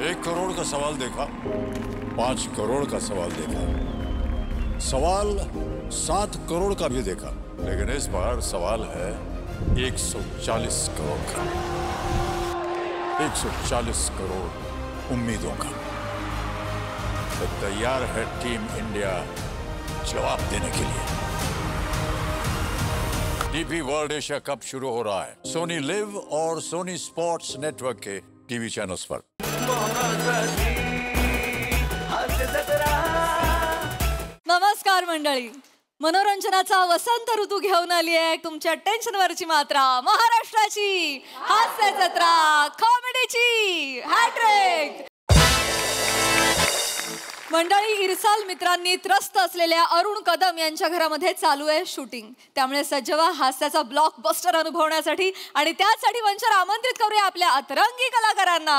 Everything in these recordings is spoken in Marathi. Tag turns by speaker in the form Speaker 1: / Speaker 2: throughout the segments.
Speaker 1: 1 करोड़ का सवाल देखा, 5 करोड़ का सवाल देखा, सवाल 7 करोड़ का भी देखा, लेकिन इस बार सवाल है 140 करोड़ का। 140 करोड़ उम्मीदों का। तो तैयार है टीम इंडिया जवाब देने के लिए। डीपी वर्ल्ड एशिया कप शुरू हो रहा है सोनी लिव और सोनी स्पोर्ट्स नेटवर्क के टीवी चैनल्स पर।
Speaker 2: नमस्कार मंडळी, मनोरंजनाचा वसंत ऋतू घेऊन आली आहे तुमच्या टेन्शनवरची मात्रा, महाराष्ट्राची हास्य जत्रा, कॉमेडीची हॅट्रिक। मंडळी, इरसाल मित्रांनी त्रस्त असलेल्या अरुण कदम यांच्या घरामध्ये चालू आहे शूटिंग, त्यामुळे सज्ज व्हा हास्याचा ब्लॉकबस्टर अनुभवण्यासाठी आणि त्यासाठी मंचावर आमंत्रित करूया आपल्या अतरंगी कलाकारांना।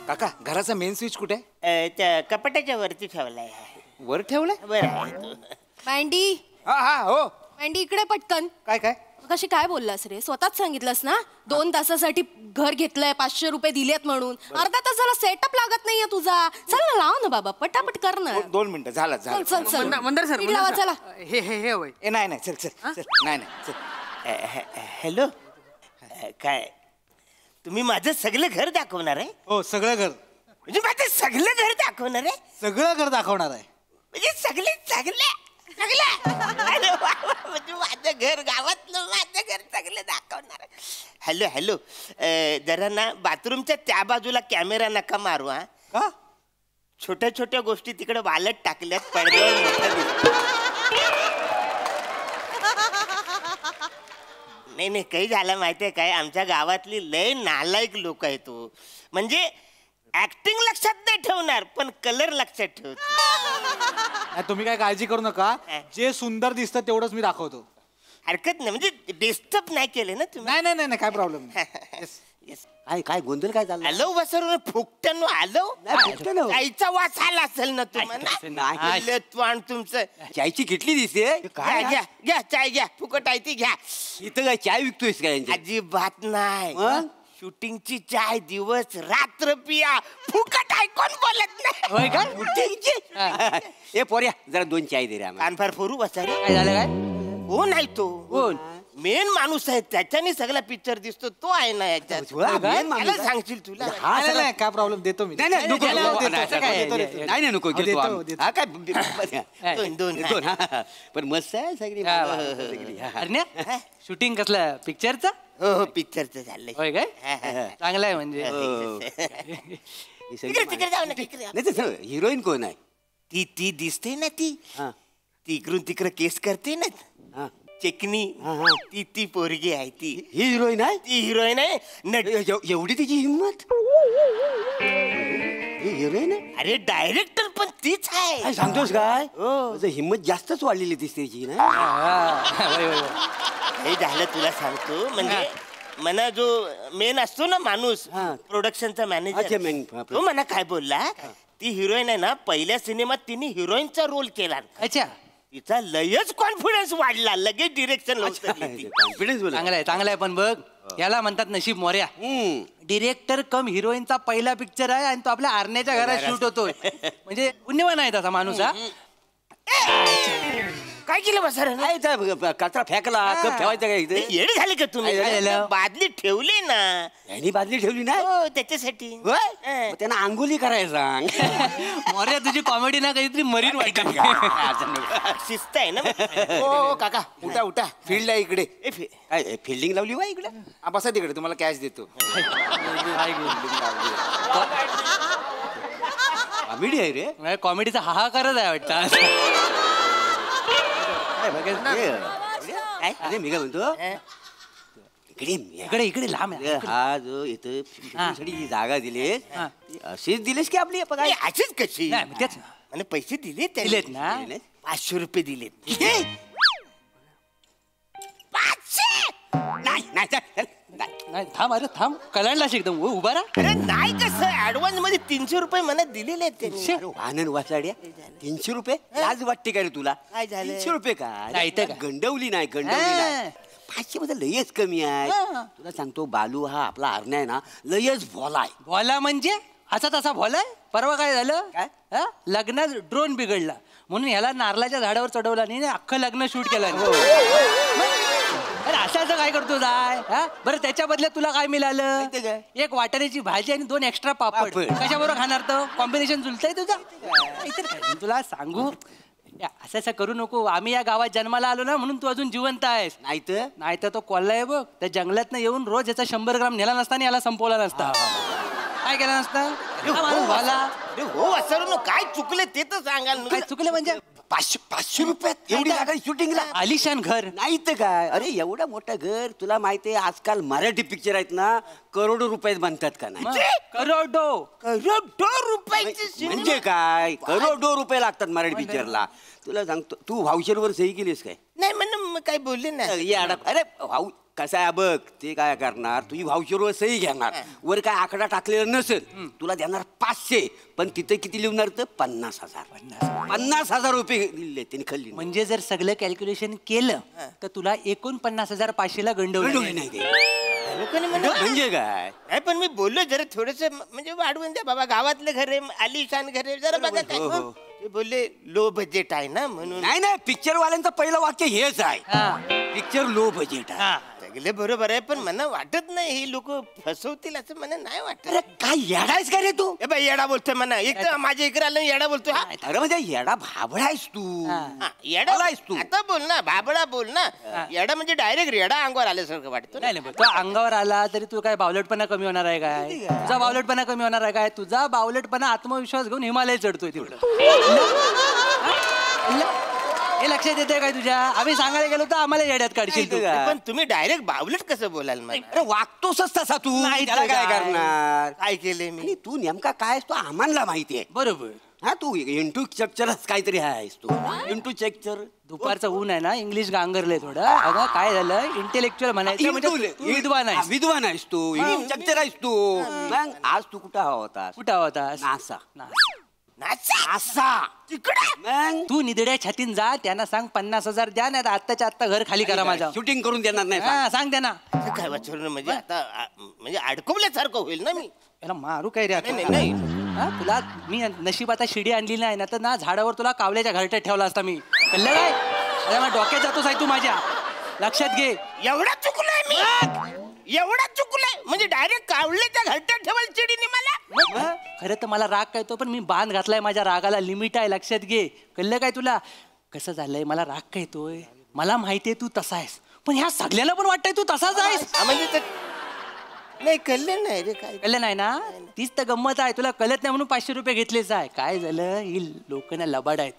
Speaker 3: काका, घराचा मेन स्विच कुठे?
Speaker 4: त्या कपाटाच्या वरती ठेवलाय।
Speaker 3: वर ठेवलाय?
Speaker 4: वर आहे तो।
Speaker 5: मँडी,
Speaker 3: हा हो।
Speaker 5: मँडी इकडे पटकन।
Speaker 3: काय?
Speaker 5: कशी काय बोललास रे? स्वतःच सांगितलंस ना 2 तासासाठी घर घेतलंय, 500 रुपये दिलेत म्हणून। अर्धा तास झाला, सेटअप लागत नाहीये तुझा। चल ना, लाव ना बाबा, पटापट कर ना।
Speaker 3: 2 मिनिटं झालं।
Speaker 5: चल
Speaker 6: मंदार सर,
Speaker 5: लावा, चला।
Speaker 6: हे होय।
Speaker 3: नाही चल नाही।
Speaker 4: हॅलो, काय तुम्ही माझं सगळं घर दाखवणार आहे?
Speaker 3: हो, सगळं घर।
Speaker 4: म्हणजे माझं सगळं घर दाखवणार आहे?
Speaker 3: सगळं घर दाखवणार आहे
Speaker 4: म्हणजे सगळं अरे वा, म्हणजे माझं घर गावातलं माझं घर सगळं दाखवणार आहे। हॅलो, जरा ना बाथरूमच्या त्या बाजूला कॅमेरा नका मारू। हा
Speaker 3: का?
Speaker 4: छोट्या छोट्या गोष्टी तिकडे वालत टाकल्यात, पडद्यावर मोठा दिसतो। नाही काही झालं माहितीये काय, आमच्या गावातली लय नालायक लोक आहेत तो। म्हणजे ऍक्टिंग लक्षात नाही ठेवणार, पण कलर लक्षात ठेवतो।
Speaker 3: तुम्ही काय काळजी करू नका, जे सुंदर दिसतं तेवढंच मी दाखवतो।
Speaker 4: हरकत नाही, म्हणजे डिस्टर्ब नाही केले ना तुम्ही?
Speaker 3: नाही काय प्रॉब्लेम नाही। काय गोंधळ काय झाला?
Speaker 4: हॅलो वसर, फुकट्यानो आलो, चायचा वास आला असेल ना तुम्हाला? तुमचं
Speaker 7: चायची किटली दिसते।
Speaker 4: घ्या चाय घ्या, फुकट आहे ती घ्या।
Speaker 7: इथं काय चाय विकतोयस काय?
Speaker 4: अजिबात नाही, शूटिंगची चाय दिवस रात्र पिया, फुकट आहे, कोण बोलत नाही।
Speaker 7: काय शूटिंगची? ए पोऱ्या, जरा 2 चाय दे रे आम्हाला।
Speaker 4: कानफार फोरू वसर।
Speaker 7: काय झालं? काय
Speaker 4: हो नाही तो
Speaker 7: कोण?
Speaker 4: मेन माणूस आहे, त्याच्याने सगळा पिक्चर दिसतो, तो आहे ना याच्यात। त्याला सांगशील तुला?
Speaker 3: नाही काय प्रॉब्लेम, देतो मी।
Speaker 7: नाही नको काय दोन पण मस्त आहे सगळी।
Speaker 6: शूटिंग कसलं? पिक्चरचं?
Speaker 4: हो, पिक्चरचं झालंय।
Speaker 6: होय काय? चांगलं आहे म्हणजे।
Speaker 4: तिकडे जाऊ ना।
Speaker 7: हिरोईन कोण आहे?
Speaker 4: ती दिसते ना, ती इकडून तिकडे केस करते ना, चेकनी, ती पोरगी आहे। ती
Speaker 7: ही हिरोईन आहे?
Speaker 4: ती हिरोईन आहे।
Speaker 7: एवढी तिची हिंमत? हिरोईन आहे?
Speaker 4: अरे डायरेक्टर पण तीच आहे।
Speaker 7: सांगतोस काय? हिंमत जास्तच वाढलेली दिसते तिची ना।
Speaker 4: हे झालं तुला सांगतो, म्हणजे मना जो मेन असतो ना माणूस, प्रोडक्शनचा मॅनेजर, तो मना काय बोलला, ती हिरोईन आहे ना, पहिल्या सिनेमात तिने हिरोईनचा रोल केला।
Speaker 6: अच्छा,
Speaker 4: तिचा लयच कॉन्फिडन्स वाढला, लगेच डिरेक्शन
Speaker 7: कॉन्फिडन्स
Speaker 6: चांगला आहे पण बघ, याला म्हणतात नशीब मोर्या। डिरेक्टर कम हिरोईनचा पहिला पिक्चर आहे आणि तो आपल्या आरण्याच्या घरात शूट होतोय, म्हणजे पुण्यवान आहे तसा माणूस हा।
Speaker 4: काय केलं बसर?
Speaker 7: कचरा फेकला, कप ठेवायचा काय?
Speaker 4: येडी झाली का तुम्ही? बादली ठेवली ना।
Speaker 7: यांनी बादली ठेवली ना?
Speaker 4: हो, त्याच्यासाठी।
Speaker 7: त्यांना अंगुली करायला सांग।
Speaker 6: मोर्या, तुझी कॉमेडी ना काहीतरी मरीन वाटत।
Speaker 4: शिस्त आहे ना।
Speaker 3: हो काका, उठा फील्ड आहे इकडे।
Speaker 7: काय फिल्डिंग लावली वा इकडे?
Speaker 3: बसा तिकडे, तुम्हाला कॅश देतो।
Speaker 7: कॉमेडी आहे रे?
Speaker 6: कॉमेडीचा हाहाकारच आहे वाटतं।
Speaker 7: अरे मी काय म्हणतो,
Speaker 6: इकडे लांब आहे।
Speaker 7: हा जो इथं जागा दिलीस, अशीच दिलीस की आपली?
Speaker 4: अशीच कशी?
Speaker 6: तेच
Speaker 4: आणि पैसे
Speaker 6: दिलेत ना?
Speaker 4: 500 रुपये दिलेत।
Speaker 7: 500? नाही
Speaker 6: नाही थांब, अरे थांब, कलांडलास एकदम उभा राहा.
Speaker 4: अरे नाही कसं ऍडव्हान्स मध्ये 300 रुपये मला दिलेले आहेत त्यांनी.
Speaker 7: अरे वाहन वाचाड्या 300 रुपये लाज वाटते का रे तुला?
Speaker 4: काय झालं?
Speaker 7: 300 रुपये का?
Speaker 6: नाही तर काय?
Speaker 7: गंडवली नाही, गंडवली नाही. 500 मध्ये लयच कमी आहे. तुला सांगतो बालू हा आपला आरण्या आहे ना, लयच भोला आहे.
Speaker 6: भोला म्हणजे असा तसा भोलाय. परवा काय झालं?
Speaker 7: काय?
Speaker 6: हा? लग्नात ड्रोन बिघडला म्हणून ह्याला नारळाच्या झाडावर चढवला नाही, अख्खं लग्न शूट केलं नाही. अरे असं काय करतो जाय? हा? बरं त्याच्या बदल्यात तुला काय मिळालं?
Speaker 7: माहिती काय?
Speaker 6: एक वाटाण्याची भाजी आणि 2 एक्स्ट्रा पापड.
Speaker 7: पापड.
Speaker 6: कशाबरोबर खाणार तर? कॉम्बिनेशन जुलतंय तुझा? इतर काय? तुला सांगू असं करू नको. आम्ही या गावात जन्माला आलो ना म्हणून तू अजून जिवंत आहेस. नाही तर तो कोल्हा आहे बघ, त्या जंगलात येऊन रोज याचा 100 ग्राम नेला नसता आणि याला संपवला नसता. काय केलं नसतं?
Speaker 4: अरे हो असं काय चुकले ते तर सांगाल.
Speaker 6: काय चुकलं म्हणजे?
Speaker 7: 500 रुपयात एवढी जागा शूटिंगला?
Speaker 6: आलिशान घर.
Speaker 7: नाही तर काय? अरे एवढं मोठं घर. तुला माहितीये आजकाल मराठी पिक्चर आहेत ना, करोडो रुपयात बनतात का नाही?
Speaker 6: करोडो
Speaker 4: रुपयाची
Speaker 7: म्हणजे काय? करोडो रुपये लागतात मराठी पिक्चरला. तुला सांगतो, तू व्हाउचरवर सही केलीस काय?
Speaker 4: नाही म्हणून काय बोलले नाही.
Speaker 7: अरे भाऊ कसं आहे बघ, ते काय करणार, तुझी व्हाउचरवर सही घेणार, वर काय आकडा टाकलेला नसेल, तुला देणार 500, पण तिथे किती लिहणार तर 50,000. 50,000 रुपये दिले त्यांनी खाल्ली.
Speaker 6: म्हणजे जर सगळं कॅल्क्युलेशन केलं तर तुला 49,500ला गंडवलं
Speaker 7: नाही ते.
Speaker 4: लोकांनी म्हणलं
Speaker 7: म्हणजे काय?
Speaker 4: नाही पण मी बोललो जरा थोडस म्हणजे वाढवून द्या बाबा, गावातले घर आहे, आलिशान घर आहे, जरा बघा काय.
Speaker 7: हो.
Speaker 4: ते बोलले लो बजेट आहे ना म्हणून.
Speaker 7: नाही पिक्चर वाल्यांचं पहिलं वाक्य हेच आहे, पिक्चर लो बजेट आहे.
Speaker 4: सगळे बरोबर आहे, पण मला वाटत नाही ही लोक फसवतील असं मला नाही वाटत.
Speaker 7: अरे काय येडायस का रे तू?
Speaker 4: ए बाई येडा बोलतोय म्हणा, एक तर माझ्या इकडे आलं येडा बोलतोय. हा?
Speaker 7: अरे म्हणजे येडा भाबडायस तू.
Speaker 4: हा, येडा
Speaker 7: बोलायस तू.
Speaker 4: आता बोल ना, भाबडा बोल ना. येडा म्हणजे डायरेक्ट रेडा अंगावर आल्यासारखं वाटतं.
Speaker 6: नाही नाही, तो अंगावर आला तरी तू काय बावलटपणा कमी होणार आहे काय? तुझा बावलटपणा कमी होणार आहे काय? तुझा बावलटपणा आत्मविश्वास घेऊन हिमालय चढतोय तिकडं. हे लक्षात येते काय तुझ्या? आम्ही सांगायला गेलो तर आम्हाला येड्यात काढशील तू.
Speaker 4: पण तुम्ही डायरेक्ट बावलट कसं बोलाल मला?
Speaker 7: अरे वागतोसच तसा तू.
Speaker 6: नाही
Speaker 7: त्याला
Speaker 6: तर
Speaker 7: काय
Speaker 6: काय?
Speaker 7: करणार?
Speaker 4: काय केले मी?
Speaker 7: आणि तू नेमका काय आहेस तो आम्हाला माहितीये.
Speaker 6: बरोबर.
Speaker 7: हा तू इंटू स्ट्रक्चरच काहीतरी आहेस तू. Into structure.
Speaker 6: दुपारचं ऊन आहे ना, इंग्लिश गांगरले थोडं. अगं काय झालं, इंटेलेक्च्युअल म्हणायचं म्हणजे तू विद्वान आहेस.
Speaker 7: विद्वान आहेस तू, स्ट्रक्चर आहेस तू. मग आज तू कुठं हवा होतास?
Speaker 6: कुठं होतास?
Speaker 7: नासा.
Speaker 4: नासा
Speaker 7: मग
Speaker 6: तू निधड्या छातीन जा, त्यांना सांग 50,000 द्या, नाही आत्ताच्या आत्ता घर खाली करा माझा.
Speaker 7: शूटिंग करून देणार नाही.
Speaker 6: हा सांग त्यांना.
Speaker 4: काय वाचवलं म्हणजे आता म्हणजे अडकवल्यासारखं होईल ना मी.
Speaker 6: याला मारू काय रे आता?
Speaker 4: नाही नाही नाही.
Speaker 6: हा, तुला मी नशीब आता शिडी आणली नाही ना, तर ना झाडावर तुला कावल्याच्या घरट्यात ठेवला असता मी. कळलं काय? अरे मग डोक्यात जातोस आहे तू माझ्या, लक्षात घे.
Speaker 4: एवढा चुकलोय मी, एवढा चुकलोय म्हणजे डायरेक्ट कावल्याच्या घरट्यात ठेवाल चिडीने मला.
Speaker 6: खरं तर मला राग काय तो, पण मी बांध घातलाय माझ्या रागाला, लिमिट आहे, लक्षात घे. कळलं काय तुला? कसं झालंय, मला राग काय येतोय, मला माहितीये तू तसा आहेस, पण ह्या सगळ्याला पण वाटतंय तू तसाच आहेस.
Speaker 4: म्हणजे ते नाही कळलं नाही रे. काय
Speaker 6: कळलं नाही ना? तीच तर गंमत आहे. तुला कळत नाही म्हणून 500 रुपये घेतलेच आहे. काय झालं, ही लोक ना लबाड आहेत.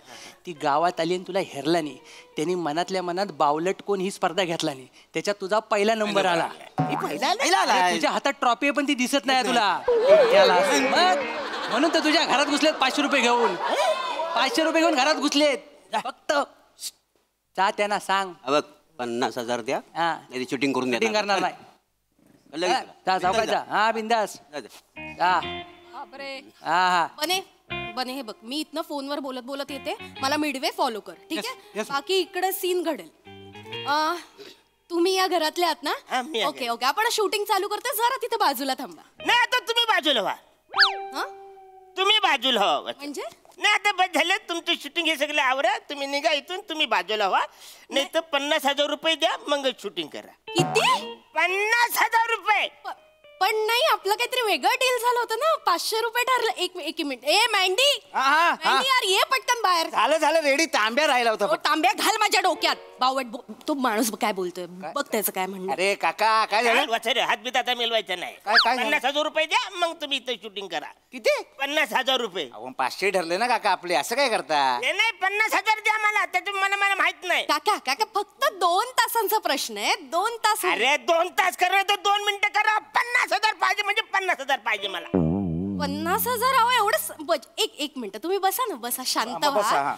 Speaker 6: ती गावात आली आणि तुला हेरला नाही, त्यांनी मनातल्या मनात बावलट कोण ही स्पर्धा घेतला नाही, त्याच्यात तुझा पहिला नंबर आला. अरे, तुझ्या हातात ट्रॉफी आहे पण ती दिसत नाही तुला. मग म्हणून तर तुझ्या घरात घुसलेत 500 रुपये घेऊन. 500 रुपये घेऊन घरात घुसलेत. फक्त जा त्यांना सांग.
Speaker 7: बघ 50,000 द्या,
Speaker 6: हा.
Speaker 7: नाही शूटिंग करून
Speaker 6: शूटिंग
Speaker 7: द्या.
Speaker 6: करणार नाही. जा जाऊ जा. हा बिंदास जा.
Speaker 2: बापरे.
Speaker 6: हा हा.
Speaker 5: बने हे बघ, मी इथनं फोनवर बोलत बोलत येते, मला मिडवे फॉलो कर, ठीक आहे? बाकी इकडे सीन घडेल. तुम्ही या घरातले आहात
Speaker 4: हा,
Speaker 5: ना?
Speaker 4: मी आहे.
Speaker 5: ओके ओके, आपण शूटिंग चालू करते, जरा तिथे बाजूला थांबा.
Speaker 4: नाही आता तुम्ही बाजूला व्हा,
Speaker 5: हा
Speaker 4: तुम्ही बाजूला व्हा.
Speaker 5: म्हणजे
Speaker 4: नाही आता बस झालं तुमचं शूटिंग, हे सगळं आवरा, तुम्ही निघा इथून, तुम्ही बाजूला व्हा. नाही तर 50,000 रुपये द्या, मग शूटिंग करा.
Speaker 5: किती?
Speaker 4: 50,000 रुपये.
Speaker 5: पण नाही, आपलं काहीतरी वेगळं डील झालं होतं ना, 500 रुपये ठरलं. एक मिनिट. ए मँडी, मँडी यार ये पटकन बाहेर.
Speaker 7: झालं रेडी. तांब्या राहिला होता.
Speaker 5: तांब्या घाल माझ्या डोक्यात. बावट तो माणूस काय बोलतोय बघ, त्याचं काय म्हणणं.
Speaker 7: अरे काका काय झालं?
Speaker 4: वाचारे हात बीत आता मिळवायचा नाही.
Speaker 7: काय झालं?
Speaker 4: 50,000 रुपये द्या, मग तुम्ही इथं शूटिंग करा.
Speaker 7: किती?
Speaker 4: 50,000 रुपये.
Speaker 7: आपण 500 ठरले ना काका आपले, असं काय करता?
Speaker 4: हे नाही 50,000 द्या मला, त्याचं मला माहित नाही.
Speaker 5: काका फक्त 2 तासांचा प्रश्न आहे, 2 तास.
Speaker 4: अरे 2 तास करा तर 2 मिनिटं करा. 50,000 पाहिजे म्हणजे 50,000 पाहिजे मला.
Speaker 5: 50,000 अहो एवढं एक मिनिट तुम्ही बसा ना, बसा शांत
Speaker 8: बसा,
Speaker 5: व्हा.
Speaker 8: हा.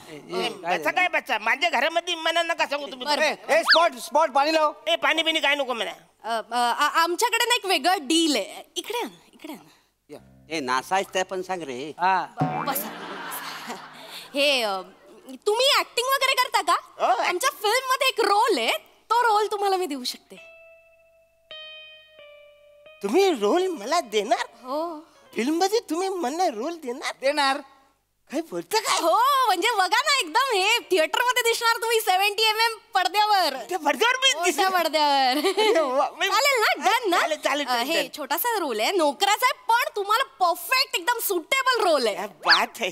Speaker 4: बच्चा काय बच्चा माझ्या घरामध्ये मला नका सांगू तुम्ही.
Speaker 8: ए स्पॉट पाणी लाव.
Speaker 4: ए पाणी बिणी काय नको मला.
Speaker 5: आमच्याकडे ना एक वेगळं डील आहे. इकडे या ना, इकडे या ना.
Speaker 7: ए नासायच ते पण सांग रे.
Speaker 6: हा
Speaker 5: बसा, बसा. हे तुम्ही ऍक्टिंग वगैरे करता का? आमच्या फिल्म मध्ये एक रोल आहे, तो रोल तुम्हाला मी देऊ शकते.
Speaker 4: तुम्ही रोल मला देणार?
Speaker 5: हो
Speaker 4: फिल्म मध्ये तुम्ही मला रोल देणार? काय बोलता काय?
Speaker 5: हो म्हणजे बघा ना, एकदम हे थिएटर मध्ये दिसणार तुम्ही 70 mm पडद्यावर.
Speaker 4: त्या पडद्यावर मी
Speaker 5: हो,
Speaker 4: दिसणार?
Speaker 5: त्या पडद्यावर. चालेल ना, डन ना.
Speaker 4: चालेल,
Speaker 5: हे
Speaker 4: done.
Speaker 5: छोटासा रोल आहे, नोकराचा आहे, पण तुम्हाला परफेक्ट एकदम सुटेबल रोल आहे.
Speaker 4: क्या बात है.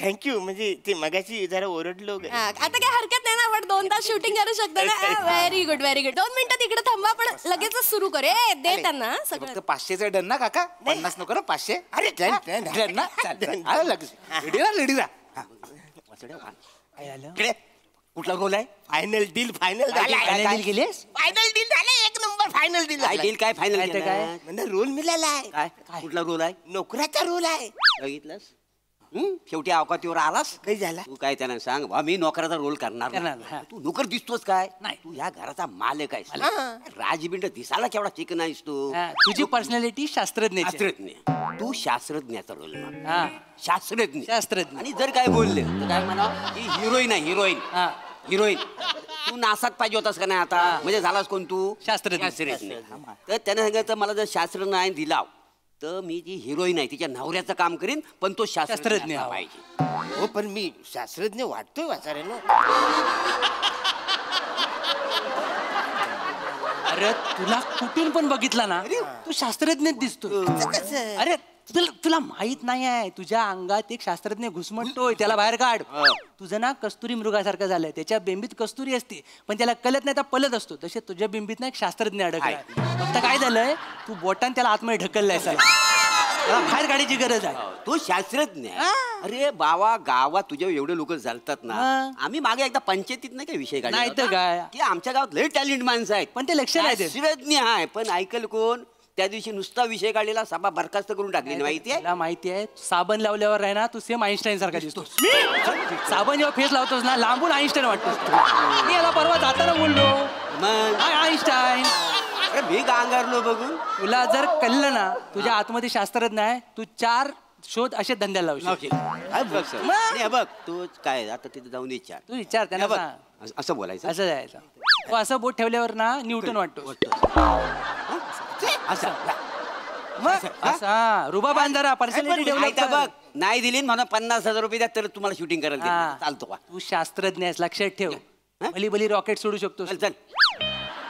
Speaker 4: थँक्यू. म्हणजे ते मगाशी जरा ओरडलो.
Speaker 5: हा, आता काय हरकत नाही ना, आपण 2 तास शूटिंग करू शकतो ना. Very good very good. 2 मिनिटं तिकडे थांबा, पण लगेचच सुरू करे. दे त्यांना सगळं.
Speaker 8: फक्त 500चं डन ना काका? 50 नको ना? 500.
Speaker 4: अरे
Speaker 8: डन ना? चालेल. आलं लगेच. रेडी ना?
Speaker 6: काय झालं?
Speaker 4: इकडे
Speaker 7: कुठला रोल आहे?
Speaker 4: Final deal final
Speaker 6: Final deal केलीस?
Speaker 4: फायनल डील झालं. एक नंबर फायनल डील
Speaker 7: काय डील काय फायनल
Speaker 6: काय ते काय?
Speaker 4: म्हणजे रोल मिळाला आहे.
Speaker 7: काय कुठला रोल आहे?
Speaker 4: नोकराचा रोल आहे.
Speaker 7: बघितलंस? शेवटी अवकातीवर आलास.
Speaker 4: काही झाला?
Speaker 7: तू काय त्यांना सांग बा मी नोकराचा रोल करणार
Speaker 6: करणार,
Speaker 7: नाही.
Speaker 6: हा.
Speaker 7: तू नोकर दिसतोस काय?
Speaker 6: नाही.
Speaker 7: तू या घराचा मालक आहेस. राजबिंड दिसायला केवढा चिकन आहेस तू.
Speaker 6: हा, तुझी पर्सनॅलिटी शास्त्रज्ञ
Speaker 7: शास्त्रज्ञ. तू शास्त्रज्ञाचा रोल माग.
Speaker 6: हा
Speaker 7: शास्त्रज्ञ.
Speaker 6: शास्त्रज्ञ.
Speaker 7: आणि जर काय बोलले तर काय म्हणा ही हिरोईन आहे हिरोईन.
Speaker 6: हा
Speaker 7: हिरोईन तू नासात पाहिजे होतास का नाही आता? म्हणजे झालास कोण तू?
Speaker 6: शास्त्रज्ञ.
Speaker 7: तर त्याने सांगितलं मला जर शास्त्र नाही दिला तर मी जी हिरोईन आहे तिच्या नवऱ्याचं काम करीन, पण तो शास्त्रज्ञ
Speaker 6: शास्त्रज्ञ
Speaker 7: असला
Speaker 6: हवा.
Speaker 7: पाहिजे.
Speaker 4: हो पण मी शास्त्रज्ञ वाटतोय वाचायला.
Speaker 6: अरे तुला कुठून पण बघितला ना तू शास्त्रज्ञ दिसतो. अरे तुला माहित नाही आहे, तुझ्या अंगात एक शास्त्रज्ञ घुसमटतोय, त्याला बाहेर काढ. तुझं ना कस्तुरी मृगासारखं झालंय. त्याच्या बिंबीत कस्तुरी असते पण त्याला कळत नाही, तर पलत असतो. तसे तुझ्या बिंबीत ना एक शास्त्रज्ञ अडकलाय. फक्त काय झालंय, तू बोटान त्याला आतमध्ये ढकललाय. त्याला बाहेर काढायची गरज आहे.
Speaker 7: तो शास्त्रज्ञ आहे. अरे बाबा गावात तुझ्या एवढे लोक चालतात ना. आम्ही मागे एकदा पंचायतीत नाही काय विषय काढला
Speaker 6: नाही तर
Speaker 7: होता?
Speaker 6: काय?
Speaker 7: की आमच्या गावात लय टॅलेंट माणसं आहेत
Speaker 6: पण ते लक्ष नाही देत.
Speaker 7: शास्त्रज्ञ आहे पण ऐकल कोण? त्या दिवशी नुसता विषय काढलेला सभा बरखास्त करून टाकली माहिती आहे.
Speaker 6: तुला माहिती आहे, साबण लावल्यावर आहे ना तू सेम आईन्स्टाईन सारखा दिसतो. साबण जेव्हा फेस लावतोस ना लांबून आईन्स्टाईन वाटतोस. मी याला परवा जाताना बोललो
Speaker 7: मग
Speaker 6: आईन्स्टाईन.
Speaker 7: अरे मी गांगारलो बघून.
Speaker 6: तुला जर कळलं ना तुझ्या आतमध्ये शास्त्रज्ञ आहे, तू 4 शोध असे धंद्याला लावशील.
Speaker 7: बघ सर. नाही, बघ तू काय आता तिथे जाऊन विचार.
Speaker 6: तू विचार त्यांना
Speaker 7: बघ,
Speaker 6: सांग.
Speaker 7: असं बोलायचं.
Speaker 6: असं जायचं. तू असं बोट ठेवल्यावर ना न्यूटन वाटतो.
Speaker 7: असं
Speaker 6: मग असा रुबा बांधारा पर्सनॅलिटी डेव्हलप
Speaker 7: बघ नाही दिली म्हणून 50,000 रुपये द्या तर तुम्हाला शूटिंग करायला देतो. चालतो का?
Speaker 6: तू शास्त्रज्ञ आहेस, लक्षात ठेव. भली भली रॉकेट सोडू शकतो.
Speaker 7: चल चल.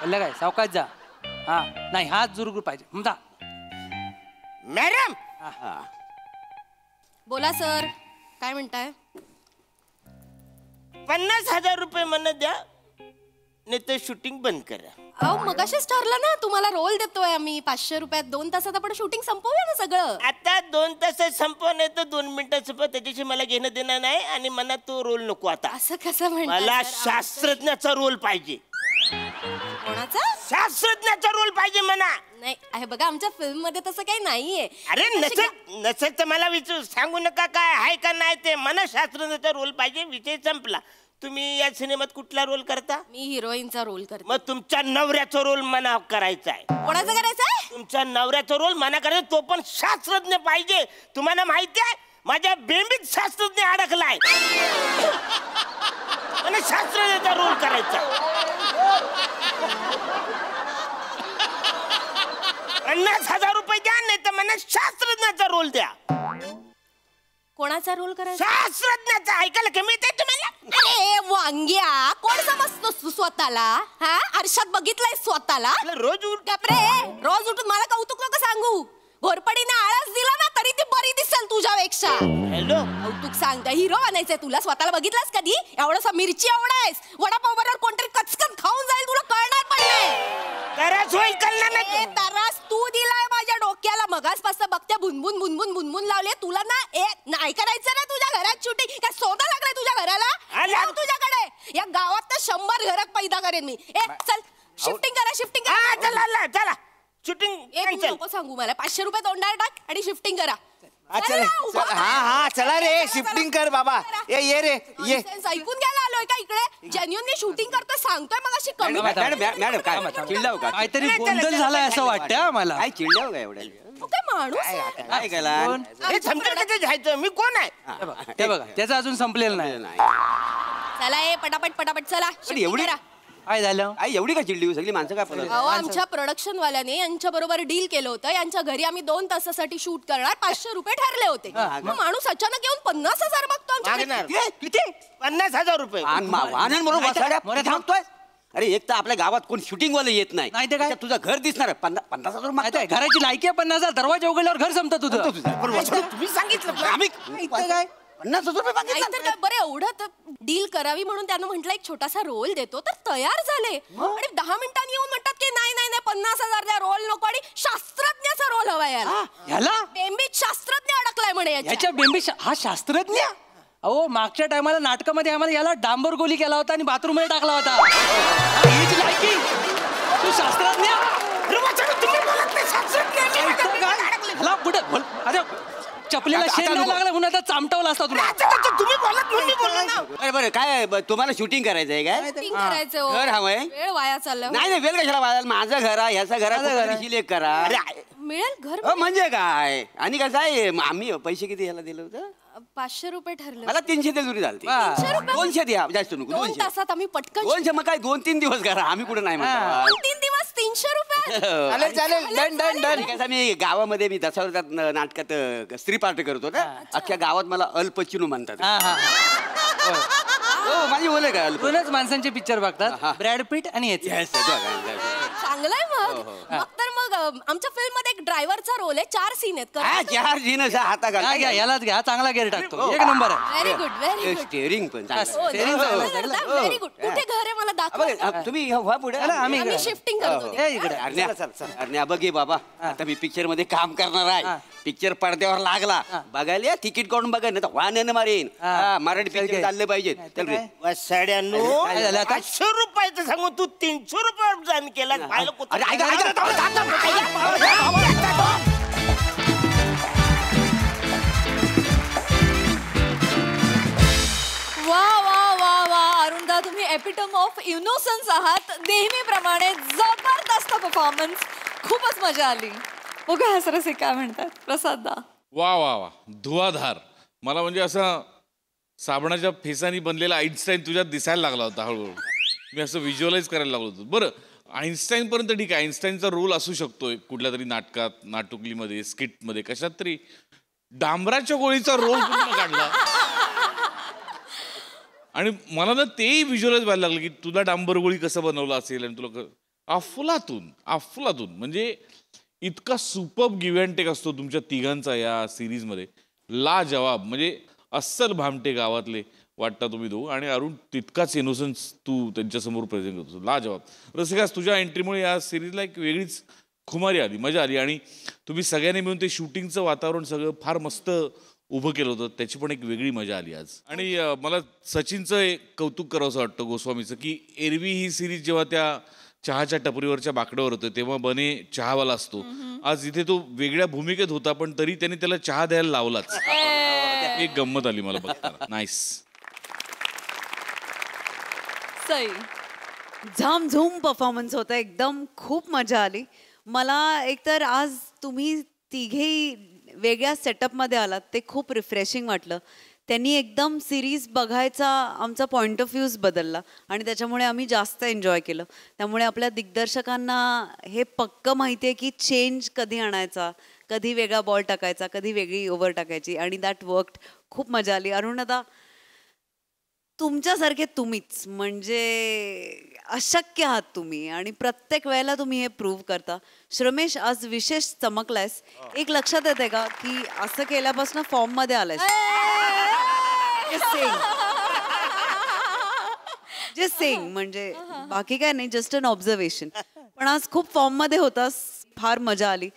Speaker 6: कळलं काय? सावकाश जा. हा नाही हात जुरगुर पाहिजे. जा.
Speaker 4: मॅडम
Speaker 5: बोला सर, काय म्हणताय?
Speaker 4: 50,000 रुपये मला द्या, नाही तर शूटिंग बंद करा.
Speaker 5: अहो मगाशीच ठरलं ना, तुम्हाला रोल देतोय आम्ही 500 रुपयात. 2 तासात आपण शूटिंग संपवूया ना सगळं.
Speaker 4: आता 2 तासात संपव नाही तर 2 मिनिटात संपव. त्याच्याशी मला घेणं देणं नाही आणि मला तो रोल नको. आता
Speaker 5: असं कसं म्हणताय
Speaker 4: मला
Speaker 5: सर?
Speaker 4: शास्त्रज्ञाचा रोल पाहिजे.
Speaker 5: कोणाचा?
Speaker 4: शास्त्रज्ञाचा रोल पाहिजे म्हणा.
Speaker 5: नाही आहे बघा, आमच्या फिल्म मध्ये तसं काही नाहीये.
Speaker 4: अरे नसेल तर मला विचारू सांगू नका काय आहे का नाही ते. मला शास्त्रज्ञाचा रोल पाहिजे. विषय संपला. तुम्ही या सिनेमात कुठला रोल करता?
Speaker 5: मी हिरोईनचा रोल करते.
Speaker 4: मग तुमच्या नवऱ्याचा रोल मना करायचा आहे.
Speaker 5: कोणाचा करायचा?
Speaker 4: तुमच्या नवऱ्याचा रोल मना करायचा, तो पण शास्त्रज्ञ पाहिजे. तुम्हाला माहिती आहे माझ्या बेंबीत शास्त्रज्ञ अडकलाय. मला शास्त्रज्ञाचा रोल करायचा. 50,000 रुपये द्या, नाही तर मला शास्त्रज्ञाचा रोल द्या.
Speaker 5: कोणाचा रोल करायचा?
Speaker 4: शास्त्रज्ञाचा. ऐकायला कमी येते तुम्हाला?
Speaker 5: अरे वांग्या, कोण समजतोस तू स्वतःला? हा आरशात बघितलंय स्वतःला?
Speaker 4: रोज उठ.
Speaker 5: गप्रे, रोज उठून मला कौतुक नको सांगू. घोरपडीने आळस दिला ना तरी ती बरी दिसेल तुझ्यापेक्षा.
Speaker 4: हॅलो,
Speaker 5: कौतुक सांगता. हिरो बनायचंय तुला? स्वतःला बघितलंस कधी? एवढासा मिरची एवढायस. वडापाव बरोबर कोणतरी कचकन खाऊन जाईल, तुला कळणार पण नाही.
Speaker 4: तरच होईल, कळलं
Speaker 5: ए,
Speaker 4: नाही.
Speaker 5: तरास तू दिलाय माझ्या डोक्याला. मगासपासून बघते बुनबुन बुनबुन बुनबुन लावले तुला ना. नाही करायचं ना तुझ्या घरात शूटिंग? काय सोनं लागलंय तुझ्या घराला? लाव तुझ्याकडे. या गावात तर 100 घर पैदा करेन मी. चल शिफ्टिंग करा, शिफ्टिंग
Speaker 4: हा,
Speaker 5: करा.
Speaker 4: चला चला शूटिंग
Speaker 5: नको सांगू मला. 500 रुपये तोंडावर टाक आणि शिफ्टिंग करा.
Speaker 3: हा चला रे शिफ्टिंग कर बाबा ये रे ये
Speaker 5: Nonsense, ऐकून घ्यायला आलोय का इकडे जेन्युअनली शूटिंग करतोय सांगतोय मग अशी कमी
Speaker 7: मॅडम काय चिडलाव का
Speaker 6: काहीतरी गोंधळ झालाय असं वाटतंय आम्हाला.
Speaker 7: काय चिडलाव का एवढ्या
Speaker 5: तू काय माणूस आहे?
Speaker 7: काय केला
Speaker 4: हे समजेल कसं जायचं मी कोण आहे
Speaker 6: ते बघा त्याचं अजून संपलेलं नाही.
Speaker 5: चला ए पटापट पटापट चला shifting
Speaker 7: एवढी-
Speaker 5: करा.
Speaker 6: काय झालं?
Speaker 7: आई एवढी का चिडली सगळी माणसं काय पडत
Speaker 5: अहो आमच्या प्रोडक्शन वाल्याने यांच्या बरोबर डील केलं होतं यांच्या घरी आम्ही 2 तासासाठी शूट करणार 500 रुपये ठरले होते मग माणूस अचानक येऊन 50,000 मागतो आमच्याकडे.
Speaker 4: मागणार
Speaker 7: किती
Speaker 4: 50,000 रुपये
Speaker 7: वाहनांबरोबर बसाड्या थांबतोय. अरे एक तर आपल्या गावात कोण शूटिंग वाले येत नाही
Speaker 6: नाही ते काय?
Speaker 7: त्याच्यात तुझं घर दिसणार 50,000
Speaker 6: माहिती आहे, घराची लायकी आहे 50,000. दरवाजा उघडल्यावर घर संपतं तुझं.
Speaker 4: तुम्ही सांगितलं
Speaker 7: आम्ही काय 50,000 रुपये
Speaker 5: नाहीतर
Speaker 7: मागितले
Speaker 5: काय बरं एवढं डील करावी म्हणून त्यानं म्हटलं एक छोटासा रोल देतो तर तयार झाले आणि 10 मिनिटांनी येऊन म्हणतात की नाही नाही नाही 50,000 द्या रोल नको आणि शास्त्रज्ञाचा रोल हवा याला
Speaker 6: ह्याला
Speaker 5: बेंबीत शास्त्रज्ञ अडकलाय म्हणे याच्यात.
Speaker 6: याच्या बेंबी हा शास्त्रज्ञ. अहो मागच्या टायमाला नाटकामध्ये आम्हाला याला डांबर गोली केला होता आणि बाथरूम मध्ये टाकला होता. हीच लायकी तू शास्त्रज्ञ ह्याला कुठे बोल अरे चपलीला शेण नाही लागला म्हणून आता चामटावला असता तुला.
Speaker 4: तुम्ही बोलत म्हणून मी बोललो ना.
Speaker 7: अरे बरं काय तुम्हाला शूटिंग करायचं आहे काय
Speaker 5: Shooting करायचं हो.
Speaker 7: घर हवंय?
Speaker 5: वेळ वाया चाललाय हो.
Speaker 7: नाही नाही वेळ कशाला वाजायला माझं घर आहे ह्याचा घर सिलेक्ट करा
Speaker 5: मिळेल घर
Speaker 7: म्हणजे काय आणि कसं आहे आम्ही पैसे किती ह्याला दिलं होतं
Speaker 5: 500 रुपये ठरले
Speaker 7: मला 300 दिले तरी चालते
Speaker 5: 300 रुपये?
Speaker 7: 200 द्या जास्त नको
Speaker 5: 2
Speaker 7: 200
Speaker 5: तासात आम्ही पटकन
Speaker 7: 200 मग काय 2-3 दिवस करा आम्ही कुठे नाही म्हणतो
Speaker 5: 3 दिवस 300 रुपये
Speaker 3: चालेल चालेल डन डन डन
Speaker 7: कसं मी गावामध्ये मी दशावतारात नाटकात स्त्री पार्टी करतो ना अख्ख्या गावात मला अल्पचिनू म्हणतात
Speaker 6: हा हा
Speaker 7: हो माझी बोले का अल्प
Speaker 6: दोनच माणसांचे पिक्चर बघतात ब्रॅड पिट आणि याचे.
Speaker 7: Yes,
Speaker 5: चांगलंय मग तर मग आमच्या फिल्म मध्ये एक ड्रायव्हरचा रोल आहे 4 सीन आहेत
Speaker 7: हा चार जीनस हाता
Speaker 6: घ्या घ्या यालाच घ्या चांगला गेअर टाकतो एक नंबर आहे.
Speaker 5: व्हेरी गुड
Speaker 7: स्टेअरिंग पण
Speaker 6: Steering चांगलं आहे.
Speaker 5: व्हेरी गुड कुठे घर आहे मला दाखवा
Speaker 7: तुम्ही व्हा पुढे
Speaker 6: चला, आम्ही
Speaker 5: शिफ्टिंग करतो
Speaker 6: ए, इकडे
Speaker 7: अरण्या बघ ये बाबा आता मी पिक्चर मध्ये काम करणार आहे पिक्चर पडद्यावर लागला बघायला या तिकीट काढून बघा नाही तर वाहनानं मारेन मराठी पिक्चर चालले पाहिजे चल रे
Speaker 4: वसाड्यांनो
Speaker 6: काय झालं आता?
Speaker 4: 500 रुपयाचं सांगू तू 300 रुपये जाण केला पाहिलं कुठं?
Speaker 7: अरे ऐका
Speaker 2: वा वा वा वा अरुणदा तुम्ही एपिटम ऑफ इनोसन्स आहात. नेहमीप्रमाणे जबरदस्त परफॉर्मन्स. खूपच मजा आली. बघा हसरसे काय म्हणतात प्रसाददा.
Speaker 9: वा वा वा धुवाधार. मला म्हणजे असं साबणाच्या फेसानी बनलेला आईन्स्टाईन तुझ्यात दिसायला लागला होता हळूहळू. मी असं व्हिज्युअलाइज करायला लागलो होतो. बरं आईन्स्टाईन पर्यंत ठीक आहे आईन्स्टाईनचा रोल असू शकतोय कुठल्या तरी नाटकात नाटुकलीमध्ये स्किटमध्ये कशात तरी. डांबराच्या गोळीचा रोल कुठला काढला आणि मला ना तेही व्हिज्युअलाइज व्हायला लागलं की तुला डांबर गोळी कसं बनवलं असेल आणि तुला अफलातून म्हणजे इतका सुपर्ब गिव्ह अँड टेक असतो तुमच्या तिघांचा या सिरीजमध्ये. लाजवाब म्हणजे अस्सल भामटे गावातले वाटता तुम्ही दोघं आणि अरुण तितकाच इनोसन्स तू त्यांच्यासमोर प्रेझेंट करतो. लाजवाब. रसिकास तुझ्या एंट्रीमुळे या सिरीजला एक वेगळीच खुमारी आली मजा आली आणि तुम्ही सगळ्यांनी मिळून ते शूटिंगचं वातावरण सगळं फार मस्त उभं केलं होतं त्याची पण एक वेगळी मजा आली आज. आणि मला सचिनचं एक कौतुक करावंसं वाटतं गोस्वामीचं की एरवी ही सिरीज जेव्हा त्या चहाच्या टपरीवरच्या बाकड्यावर होतं तेव्हा बने चहावाला असतो. आज इथे तो वेगळ्या भूमिकेत होता पण तरी त्याने त्याला चहा द्यायला लावलाच. एक गंमत आली मला बघताना. नाईस.
Speaker 2: सई
Speaker 10: झामझूम परफॉर्मन्स होता एकदम खूप मजा आली मला. एकतर आज तुम्ही तिघेही वेगळ्या सेटअपमध्ये आलात ते खूप रिफ्रेशिंग वाटलं. त्यांनी एकदम सिरीज बघायचा आमचा पॉईंट ऑफ व्ह्यूज बदलला आणि त्याच्यामुळे आम्ही जास्त एन्जॉय केलं. त्यामुळे आपल्या दिग्दर्शकांना हे पक्कं माहिती आहे की चेंज कधी आणायचा, कधी वेगळा बॉल टाकायचा, कधी वेगळी ओव्हर टाकायची आणि दॅट वर्कड. खूप मजा आली. अरुणदा तुमच्यासारखे तुम्हीच म्हणजे अशक्य आहात तुम्ही आणि प्रत्येक वेळेला तुम्ही हे प्रूव्ह करता. श्रमेश आज विशेष चमकलायस. एक लक्षात येते का की असं केल्यापासून फॉर्म मध्ये आलायस. जस्ट सेइंग म्हणजे बाकी काय नाही जस्ट अन ऑब्झर्वेशन. पण आज खूप फॉर्म मध्ये होतास. फार मजा आली.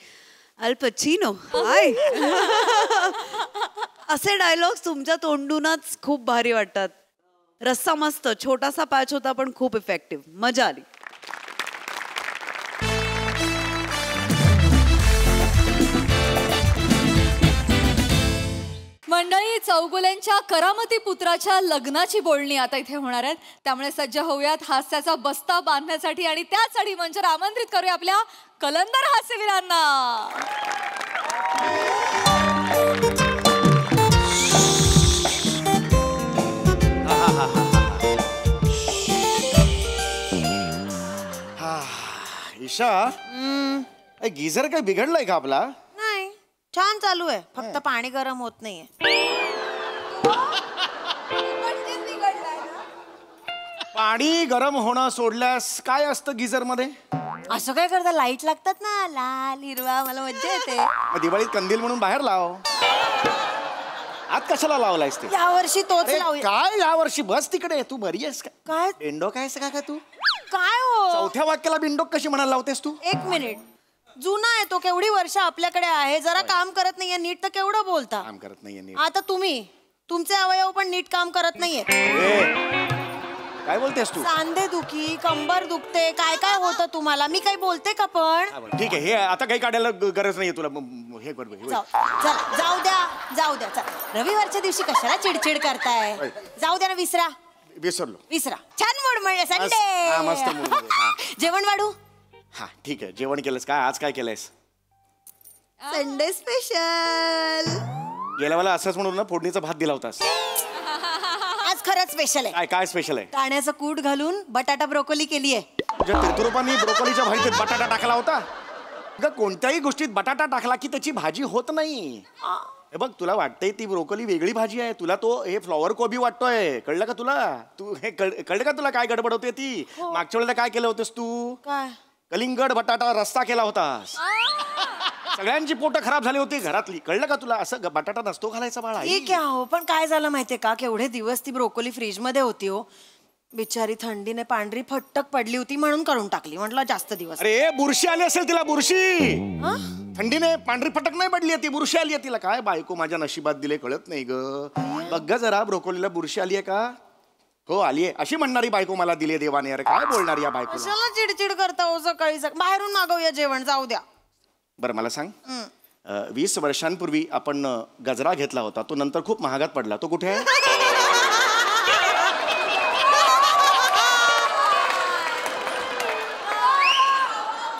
Speaker 10: अल पचिनो हाय असे डायलॉग्स तुमच्या तोंडूनच खूप भारी वाटतात. रस्सा मस्त छोटासा पॅच होता पण खूप इफेक्टिव्ह. मजा आली.
Speaker 2: मंडळी, चौगुल्यांच्या करामती पुत्राच्या लग्नाची बोलणी आता इथे होणार आहेत. त्यामुळे सज्ज होऊयात हास्याचा बस्ता बांधण्यासाठी आणि त्यासाठी मंचावर आमंत्रित करूया आपल्या कलंदर हास्यवीरांना.
Speaker 8: ईशा, गिझर काय बिघडलाय का आपला?
Speaker 5: नाही, छान चालू आहे, फक्त पाणी गरम होत नाहीये.
Speaker 8: पाणी गरम होणं सोडल्यास काय असतं गिझर मध्ये?
Speaker 5: असं काय करता, लाईट लागतात ना, लाल हिरवा, मला मज्जा येते.
Speaker 8: मग दिवाळीत कंदील म्हणून बाहेर लाव. आत कशाला लावलायस ते?
Speaker 5: यावर्षी तोच
Speaker 8: अरे
Speaker 5: लावू.
Speaker 8: काय यावर्षी? बस तिकडे. तू बरी आहेस का?
Speaker 5: काय
Speaker 8: बिंडो काय का तू?
Speaker 5: काय हो,
Speaker 8: चौथ्या वाक्याला बिंडोक कशी म्हणायला लावतेस तू?
Speaker 5: एक मिनिट, जुना आहे तो, केवढी वर्ष आपल्याकडे आहे, जरा काम करत नाहीये नीट तर केवढं बोलता.
Speaker 8: काम करत नाहीये नीट.
Speaker 5: आता तुमचे अवयव पण नीट काम करत नाहीये.
Speaker 8: काय बोलतेस तू?
Speaker 5: सांधे दुखी, कंबर दुखते, काय काय होतं तुम्हाला, मी काही बोलते का पण?
Speaker 8: ठीक आहे, हे आता काही काढायला गरज नाहीये तुला. हे कर
Speaker 5: जाऊ द्या चल. रविवारच्या दिवशी कशाला चिडचिड करताय? जाऊ द्या ना, विसरा. छान मूड म्हणजे
Speaker 8: मस्त mood मध्ये, हा.
Speaker 5: संडे. जेवण वाढू?
Speaker 8: हा ठीक आहे. जेवण केलंस काय? आज काय केलंयस?
Speaker 5: Sunday special.
Speaker 8: गेल्या वेळेला असंच म्हणून ना फोडणीचा भात दिला होतास.
Speaker 5: आज खरंच स्पेशल आहे.
Speaker 8: काय स्पेशल आहे?
Speaker 5: काण्याचं कूट घालून बटाटा ब्रोकोली केली आहे.
Speaker 8: तिरुपती ब्रोकोलीच्या भाजीत बटाटा टाकला होता. कोणत्याही गोष्टीत बटाटा टाकला की त्याची भाजी होत नाही. हे बघ, तुला वाटतंय ती ब्रोकोली वेगळी भाजी आहे, तुला तो हे फ्लॉवर कोबी वाटतोय. कळलं का तुला? तू हे कळलं का तुला काय गडबड होते ती? मागच्या वेळेला काय केलं होतेस तू?
Speaker 5: काय?
Speaker 8: कलिंगड बटाटा रस्ता केला होतास. सगळ्यांची पोटं खराब झाली होती घरातली. कळलं का तुला? असं बटाटा नसतो घालायचा बाळा.
Speaker 5: ठीक आहे हो, पण काय झालं माहितीये का, केवढे दिवस ती ब्रोकोली फ्रीज मध्ये होती हो, बिचारी थंडीने पांढरी फट्टक पडली होती म्हणून काढून टाकली. म्हटलं जास्त दिवस.
Speaker 8: अरे बुरशी आली असेल तिला, बुरशी. थंडीने पांढरी फटक नाही पडली, ती बुरशी आली तिला. काय बायको माझ्या नशिबात दिले कळत नाही ग. बघ ग जरा, ब्रोकोलीला बुरशी आली आहे का? हो आलीये. अशी म्हणणारी बायको मला दिली देवाने. अरे काय बोलणार या बायको?
Speaker 5: कशाला चिडचिड करता हो सकाळी? बाहेरून मागवूया जेवण, जाऊ द्या.
Speaker 8: बरं मला सांग, 20 वर्षांपूर्वी आपण गजरा घेतला होता, तो नंतर खूप महागात पडला, तो कुठे आहे?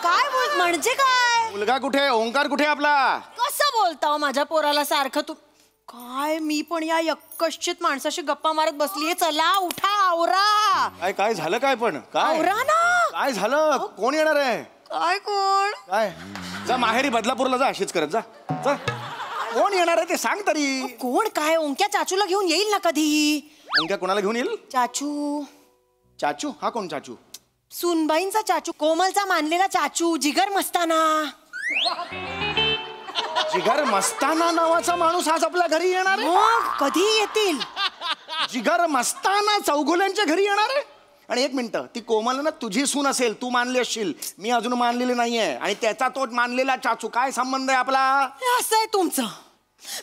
Speaker 5: काय बोल, म्हणजे काय?
Speaker 8: मुलगा कुठे? ओंकार कुठे आपला?
Speaker 5: कसं बोलता हो माझ्या पोराला सारखं तू? काय, मी पण या यक्कश्चित माणसाशी गप्पा मारत बसलीये. चला उठा, आवरा.
Speaker 8: काय झालं? काय पण काय
Speaker 5: आवरा ना.
Speaker 8: काय झालं? कोण येणार आहे?
Speaker 5: काय कोण?
Speaker 8: काय? जा माहेरी बदलापूरला जा, अशीच करत जा. कोण येणार आहे ते सांग तरी.
Speaker 5: कोण? काय, ओंक्या चाचूला घेऊन येईल ना कधी.
Speaker 8: ओंक्या कोणाला घेऊन येईल?
Speaker 5: चाचू.
Speaker 8: चाचू? हा कोण चाचू?
Speaker 5: सुनबाईंचा चाचू, कोमलचा मानलेला चाचू, जिगर मस्ताना.
Speaker 8: जिगर मस्ताना नावाचा माणूस आज आपल्या घरी येणार आहे?
Speaker 5: कधी येतील?
Speaker 8: जिगर मस्ताना चौगुल्यांच्या घरी येणार आहे? आणि एक मिनिट, ती कोमल ना तुझी सून असेल, तू मानली असशील, मी अजून मानलेली नाहीये. आणि त्याचा तो मानलेला चाचू, काय संबंध आहे आपला?
Speaker 5: असं आहे तुमचं.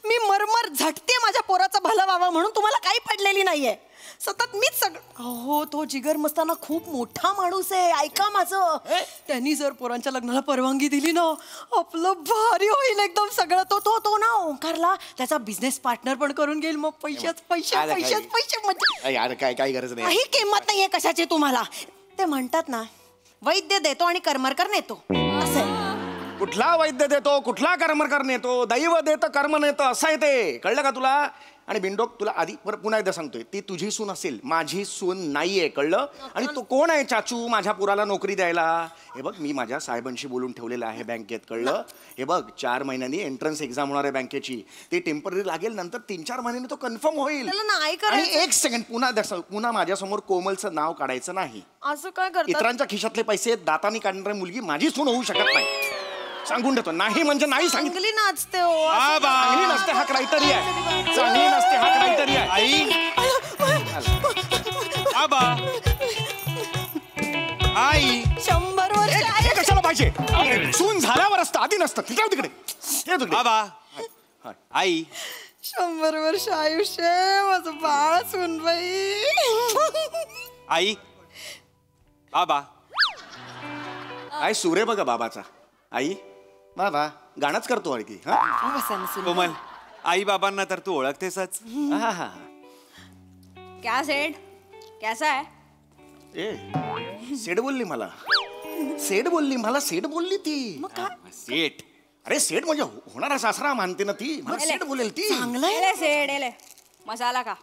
Speaker 5: मी मरमर झटते माझ्या पोराचं भलं व्हावं म्हणून, तुम्हाला काही पडलेली नाहीये. सतत मीच सगळं. हो, तो जिगर मस्ताना खूप मोठा माणूस आहे, ऐका माझं. त्यांनी जर पोरांच्या लग्नाला परवानगी दिली ना, आपलं भारी होईल एकदम सगळं. तो ना ओंकारला त्याचा बिझनेस पार्टनर पण करून घेईल. मग पैसे म्हणजे
Speaker 8: यार काय गरज नाही.
Speaker 5: काही किंमत नाहीये कशाची तुम्हाला. ते म्हणतात ना, वैद्य देतो आणि कर्मरकर नेतो, असं आहे.
Speaker 8: कुठला वैद्य देतो, कुठला कर्मकर नेतो? दैव देतं, कर्म नेतं, असं आहे ते. कळलं का तुला? आणि बिंडोक, तुला आधी पुन्हा एकदा सांगतोय, ती तुझी सून असेल, माझी सून नाहीये. कळलं? आणि तो कोण आहे चाचू माझ्या पुराला नोकरी द्यायला? हे बघ, मी माझ्या साहेबांशी बोलून ठेवलेलं आहे बँकेत. कळलं? हे बघ, 4 महिन्यांनी एंट्रन्स एक्झाम होणार आहे बँकेची. ती टेम्पररी लागेल, नंतर 3-4 महिन्यांनी तो कन्फर्म होईल. आणि एक सेकंड, पुन्हा माझ्यासमोर कोमलचं नाव काढायचं नाही.
Speaker 5: असं काय करतात?
Speaker 8: इतरांच्या खिशातले पैसे दातानी काढणारी मुलगी माझी सून होऊ शकत नाही. सांगून देतो, नाही म्हणजे नाही.
Speaker 5: चांगली नाचते हो.
Speaker 8: चांगली नसते हा क्रायटेरिया आहे. चांगली नसते हा क्रायटेरिया आहे.
Speaker 9: आई
Speaker 5: 100 वर्ष
Speaker 8: हे कशाला पाहिजे? सून झाल्यावर असतं, आधी नसतं. तिकडे
Speaker 7: आई
Speaker 5: 100 वर्ष आयुष्य माझं बाळ सुनबाई.
Speaker 7: आई बाबा.
Speaker 8: काय सूर आहे बघा बाबाचा. आई बाबा गाणंच करतो. आणि ती
Speaker 7: कोमल
Speaker 11: आई बाबांना तर तू ओळखतेसच.
Speaker 5: क्या सेठ कैसा है?
Speaker 8: ए सेठ बोलली मला, सेठ बोलली मला, सेठ बोलली ती.
Speaker 11: सेठ?
Speaker 8: अरे सेठ म्हणजे होणारा सासरा मानते ना ती, मला सेठ बोलेल ती.
Speaker 5: चांगलं आहे सेठ. एले मसाला का?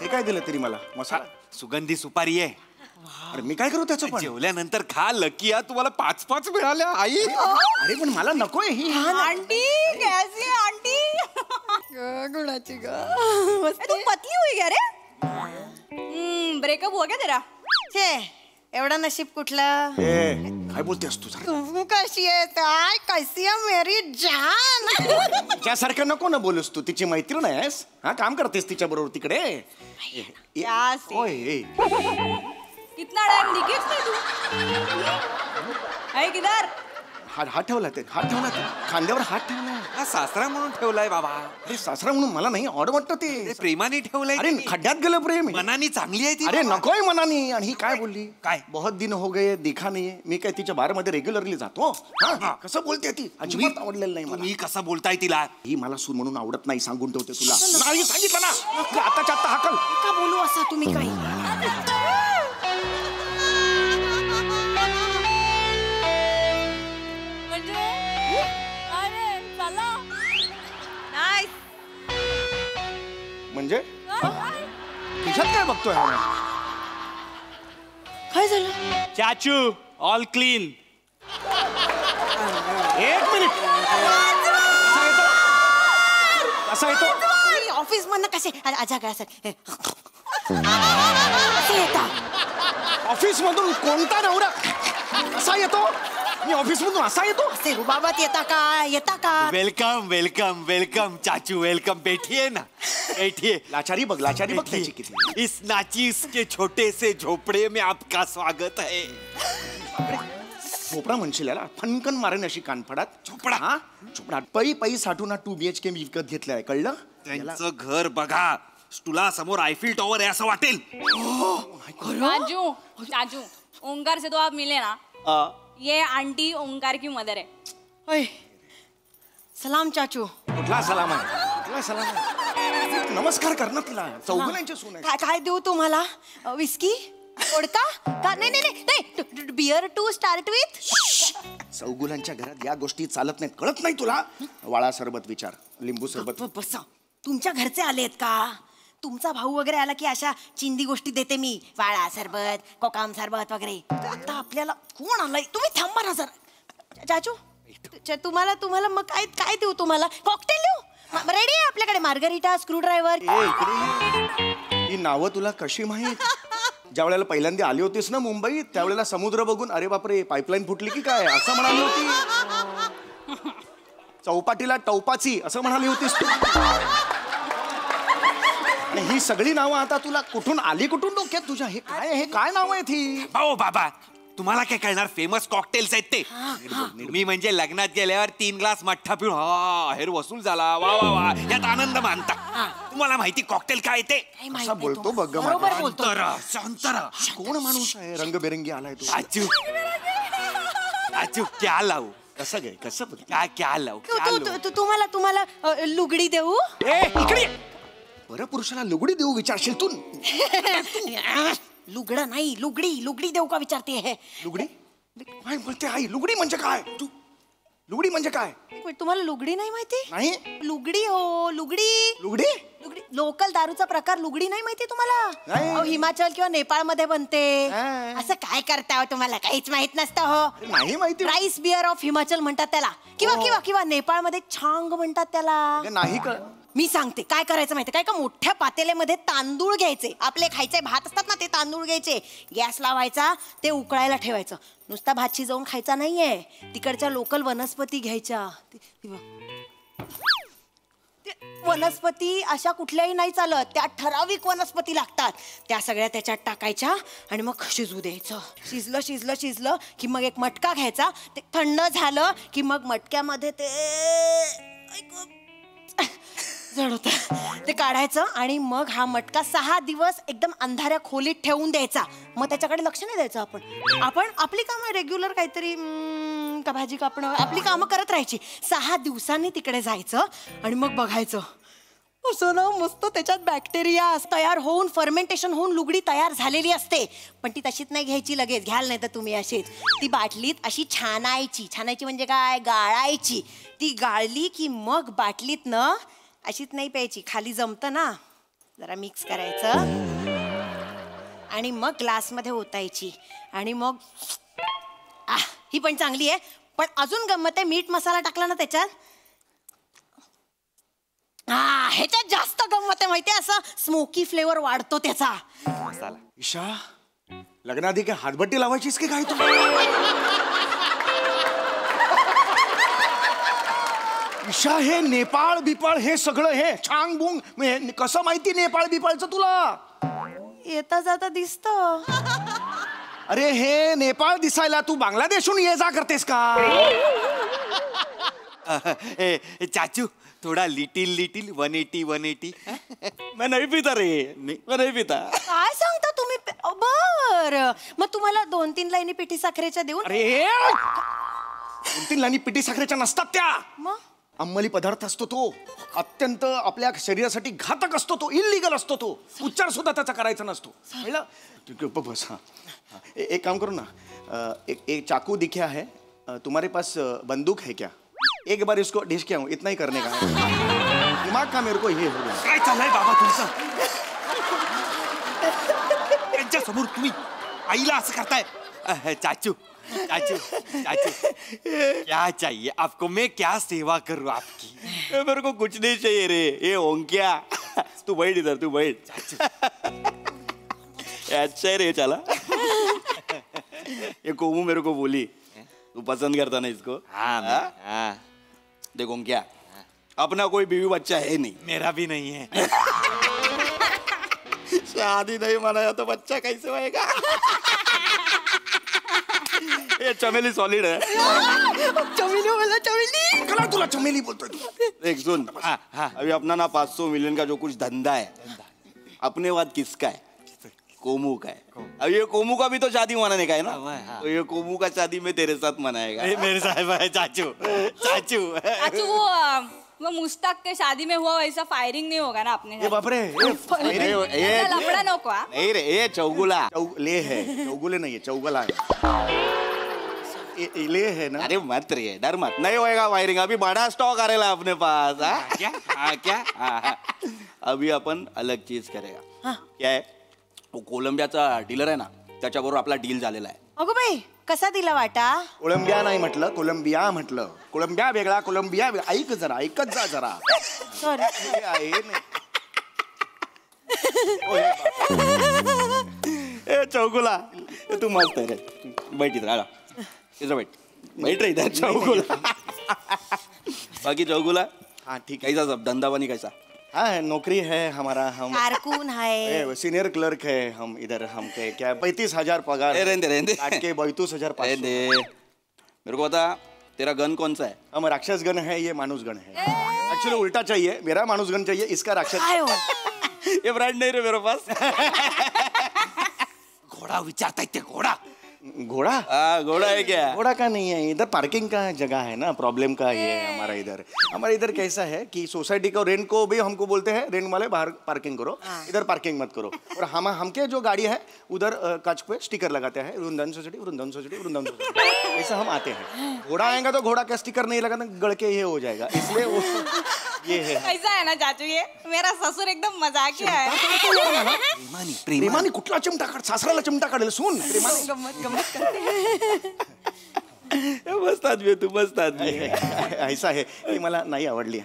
Speaker 8: हे काय दिलं तरी मला मसाला?
Speaker 11: सुगंधी सुपारी आहे.
Speaker 8: अरे मी काय करू त्याचं पण?
Speaker 11: जेवल्यानंतर खा लकी. तुम्हाला 5-5 मिळाल्या आई.
Speaker 8: अरे पण मला नकोय ही.
Speaker 5: आंटी कैसी है आंटी? गुणाची ग. तू पतली हुई क्या रे? ब्रेकअप हो गया तेरा? छे एवढा नशीब कुठलं?
Speaker 8: काय बोलतेस तू?
Speaker 5: तू कशी आहे? काय कैसी है मेरी जान?
Speaker 8: त्यासारखं नको ना बोलूस तू. तिची मैत्रीण आहेस. हा काम करतेस तिच्या बरोबर तिकडे. ओय
Speaker 5: कितना टाइम दिखेच नाही तू. है किधर?
Speaker 8: हात ठेवला ते, हात ठेवला ते, खांद्यावर हात ठेवला.
Speaker 11: हा सासरा म्हणून ठेवलाय बाबा.
Speaker 8: अरे सासरा म्हणून मला नाही ऑड वाटतं ते.
Speaker 11: प्रेमाने ठेवलंय.
Speaker 8: अरे खड्ड्यात गेलं प्रेम.
Speaker 11: मनानी चांगली आहे ती.
Speaker 8: अरे नकोय मनानी. आणि ही काय बोलली?
Speaker 11: काय?
Speaker 8: बहुत दिन हो गए देखा नाही. मी काय तिच्या बार मध्ये रेग्युलरली जातो? कसं बोलते ती? अजिबात आवडलेलं नाही मला.
Speaker 11: मी कसं बोलताय तिला?
Speaker 8: ही मला सून म्हणून आवडत नाही, सांगून ठेवते तुला. नाही सांगितलं ना आताच्या आता हाकल.
Speaker 5: का बोलू असा तुम्ही काही?
Speaker 8: म्हणजे खिशात काय बघतोय?
Speaker 5: काय झालं?
Speaker 11: चाचू ऑल क्लीन.
Speaker 8: एक मिनिट. कसा येतो?
Speaker 5: ऑफिस मधनं कसे आजा काय
Speaker 8: ऑफिस मधून कोणता नवरा कसा येतो? मी ऑफिस मधून असा येतो?
Speaker 5: असे रुबाबात येता का? येता का?
Speaker 11: वेलकम वेलकम वेलकम चाचू वेलकम. बैठिए ना बैठिए.
Speaker 8: लाचारी बघ, लाचारी बघ त्याची किती.
Speaker 11: इस नाचीस के छोटे से झोपड़े में आपका स्वागत है.
Speaker 8: झोपडा म्हणशील याला? फनकन मारेन अशी कानफडात.
Speaker 11: झोपडा?
Speaker 8: हा झोपडा. पै पै साठून 2 BHK मी विकत घेतलाय, कळलं?
Speaker 11: त्यांचं घर बघा. तुला समोर आयफिल टॉवर आहे असं वाटेल.
Speaker 12: राजू राजू ओंकार से तो आप मिले ना. ये आंटी ओंकार की मदर है.
Speaker 5: ओय सलाम चाचू.
Speaker 8: कुठला सलाम आहे? कुठला सलाम आहे? नमस्कार कर ना तिला. चौघांची सून आहे.
Speaker 5: काय देऊ तुम्हाला? विस्की? ओडका? का? नाही नाही नाही. Beer to start with.
Speaker 8: चौगुलांच्या घरात या गोष्टी चालत नाहीत, कळत नाही तुला? वाळा सरबत विचार, लिंबू सरबत.
Speaker 5: बसा. तुमच्या घरचे आलेत का? तुमचा भाऊ वगैरे आला की अशा चिंदी गोष्टी देते मी. वाळा सरबत, कोकाम सरबत वगैरे. आता आपल्याला कोण आलंय? तुम्ही थांबा ना जरा. चाचू तुम्हाला मग काय काय देऊ तुम्हाला? कॉकटेल देऊ? रेडी आहे आपल्याकडे. Margherita, screwdriver.
Speaker 8: ही नावं तुला कशी माहीत? ज्या वेळेला पहिल्यांदा आली होतीस ना मुंबईत, त्यावेळेला समुद्र बघून अरे बापरे पाईपलाईन फुटली की काय असं म्हणाली होती. चौपाटीला टौपाची असं म्हणाली होतीस तू. आणि ही सगळी नावं आता तुला कुठून आली, कुठून डोक्यात तुझ्या? हे काय, हे काय नाव आहेत ही?
Speaker 11: भाऊ बाबा तुम्हाला काय कळणार? फेमस कॉकटेल्स आहेत ते. मी म्हणजे लग्नात गेल्यावर 3 ग्लास मठ्ठा पिऊन हेर वसूल झाला. वा वा वा यात आनंद मानता. तुम्हाला माहिती कॉकटेल काय ते?
Speaker 8: असा बोलतो बघ.
Speaker 11: शांतरा.
Speaker 8: कोण माणूस आहे? रंगबेरंगी आलाय तू.
Speaker 11: आजू आजू क्या लावू?
Speaker 8: कसं गे कसं
Speaker 11: काय क्या लावू?
Speaker 5: तुम्हाला लुगडी देऊ?
Speaker 8: इकडे बरं पुरुषाला लुगडी देऊ विचारशील तू?
Speaker 5: लुगडं नाही, लुगडी देऊ का विचारते.
Speaker 8: लुगडी काय बोलते आई? लुगडी म्हणजे काय? तू लुगडी म्हणजे काय?
Speaker 5: तुम्हाला लुगडी नाही माहिती?
Speaker 8: नाही.
Speaker 5: लुगडी हो लुगडी.
Speaker 8: लुगडी
Speaker 5: लोकल दारूचा प्रकार लुगडी नाही माहिती तुम्हाला? हिमाचल किंवा नेपाळ मध्ये बनते. असं काय करता हो? तुम्हाला काहीच माहित नसतं हो?
Speaker 8: नाही माहिती.
Speaker 5: राईस बियर ऑफ हिमाचल म्हणतात त्याला. किंवा नेपाळ मध्ये छांग म्हणतात त्याला.
Speaker 8: नाही का?
Speaker 5: मी सांगते काय करायचं माहिती काय का? मोठ्या पातेल्यामध्ये तांदूळ घ्यायचे. आपले खायचे भात असतात ना, ते तांदूळ घ्यायचे. गॅस लावायचा, ते उकळायला ठेवायचं. नुसता भात शिजवून खायचा नाहीये. तिकडच्या लोकल वनस्पती घ्यायच्या. वनस्पती अशा कुठल्याही नाही चालत. त्या ठराविक वनस्पती लागतात. त्या सगळ्या त्याच्यात टाकायच्या आणि मग शिजू द्यायचं. शिजलं की मग एक मटका घ्यायचा. ते थंड झालं की मग मटक्यामध्ये ते जड होतं ते काढायचं आणि मग हा मटका 6 दिवस एकदम अंधाऱ्या खोलीत ठेवून द्यायचा. मग त्याच्याकडे लक्ष नाही द्यायचं. आपण आपली काम आहे रेग्युलर काहीतरी लसूण का भाजी कापणं आपली कामं करत राहायची. 6 दिवसांनी तिकडे जायचं आणि मग बघायचं असं ना मस्त त्याच्यात बॅक्टेरिया तयार होऊन फर्मेंटेशन होऊन लुगडी तयार झालेली असते. पण ती तशीच नाही घ्यायची लगेच, घ्याल नाही तर तुम्ही अशीच ती बाटलीत अशी छानायची. छानायची म्हणजे काय, गाळायची. ती गाळली की मग बाटलीत न अशीच नाही प्यायची, खाली जमतं ना जरा मिक्स करायचं आणि मग ग्लासमध्ये ओतायची आणि मग ही पण चांगली आहे. पण अजून गंमत आहे, मीठ मसाला टाकला ना त्याच्यात ह्याच्यात जास्त गंमत आहे माहितीये, असं स्मोकी फ्लेवर वाढतो त्याचा.
Speaker 8: ईशा लग्नाआधी काय हातभट्टी लावायचीस की काय तू? ईशा हे नेपाळ बिपाळ हे सगळं हे छांग बुंग कसं माहिती नेपाळ बिपाळचं तुला?
Speaker 5: येता जाता दिसत.
Speaker 8: अरे हे नेपाळ दिसायला तू बांगलादेशहून ये जा करतेस का?
Speaker 11: चाचू थोड़ा लिटिल 180.
Speaker 13: मैं नहीं पीता रे, मैं नहीं पीता.
Speaker 5: काय सांगता तुम्ही? बर मग तुम्हाला 2-3 लाईनी पिठी साखरेच्या देऊन.
Speaker 8: अरे 2-3 लाईनी पिठी साखरेच्या नसतात त्या.
Speaker 5: मग
Speaker 8: अंमली पदार्थ असतो तो, अत्यंत आपल्या शरीरासाठी घातक असतो तो, इल्लीगल असतो तो. उच्चार सुद्धा त्याचा करायचा नसतो. कळलं? बस हाँ एक काम करो ना, एक चाकू दिखा है, तुम्हारे पास बंदूक है क्या? एक बार इसको डिश किया हूँ, इतना ही करने का दिमाग का मेरे को ये हो गया.
Speaker 11: काय चाललंय बाबा तुमचं? त्यांच्या समोर तुम्ही आईला असं करताय? चाचू क्या चाहिए आपको? मैं क्या सेवा करूँ आपकी?
Speaker 13: मेरे को कुछ नहीं चाहिए रे. ये ओंक्या तू बैठ इधर, तू बैठ. अच्छा है रे, चला. ये कोमू मेरे को बोली तू पसंद करता ना इसको. हाँ देखो क्या, अपना कोई बीवी बच्चा है नहीं.
Speaker 11: मेरा भी नहीं है.
Speaker 13: शादी नहीं मनाया तो बच्चा कैसे होएगा? ये चमेली सॉलिड है.
Speaker 5: चमेली बोला, चमेली
Speaker 8: कला तुला चमेली बोलतोय तू.
Speaker 13: देख सुन, अभी अपना ना 500 मिलियन का जो कुछ धंधा है, अपने बाद किसका है? कोमू का है. अब ये कोमू का भी तो शादी मनाने का है ना, तो ये कोमू का शादी में तेरे साथ मनाएगा.
Speaker 11: मेरे साहब है चाचू.
Speaker 12: वो मुश्ताक के शादी में हुआ वैसा फायरिंग नहीं होगा ना अपने?
Speaker 8: बाप रे,
Speaker 12: लफड़ा नको.
Speaker 13: नहीं रे, ये चौगुला
Speaker 8: ले है, चौगुले नहीं है, चौगला है. ले है ना.
Speaker 13: अरे मत रे, डर मत, नहीं होएगा फायरिंग. अभी बड़ा स्टॉक आ रहा अपने पास. क्या? अभी अपन अलग चीज करेगा. क्या है, वो कोलंबियाचा डीलर आहे ना, त्याच्याबरोबर आपला डील झालेला आहे.
Speaker 5: अगो बाई कसा दिला वाटा?
Speaker 8: कोलंबिया नाही म्हटलं, कोलंबिया म्हटलं. कोलंबिया वेगळा, कोलंबिया वेगळा. ऐक जरा, ऐकत जा जरा.
Speaker 5: सॉरी.
Speaker 13: चौगुला तू मस्त आहे रे. बैठ इधर, आला इधर बैठ रे इधर. चौगुला बाकी चौगुला
Speaker 8: हाँ ठीक
Speaker 13: कैसा सब धंधा पानी कैसा?
Speaker 8: हाँ नौकरी है हमारा. हम
Speaker 5: कारकून है,
Speaker 8: सीनियर क्लर्क है हम इधर. हम क्या 35,000 पगार.
Speaker 13: रहने
Speaker 8: के 32,500.
Speaker 13: मेरे को बता तेरा गन कौन सा है?
Speaker 8: हम राक्षस गण है, ये मानुस गण है. एक्चुअली उल्टा चाहिए, मेरा मानुस गण चाहिए, इसका राक्षस.
Speaker 13: ये ब्रांड नहीं रे मेरे पास.
Speaker 11: घोड़ा विचारता ते घोड़ा.
Speaker 8: घोड़ा?
Speaker 13: घोड़ा है क्या?
Speaker 8: घोड़ा का नहीं है, इधर पार्किंग का जगह है ना, प्रॉब्लम का ये है हमारा इधर कैसा है कि सोसाइटी को रेंट को भी हमको बोलते हैं रेंट वाले बाहर पार्किंग करो, इधर पार्किंग मत करो. और हमके जो गाड़ी है उधर कांच पे स्टिकर लगाते हैं, वृंदावन सोसाइटी. ऐसा हम आते हैं. घोड़ा आएगा तो घोड़ा का स्टिकर नहीं लगाना, गड़ के ये हो जाएगा, इसलिए वो ये है.
Speaker 12: ऐसा है ना चाचू, ये मेरा ससुर एकदम मजाकिया है.
Speaker 8: प्रेमाने कुठला चिमटा काढ, सासऱ्याला चिमटा काढेल. सुन
Speaker 5: गंमत करते.
Speaker 13: मस्त आदमी तू, मस्त आदमी.
Speaker 8: ऐसा आहे की मला नाही आवडली.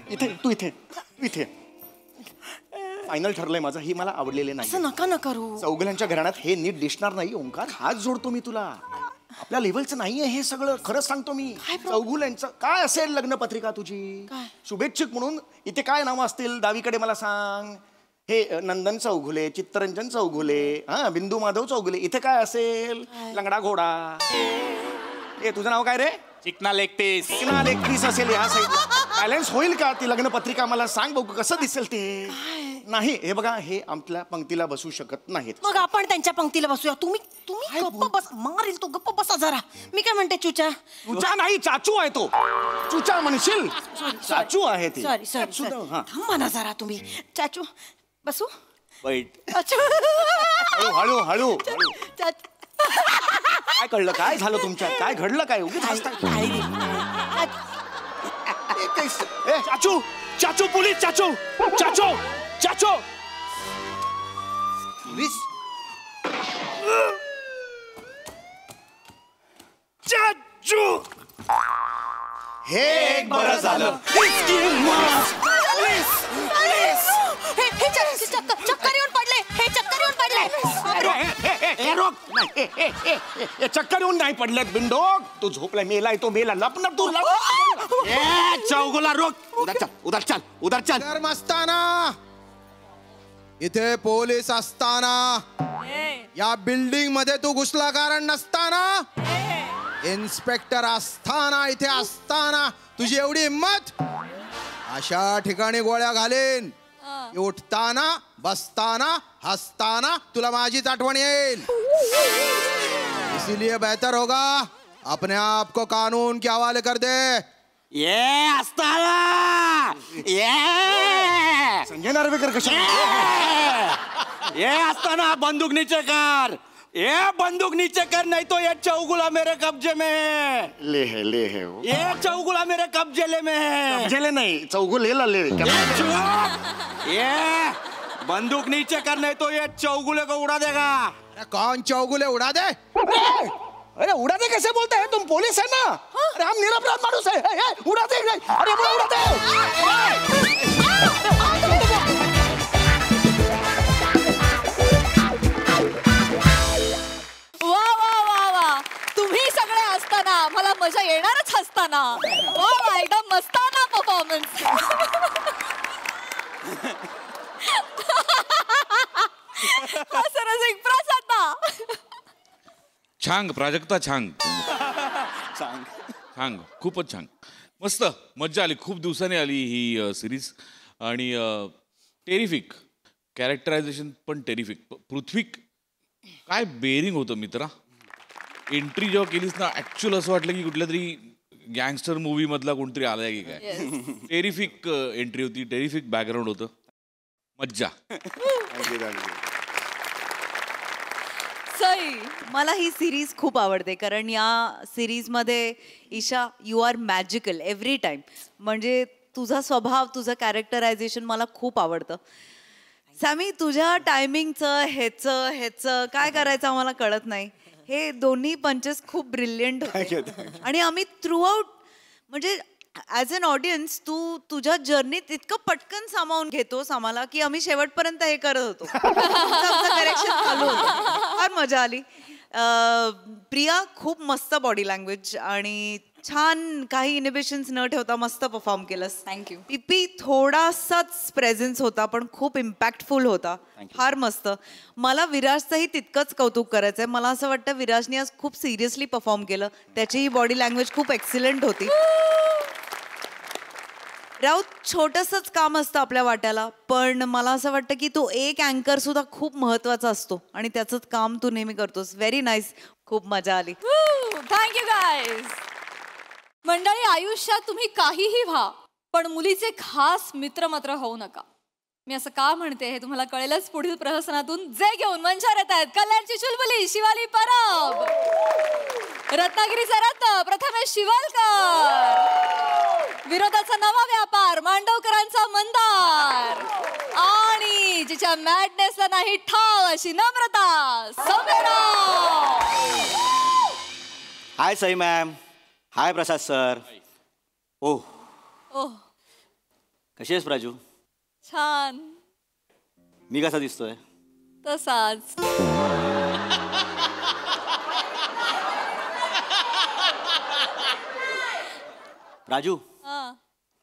Speaker 8: इथे फायनल ठरलंय माझं, ही मला आवडलेली नाही.
Speaker 5: असं नका ना करू.
Speaker 8: चौगल्यांच्या घराण्यात हे नीट दिसणार नाही. ओंकार हात जोडतो मी तुला, आपल्या लेवलचं नाहीये हे सगळं. खरंच सांगतो मी. चौगुल्यांचं काय असेल लग्न पत्रिका तुझी? शुभेच्छुक म्हणून इथे काय नावं असतील डावीकडे मला सांग. हे नंदन चौगुले, चित्तरंजन चौगुले, हा बिंदू माधव चौगुले. इथे काय असेल? लंगडा घोडा. ए तुझं नाव काय रे?
Speaker 11: चिकना लेग पीस.
Speaker 8: चिकना लेग पीस असेल ह्या साईडला. बॅलन्स होईल का ती लग्न पत्रिका? मला सांग बघू कसं दिसेल ते. नाही हे बघा हे आमच्या पंक्तीला बसू शकत नाहीत.
Speaker 5: मग आपण त्यांच्या पंक्तीला बसूया. तुम्ही गप्प बस. मारेल तो, गप्प बसा जरा. मी काय म्हणते चुचा.
Speaker 8: चुचा नाही चाचू आहे तो. चुचा म्हणशील चाचू आहे ती.
Speaker 5: सॉरी थांबा ना जरा तुम्ही. चाचू बसू.
Speaker 8: हळू हळू
Speaker 5: चाचू
Speaker 8: काय कळलं काय झालं तुमच्या काय घडलं काय उगीच हसताय.
Speaker 11: चाचू चाचू पोलीस चाचू चाचू चाचू
Speaker 8: पोलीस
Speaker 11: चाचू
Speaker 8: हे एक बरं झालं.
Speaker 5: चक्कर येऊन पडले. हे चक्कर येऊन पडले.
Speaker 8: चक्कर येऊन नाही पडलेत बिंडोक. तू झोपलाय मेलाय तो मेला लपणार तू
Speaker 11: चौगुला रोक. उधर चल
Speaker 14: मस्ताना इथे पोलीस असताना या बिल्डिंग मध्ये तू घुसला कारण नसताना इन्स्पेक्टर असताना इथे असताना तुझी एवढी हिम्मत. अशा ठिकाणी गोळ्या घालेन. उठताना बसताना हसताना तुला माझीच आठवण येईल. इसीलिए बेहतर होगा अपने आप को कानून के हवाले कर दे.
Speaker 7: ये असताना ये
Speaker 8: संजय नार्वेकर कशा
Speaker 7: ये असताना बंदूक नीचे कर. ये बंदूक नीचे कर नहीं तो ये चौगुला मेरे कब्जे में.
Speaker 8: ले है
Speaker 7: ये चौगुला मेरे कब्जे में है.
Speaker 8: कब्जेले नाही चौगुलेला ले.
Speaker 7: ये बंदूक नीचे कर नहीं तो ये चौगुले को उड़ा देगा.
Speaker 14: कौन चौगुले उड़ा दे.
Speaker 8: अरे उड़ा दे कैसे बोलते हैं तुम पुलिस है ना. अरे हम निरपराध माणूस है. उड़ा दे. अरे उड़ा दे.
Speaker 2: वा वा वा वा तुम्ही सगळे असताना मला मजा येणारच असताना. वा वा एकदम मस्ताना परफॉर्मन्स. सरस एक प्रसन्न.
Speaker 9: छांग प्राजक्ता छांग छांग खूपच छान मस्त मज्जा आली. खूप दिवसांनी आली ही सिरीज आणि टेरिफिक कॅरेक्टरायझेशन पण टेरिफिक. पृथ्वीक काय बेरिंग होतं मित्रा. एंट्री जेव्हा केलीस ना ऍक्च्युअल असं वाटलं की कुठल्या तरी गँगस्टर मूवी मधला कोणतरी आलाय की काय. टेरिफिक एंट्री होती. टेरिफिक बॅकग्राऊंड होतं. मज्जा.
Speaker 10: मला ही सिरीज खूप आवडते कारण या सिरीजमध्ये Isha you are magical every time. म्हणजे तुझा स्वभाव तुझं कॅरेक्टरायझेशन मला खूप आवडतं. सॅमी तुझ्या टायमिंगचं ह्याचं काय करायचं आम्हाला कळत नाही. हे दोन्ही पंचेस खूप ब्रिलियंट होते. आणि आम्ही थ्रू आउट म्हणजे ॲज अन ऑडियन्स तू तुझ्या जर्नीत इतकं पटकन सामावून घेतोस आम्हाला की आम्ही शेवटपर्यंत हे करत होतो. करेक्शन चालू होतं. फार मजा आली. प्रिया खूप मस्त बॉडी लँग्वेज आणि छान काही इनिबिशन्स न ठेवता मस्त परफॉर्म केलंस.
Speaker 2: थँक्यू.
Speaker 10: पीपी थोडासाच प्रेझेन्स होता पण खूप इम्पॅक्टफुल होता. फार मस्त. मला विराजचंही तितकंच कौतुक करायचंय. मला असं वाटतं विराजने आज खूप सिरियसली परफॉर्म केलं. त्याचीही बॉडी लँग्वेज खूप एक्सिलंट होती. राऊत छोटंसंच काम असतं आपल्या वाट्याला पण मला असं वाटतं की तो एक अँकर सुद्धा खूप महत्वाचा असतो आणि त्याचंच काम तू नेहमी करतोस. Very nice. खूप मजा आली.
Speaker 2: Thank you guys. मंडळी आयुष्यात तुम्ही काहीही व्हा पण मुलीचे खास मित्र मात्र होऊ नका. मी असं का म्हणते हे तुम्हाला कळेलच पुढील प्रहसनातून. जे घेऊन मंचावर येत आहेत कल्याणची चुलबुली शिवाली परब, रत्नागिरीचा रत्न प्रथमेश शिवलकर, विरोधाचा नवा व्यापार मांडवकरांचा मंदार आणि जिच्या मॅडनेसला नाही ठाव अशी नम्रता सौम्यराव.
Speaker 13: हाय सई मॅम. हाय प्रसाद सर. ओह
Speaker 2: ओह
Speaker 13: कशी आहेस प्राजू.
Speaker 2: छान.
Speaker 13: मी कसा दिसतोय.
Speaker 2: तसाच.
Speaker 13: राजू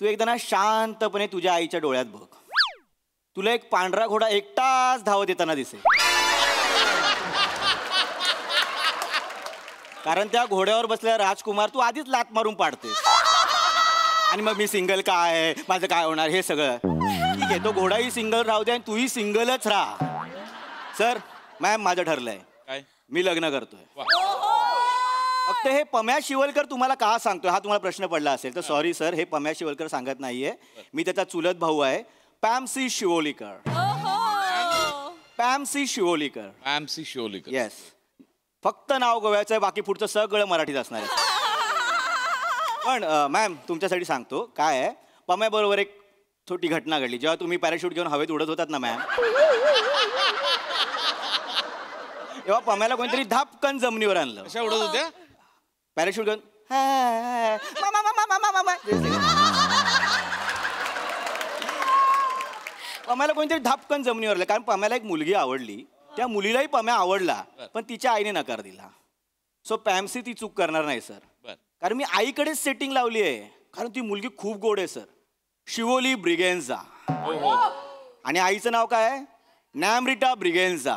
Speaker 13: तू एकदा ना शांतपणे तुझ्या आईच्या डोळ्यात बघ. तुला एक पांढरा घोडा एकटाच धावत येताना दिसेल. कारण त्या घोड्यावर बसलेला राजकुमार तू आधीच लात मारून पाडतेस आणि मग मी सिंगल काय माझं काय होणार हे सगळं. आहे तो घोडाही सिंगल राहू दे आणि तूही सिंगलच राहा. सर मॅम माझं ठरलंय
Speaker 9: काय?
Speaker 13: मी लग्न करतोय. फक्त हे पम्या शिवलकर तुम्हाला का सांगतोय हा तुम्हाला प्रश्न पडला असेल तर सॉरी सर, हे पम्या शिवलकर सांगत नाहीये. मी त्याचा चुलत भाऊ आहे पॅमसी शिवोलीकर. पॅमसी शिवोलीकर.
Speaker 9: पॅमसी शिवोलीकर.
Speaker 13: येस. फक्त नाव गोव्याचं आहे, बाकी पुढचं सगळं मराठीत असणार आहे. पण मॅम तुमच्यासाठी सांगतो काय आहे, पम्याबरोबर एक छोटी घटना घडली. जेव्हा तुम्ही पॅराशूट घेऊन हवेत उडत होतात ना मॅम, तेव्हा पम्याला कोणतरी धापकन जमिनीवर आणलं.
Speaker 9: कशा उडत होत्या?
Speaker 13: पॅराशूट घेऊन. पम्याला कोणतरी धापकन जमिनीवर आणलं कारण पम्याला एक मुलगी आवडली. त्या मुलीलाही पम्या आवडला पण तिच्या आईने नकार दिला. सो पॅमसी ती चूक करणार नाही सर, कारण मी आईकडेच सेटिंग लावली आहे. कारण ती मुलगी खूप गोड आहे सर, शिवोली ब्रिगेन्झा. आणि आईचं नाव काय आहे? नॅमरिटा ब्रिगेन्झा.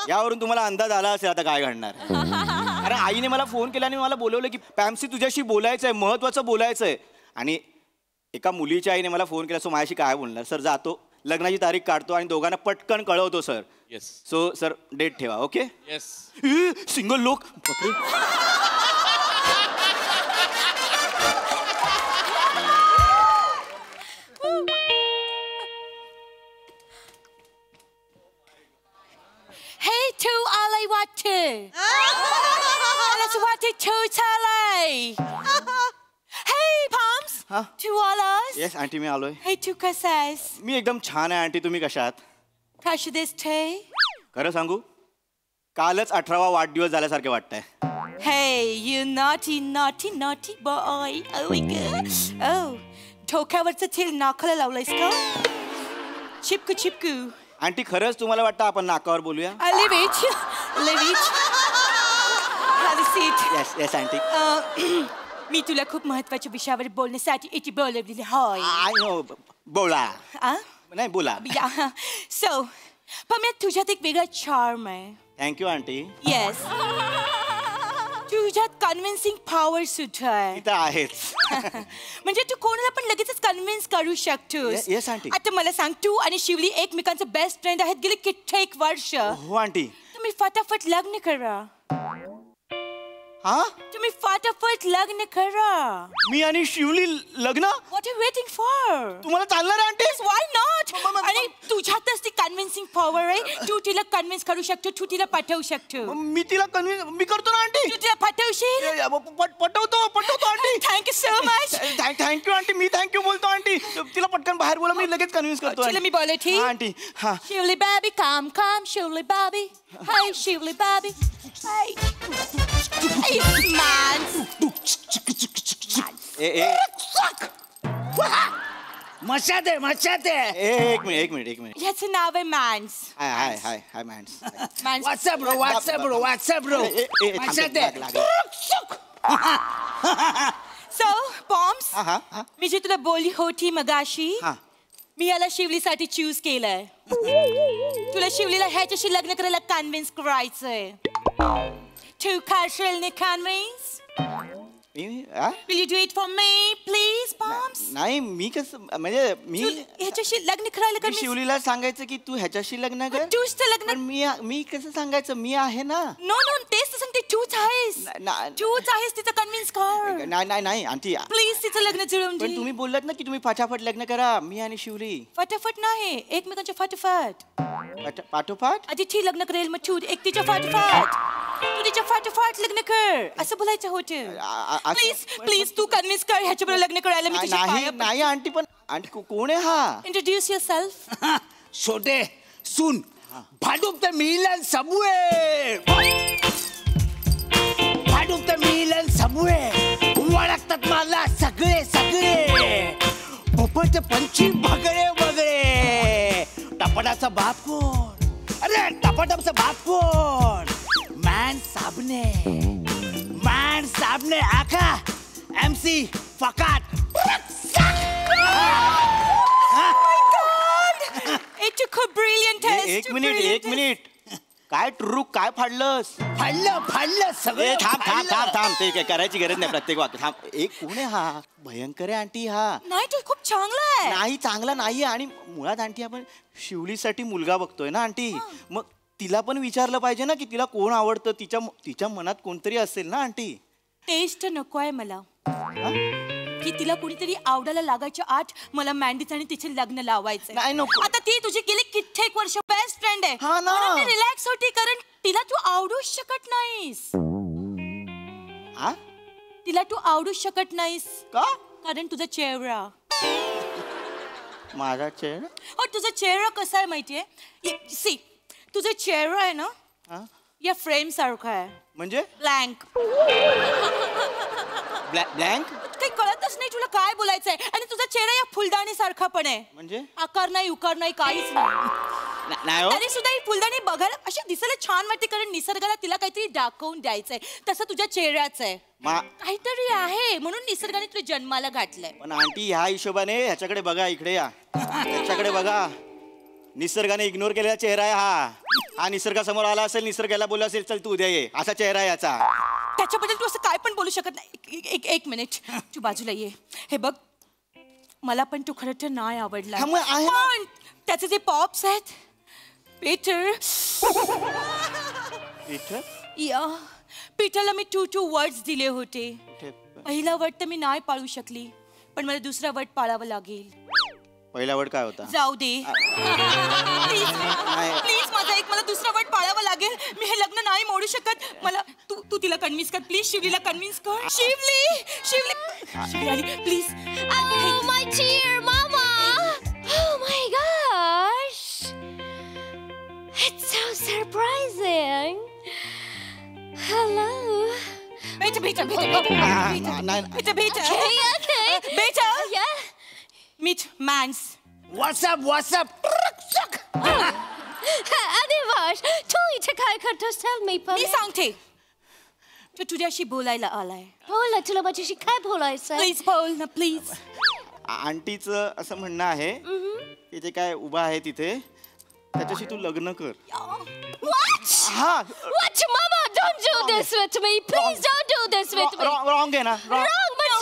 Speaker 13: यावरून तुम्हाला अंदाज आला असेल आता काय घडणार. कारण आईने मला फोन केला आणि मला बोलवलं की पॅमसी तुझ्याशी बोलायचं आहे, महत्वाचं बोलायचं आहे. आणि एका मुलीच्या आईने मला फोन केला. सो माझ्याशी काय बोलणार सर, जातो लग्नाची तारीख काढतो आणि दोघांना पटकन कळवतो sir.
Speaker 9: Yes.
Speaker 13: So sir date ठेवा. ओके.
Speaker 9: येस.
Speaker 13: सिंगल लोक.
Speaker 5: Hey, to alay watu. Let's watu to talay. Hey, Palms. To alas.
Speaker 13: Yes aunty मी आलोय.
Speaker 5: Hey, to kasas.
Speaker 13: मी एकदम छान आहे आंटी, तुम्ही कशा आहात?
Speaker 5: Kasha this tea.
Speaker 13: खरं सांगू कालच 18वा वाढदिवस झाल्यासारखे वाटतंय.
Speaker 5: Hey, you naughty, naughty, naughty boy. Oh my God. Oh, डोक्यावरचं तेल नाकाला लावलंयस का? चिपकू चिपकू.
Speaker 13: आंटी खरंच तुम्हाला वाटतं आपण नाकावर बोलूया?
Speaker 5: Leave it. Leave it. Have a seat.
Speaker 13: Yes yes aunty.
Speaker 5: मी तुला खूप महत्वाच्या विषयावर बोलण्यासाठी इथे बोलवलेली होय.
Speaker 13: I know. बोला. नाही बोला.
Speaker 5: सो पण तुझ्यात एक वेगळा चार्म आहे.
Speaker 13: Thank you aunty.
Speaker 5: येस. तुझ्यात कन्व्हिन्सिंग पॉवर सुद्धा आहे.
Speaker 13: इथं आहेच.
Speaker 5: म्हणजे तू कोणाला पण लगेचच कन्व्हिन्स करू शकतोस.
Speaker 13: Yes aunty.
Speaker 5: आता मला सांग, तू आणि शिवली एकमेकांचे बेस्ट फ्रेंड आहेत गेले कित्येक वर्ष.
Speaker 13: हो आंटी.
Speaker 5: तुम्ही फटाफट लग्न करा.
Speaker 13: हा?
Speaker 5: तुम्ही फटाफट लग्न करा.
Speaker 13: मी आणि शिवली लग्न?
Speaker 5: What are you waiting for?
Speaker 13: तुम्हाला चालणार आहे आंटी?
Speaker 5: Why not? आणि तुझ्यातच ती कन्व्हिन्सिंग पॉवर आहे. तू तिला कन्व्हिन्स करू शकतो, तू तिला पटवू शकतो.
Speaker 13: मी तिला कन्व्हिन्स मी करतो ना आंटी.
Speaker 5: तू तिला पटवशील?
Speaker 13: पटवतो aunty.
Speaker 5: Thank you so much.
Speaker 13: Thank you aunty. मी थँक्यू बोलतो आंटी. तिला पटकन बाहेर बोला, मी लगेच कन्व्हिन्स करतो.
Speaker 5: तिला मी बोलले ठीक
Speaker 13: आंटी. हा.
Speaker 5: शिवली बाबी काम काम शिवली बाबी. हाय शिवली बाबी. हाय.
Speaker 7: मशाते
Speaker 13: एक मिनिट.
Speaker 5: याचं नाव आहे मॅन्स.
Speaker 13: हाय मॅन्स.
Speaker 7: WhatsApp bro.
Speaker 5: सो पॉम्स, मी जे तुला बोलली होती मगाशी, मी याला शिवलीसाठी चूज केलंय. तुला शिवलीला ह्याच्याशी लग्न करायला कन्व्हिन्स करायचंय. तू करशील ना convince? Will you do it for me, please, Palms?
Speaker 13: नाही मी कसं म्हणजे मी
Speaker 5: ह्याच्याशी लग्न करायला
Speaker 13: शिवलीला सांगायचं की तू ह्याच्याशी लग्न कर.
Speaker 5: तूच तर लग्न.
Speaker 13: मी कसं सांगायचं, मी आहे ना.
Speaker 5: नो तेच तर सांगते, तूच आहेस तिचं कन्व्हिन्स कर.
Speaker 13: नाही आंटी
Speaker 5: प्लीज तिचं लग्न जुळवून दे.
Speaker 13: पण तुम्ही बोललात ना की तुम्ही फटाफट लग्न करा, मी आणि शिवली.
Speaker 5: फटाफट नाही, एकमेकांच्या फटाफट.
Speaker 13: पाठोपाठ
Speaker 5: आधी ती लग्न करेल मग तू एकटीच्या फटाफट. तू तिच्या फटाफट लग्न कर असं बोलायचं होतं. प्लीज तू कन्व्हिन्स कर ह्याच्याबरोबर लग्न करायला. मी
Speaker 13: नाही आंटी. पण आंटी कोण आहे हा?
Speaker 5: Introduce yourself.
Speaker 7: छोटे सुन Bhandup the Milan subway. Bhandup the Milan subway. ओळखतात मला सगळे. पोपट पंची बगळे. टपाटाचा बाप कोण? अरे टपाटाचा बाप कोण? मॅन साबने आका MC फकाट.
Speaker 5: It took a brilliant test.
Speaker 13: एक मिनिट. काय ट्रुक काय फाडलंस?
Speaker 3: फाडलं सगळं
Speaker 13: थांब ते काय करायची गरज नाही प्रत्येक वाक्य. थांब एक कोण आहे हा? भयंकर आहे आंटी हा.
Speaker 5: नाही तो खूप चांगला आहे.
Speaker 13: नाही चांगला नाहीये. आणि मुळात आंटी आपण शिवलीसाठी मुलगा बघतोय ना आंटी. मग तिला पण विचारलं पाहिजे ना की तिला कोण आवडतं. तिच्या मनात कोणतरी असेल ना आंटी.
Speaker 5: टेस्ट नको आहे मला की तिला कुणीतरी आवडायला लागायच्या आठ मला मॅन्डीच आणि तिचे लग्न लावायचं.
Speaker 13: नाही नको.
Speaker 5: आता ती तुझी गेली कित्येक वर्ष बेस्ट फ्रेंड आहे.
Speaker 13: हा ना.
Speaker 5: म्हणून मी रिलॅक्स होती कारण तिला तू आवडूच शकत नाहीस. तिला तू आवडूच शकत नाहीस
Speaker 13: का?
Speaker 5: कारण तुझा चेहरा.
Speaker 13: माझा चेहरा?
Speaker 5: हो तुझा चेहरा कसा आहे माहितीये? सी तुझा चेहरा आहे ना या फ्रेम सारखा आहे.
Speaker 13: म्हणजे
Speaker 5: ब्लँक.
Speaker 13: ब्लँक
Speaker 5: काही कळतच नाही तुला काय बोलायचंय. आणि तुझा चेहरा या फुलदाणी सारखा पण आहे.
Speaker 13: म्हणजे
Speaker 5: आकार नाही उकार नाही काहीच नाही. तरी सुद्धा ही फुलदाणी बघायला अशी दिसायला छान वाटते कारण निसर्गाला तिला काहीतरी दाखवून द्यायचंय. तसं तुझ्या चेहऱ्याचं आहे. काहीतरी आहे म्हणून निसर्गाने तुला जन्माला घातलंय.
Speaker 13: पण आंटी ह्या हिशोबाने ह्याच्याकडे बघा. इकडे या. ह्याच्याकडे बघा. निसर्गाने इग्नोर केलेला चेहरा आहे हा निसर्गासमोर आला असेल. निसर्गाला बोलला असेल चल तू उद्या ये असा चेहरा आहे याचा.
Speaker 5: त्याच्याबद्दल तू असं काय पण बोलू शकत नाही. एक मिनिट तू बाजूला ये. हे बघ मला पण तू खरं तर नाही आवडला. पण त्याचे जे पॉप्स आहेत पीटर पीटरला मी 2 वर्ड्स दिले होते. पहिला वर्ड तर मी नाही पाळू शकली पण मला दुसरा वर्ड पाळावा लागेल.
Speaker 13: पहिला वर्ड काय होता?
Speaker 5: जाऊ दे प्लीज माझा एक मला दुसरा वर्ड पाळावा लागेल. मी हे लग्न नाही मोडू शकत. मला तू तिला कन्व्हिन्स कर प्लीज. शिवलीला कन्व्हिन्स कर. शिवली आली प्लीज.
Speaker 15: माय चिअर मामा. Oh my gosh. It's so surprising. Hello.
Speaker 5: Beta.
Speaker 15: Yeah.
Speaker 5: Meet Mans.
Speaker 3: What's up?
Speaker 15: Adivash, तू इथे काय करतोस? Tell me.
Speaker 5: मी सांगते. तू तुझ्याशी बोलायला आलाय.
Speaker 15: बोल तुला माझ्याशी काय बोलायचं?
Speaker 5: प्लीज बोल ना प्लीज.
Speaker 13: आंटीचं असं म्हणणं आहे की जे काय उभा आहे तिथे त्याच्याशी तू लग्न कर.
Speaker 15: What? What, Mama? Don't do this with me. Please don't do this with me.
Speaker 13: Wrong आहे ना?
Speaker 15: Wrong, but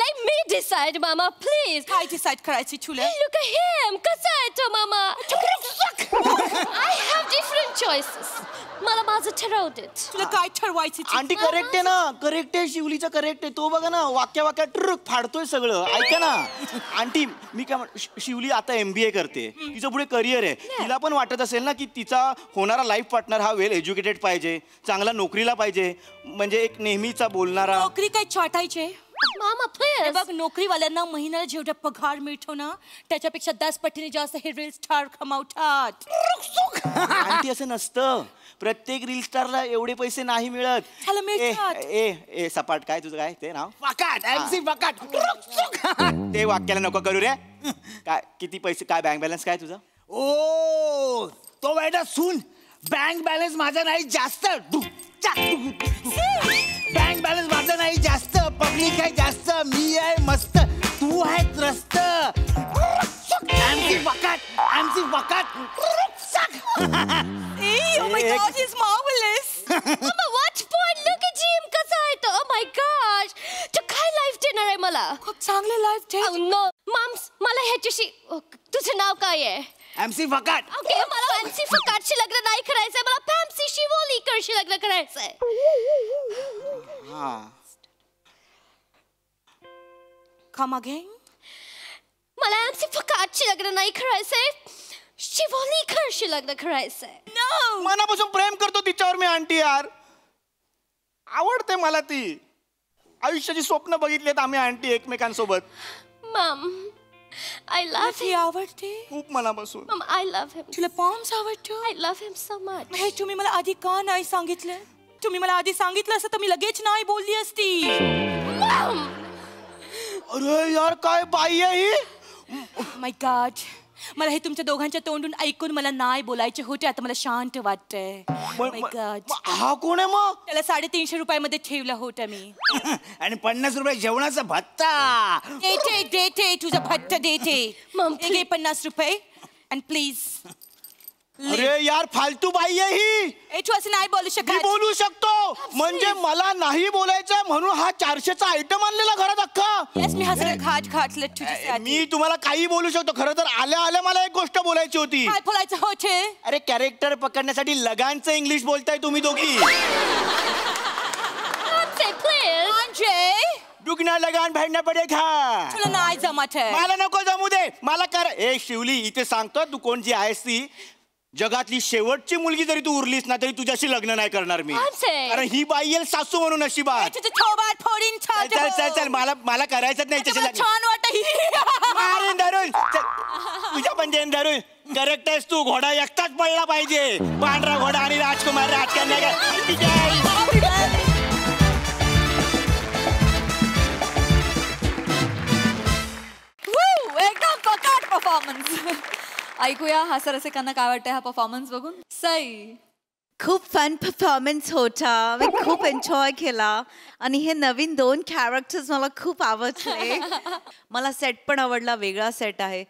Speaker 15: let me decide, Mama. Please.
Speaker 5: काय डिसाइड करायची तुला?
Speaker 15: Look at him. कसा आहे तो, Mama? I have different choices. मला माझं ठरवू देत.
Speaker 5: तुला काय ठरवायची?
Speaker 13: आंटी करेक्ट आहे ना. करेक्ट आहे. शिवलीचं करेक्ट आहे. तो बघा ना वाक्यात ट्रुक फाडतोय सगळं. ऐका ना आंटी मी काय शिवली आता MBA करते. तिचं पुढे करिअर आहे. तिला पण वाटत असेल ना की तिचा होणारा लाईफ पार्टनर हा वेल एज्युकेटेड पाहिजे. चांगला नोकरीला पाहिजे. म्हणजे एक नेहमीचा बोलणारा.
Speaker 5: नोकरी काय छाटायचे?
Speaker 15: मामा प्लीज.
Speaker 5: बघ नोकरीवाल्यांना महिन्याला जेवढा पगार मिळतो ना त्याच्यापेक्षा 10 पटीने जास्त हे रील स्टार कमावतात.
Speaker 13: आंटी असं नसतं. प्रत्येक रील स्टारला एवढे पैसे नाही मिळत. ए सपाट काय तुझं काय ते नाव?
Speaker 3: फकाट. MC फकाट.
Speaker 13: ते वाक्याला नको करू रे. काय किती पैसे काय बँक बॅलन्स काय तुझा?
Speaker 3: ओ तो बेटा सुन. बँक बॅलन्स माझा नाही जास्त. बँक बॅलन्स माझा नाही जास्त. पब्लिक आहे जास्त. मी आहे मस्त. तू आहे त्रस्त. MC फकाट.
Speaker 5: Oh my God, he's marvelous.
Speaker 15: Mama, what point? Look at him. कसा आहे तो? Oh my gosh. तू काय लाईफ देणार आहे मला?
Speaker 5: खूप चांगले लाईफ दे.
Speaker 15: नो मॉम्स मला ह्याच्याशी तुझं नाव काय आहे?
Speaker 3: MC फकाट.
Speaker 15: ओके मला MC फकाटशी लग्न नाही करायचंय. मला फॅन्सी शिवोलीकरशी लग्न करायचंय.
Speaker 5: Come again.
Speaker 15: मला MC फकाटशी लग्न नाही करायचंय. शिवोलीकरशी लग्न करायचंय.
Speaker 5: No.
Speaker 13: मनापासून प्रेम करतो तिच्यावर मी आंटी यार. आवडते मला ती. आयुष्याची स्वप्न बघितलेत आम्ही आंटी एकमेकांसोबत.
Speaker 15: मम I love him.
Speaker 5: आवडते
Speaker 13: खूप मनापासून.
Speaker 15: मम I love him.
Speaker 5: तुला पॉम्स आवडतो?
Speaker 15: I love him so much.
Speaker 5: हे तुम्ही मला आधी का नाही सांगितलं? तुम्ही मला आधी सांगितलं असतं तर मी लगेच नाही बोलली असती.
Speaker 13: अरे यार काय बाई आहे ही?
Speaker 5: माय गॉड. मला हे तुमच्या दोघांच्या तोंडून ऐकून मला नाही बोलायचे होते. आता मला शांत वाटतंय. माय गॉड.
Speaker 13: हा कोण आहे मग?
Speaker 5: त्याला 350 रुपयामध्ये ठेवलं होतं मी.
Speaker 3: आणि 50 रुपये जेवणाचा भत्ता.
Speaker 5: देते तुझा भत्ता देते.
Speaker 15: मम
Speaker 5: घे 50 रुपये. अँड प्लीज
Speaker 13: अरे यार फालतू बाई आहे ही.
Speaker 5: तू असं नाही बोलू शकत.
Speaker 13: मी बोलू शकतो म्हणजे मला नाही बोलायचं म्हणून हा 400चा आयटम आणलेला घरात अख्खा.
Speaker 5: मी हा सगळं खाट तुझ्यासाठी.
Speaker 13: मी तुम्हाला काही बोलू शकतो. खरं तर आल्या आल्या मला एक गोष्ट बोलायची होती.
Speaker 5: काय बोलायचं होते?
Speaker 13: अरे कॅरेक्टर पकडण्यासाठी लगानचं इंग्लिश बोलताय तुम्ही दोघी. दुगना लगान भरना पडेगा.
Speaker 5: तुला नाही जमत आहे.
Speaker 13: मला नको जमू दे. मला कर. ए शिवली इथे सांगतो तू कोण जी आहेस ती जगातली शेवटची मुलगी जरी तू उरलीस ना तरी तुझ्याशी लग्न नाही करणार मी. कारण ही बाई येईल सासू म्हणून नशिबात. चल चल चल मला करायचंच नाही त्याची लग्न.
Speaker 5: छान वाटत
Speaker 13: धरून तुझ्या पण देन धरून. करेक्ट आहेस तू. घोडा एकटाच पडला पाहिजे. पांढरा घोडा आणि राजकुमार राजकारण.
Speaker 2: एकदम पकाट परफॉर्मन्स. ऐकूया हास्य रसिकांना काय वाटतं हा परफॉर्मन्स बघून. सई
Speaker 10: खूप फन परफॉर्मन्स होता. मी खूप एन्जॉय केला आणि हे नवीन 2 कॅरेक्टर्स मला खूप आवडले. मला सेट पण आवडला. वेगळा सेट आहे.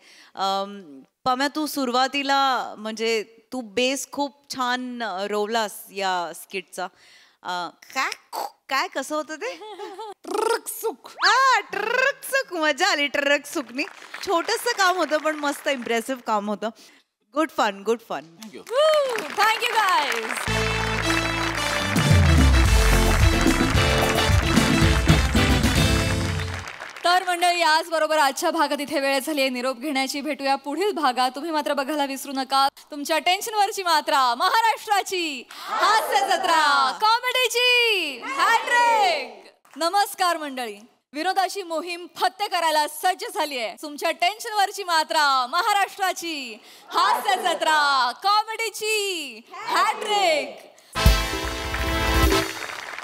Speaker 10: पम्या तू सुरुवातीला म्हणजे तू बेस खूप छान रोवलास या स्किटचा. काय कसं होतं ते? ट्रक मजा आली. ट्रक सुकनी छोटंसं काम होतं पण मस्त इम्प्रेसिव्ह काम होतं. Good fun.
Speaker 2: Thank you guys. तर मंडळी आज बरोबर आजच्या भागात इथे वेळ झाली आहे निरोप घेण्याची. भेटूया पुढील भागात. तुम्ही मात्र बघायला विसरू नका तुमच्या टेन्शनवरची मात्रा, महाराष्ट्राची हास्य जत्रा, कॉमेडीची हॅट्रिक. नमस्कार मंडळी. विनोदाची मोहीम फत्ते करायला सज्ज झाली आहे. तुमच्या टेन्शनवरची मात्रा, महाराष्ट्राची हास्य जत्रा, कॉमेडीची हॅट्रिक.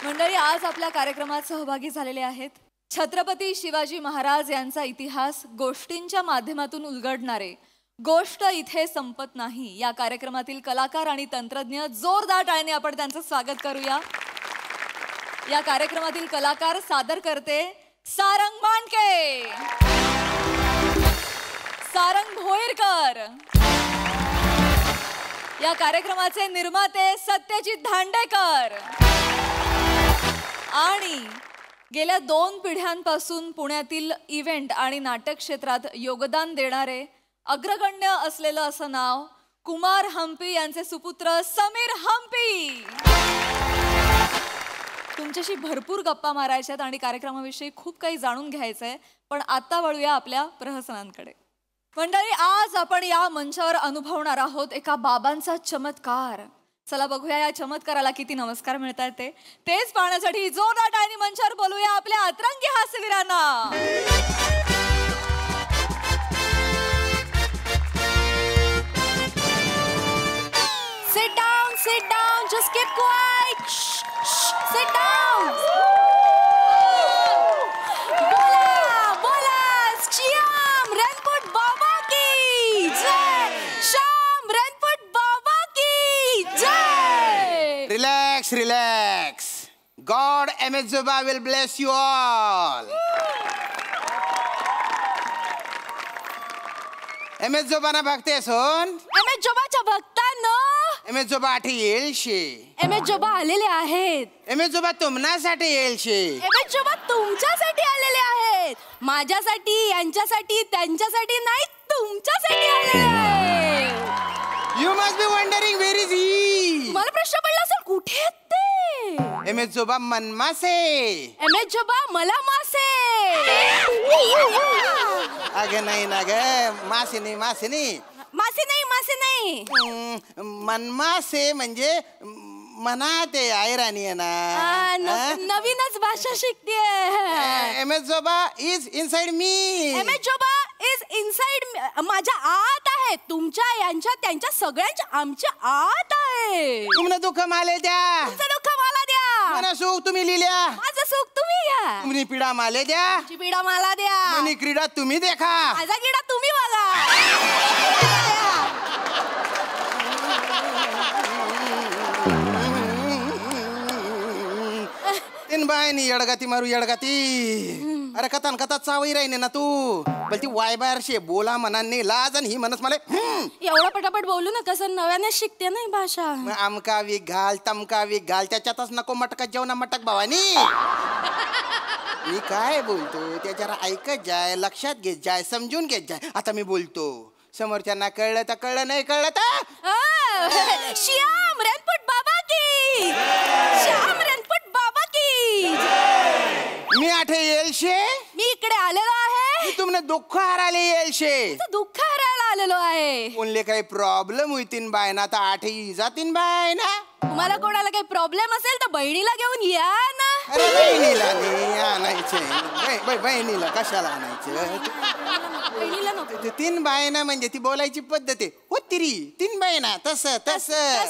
Speaker 2: मंडळी आज आपल्या कार्यक्रमात सहभागी झालेले आहेत छत्रपती शिवाजी महाराज यांचा इतिहास गोष्टींच्या माध्यमातून उलगडणारे गोष्ट इथे संपत नाही या कार्यक्रमातील कलाकार आणि तंत्रज्ञ. जोरदार टाळ्यांनी आपण त्यांचं स्वागत करूया. या कार्यक्रमातील कलाकार सादर करते सारंग मांडके, सारंग भोईरकर. या कार्यक्रमाचे निर्माते सत्यजित धांडेकर आणि गेल्या 2 पिढ्यांपासून पुण्यातील इव्हेंट आणि नाटक क्षेत्रात योगदान देणारे अग्रगण्य असलेलं असं नाव कुमार हम्पी यांचे सुपुत्र समीर हम्पी. तुमच्याशी भरपूर गप्पा मारायच्यात आणि कार्यक्रमाविषयी खूप काही जाणून घ्यायचंय. पण आता वळूया आपल्या प्रहसनांकडे. मंडळी आज आपण या मंचावर अनुभवणार आहोत एका बाबांचा चमत्कार. चला बघूया या चमत्काराला किती नमस्कार मिळतात ते. तेच पाहण्यासाठी जोरदार टाळ्यांनी मंचावर बोलूया आपल्या अतरंगी हास्यवीरांना.
Speaker 5: Sit down, just keep quiet. Sit down. बोला श्याम रणपट बाबा की जय. श्याम रणपट बाबा की जय.
Speaker 3: Relax. God Emezuba will bless you all. Emezuba na bhakte son.
Speaker 5: एमेजोबाच्या भक्तांनो
Speaker 3: एमेजोबा आठी येईल शे.
Speaker 5: एमेजोबा आलेले आहेत.
Speaker 3: एमेजोबा तुमनासाठी येईल शे.
Speaker 5: एमेजोबा तुमच्यासाठी आलेले आहेत. माझ्यासाठी, यांच्यासाठी, त्यांच्यासाठी नाही, तुमच्यासाठी आलेले आहेत.
Speaker 3: You must be wondering where is he?
Speaker 5: मला प्रश्न पडला असेल कुठे आहेत ते?
Speaker 3: एमेजोबा मनमासे.
Speaker 5: एमेजोबा मला मासे.
Speaker 3: अगं नाही ना ग, मासे नाही.
Speaker 5: मासे नाही.
Speaker 3: मनमासे म्हणजे मनात आहे आयराणी आहे ना.
Speaker 5: नवीनच भाषा शिकतेय.
Speaker 3: एमेजोबा इज इनसाइड मी.
Speaker 5: एमेजोबा इज इनसाइड माझ्या आत आहे. तुमच्या, यांच्या, त्यांच्या, सगळ्यांच्या, आमच्या आत आहे.
Speaker 3: तुमनं दुःख माले द्या.
Speaker 5: तुमचं दुःख मला द्या.
Speaker 3: मला सुख तुम्ही लिहिल्या.
Speaker 5: माझं सुख तुम्ही घ्या.
Speaker 3: तुम्ही पीडा माले द्या.
Speaker 5: तुमची पीडा मला द्या.
Speaker 3: मनी क्रीडा तुम्ही देखा.
Speaker 5: माझा क्रीडा तुम्ही बघा.
Speaker 3: तीन बायनी येडगाती मारू येडगाती. अरे कथान कथा चावई राहीने ना तू बोल ती वाय बाहेरशे बोला मनाने लाज आणि ही म्हणस मला
Speaker 5: एवढा पटापट बोलू नका सर, नव्याने शिकते नाही भाषा.
Speaker 3: आमका वीक घाल तमका वीक घाल त्याच्यातच नको मटका जेवणा मटक भावानी. मी काय बोलतो ते जरा ऐकत जाय, लक्षात घेत जाय, समजून घेत जाय. आता मी बोलतो समोरच्यांना कळलं तर कळलं, नाही कळलं तर
Speaker 5: श्याम रणपट बाबा की, श्याम रणपट बाबा की.
Speaker 3: मी आठे येलशे,
Speaker 5: मी इकडे आलेलो आहे.
Speaker 3: मी तुमने दुःख हराले येलशे,
Speaker 5: दुःख हरायला आलेलो आहे.
Speaker 3: कोणले काही प्रॉब्लेम होईतीन बाय ना तर आठे जातीन बाय ना.
Speaker 5: तुम्हाला कोणाला काही प्रॉब्लेम असेल तर बहिणीला घेऊन या ना.
Speaker 3: अरे बहिणीला नाही आणायचे, बहिणीला कशाला आणायचं.
Speaker 5: बहिणीला नको.
Speaker 3: तीन बायना म्हणजे ती बोलायची पद्धत आहे. हो तिरी तीन बायना तसं तसं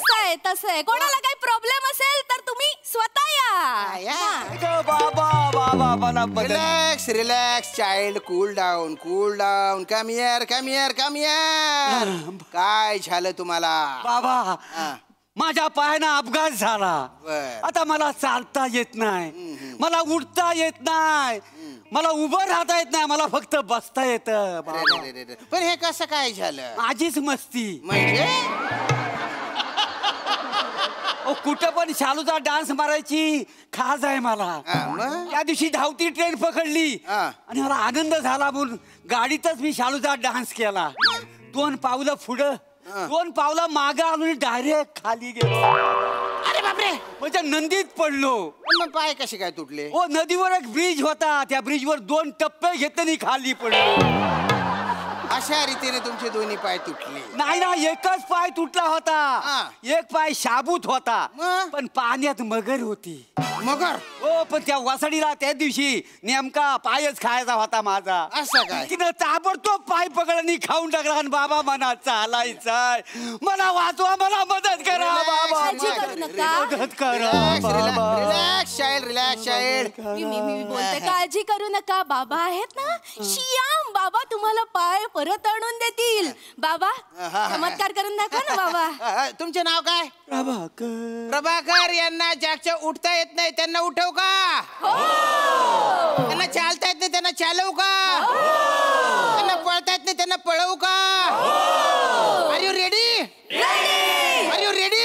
Speaker 5: तसं आहे. कोणाला काही प्रॉब्लेम असेल तर तुम्ही स्वतः या.
Speaker 3: Relax relax child, cool down cool down. Come here come here come here. काय झालं तुम्हाला
Speaker 7: बाबा? माझ्या पायानं अपघात झाला. आता मला चालता येत नाही, मला उठता येत नाही, मला उभं राहता येत नाही, मला फक्त बसता येत.
Speaker 3: पण हे कसं काय झालं?
Speaker 7: माझीच मस्ती.
Speaker 3: म्हणजे
Speaker 7: कुठं पण शालूचा डान्स मारायची खास आहे मला. त्या दिवशी धावती ट्रेन पकडली आणि मला आनंद झाला म्हणून गाडीतच मी शालूचा डान्स केला. 2 पावलं पुढं 2 पावलं मागं आणून डायरेक्ट खाली गेलो.
Speaker 3: अरे बापरे,
Speaker 7: म्हणजे नंदीत पडलो.
Speaker 3: मग पाय कसे काय तुटले?
Speaker 7: ओ नदीवर एक ब्रिज होता, त्या ब्रिजवर 2 टप्पे घेतले खाली पडलो.
Speaker 3: अशा रीतीने तुमचे दोन्ही पाय तुटले?
Speaker 7: नाही ना, एकच पाय तुटला होता. एक पाय शाबूत होता, पण पाण्यात मगर होती.
Speaker 3: मगर?
Speaker 7: हो, पण त्या वासडीला त्या दिवशी नेमका पायच खायचा होता माझा.
Speaker 3: असं काय?
Speaker 7: तिनं ताबडतोब पाय पकडणी खाऊन टाकला. आणि बाबा म्हणा चालायचाय, मला वाचवा, मला मदत करा बाबा, मदत करा बाबा.
Speaker 3: Relax child, relax child.
Speaker 5: मी बोलते, काळजी करू नका. बाबा आहेत ना, श्याम बाबा तुम्हाला पाय परत आणून देतील. बाबा चमत्कार करून दाखवा ना बाबा.
Speaker 3: तुमचे नाव काय?
Speaker 7: प्रभाकर.
Speaker 3: प्रभाकर यांना ज्याच्या उठता येत नाही त्यांना उठवू का? त्यांना चालता येत नाही त्यांना चालवू का? त्यांना पळता येत नाही त्यांना पळवू का? Are you ready? Are you ready?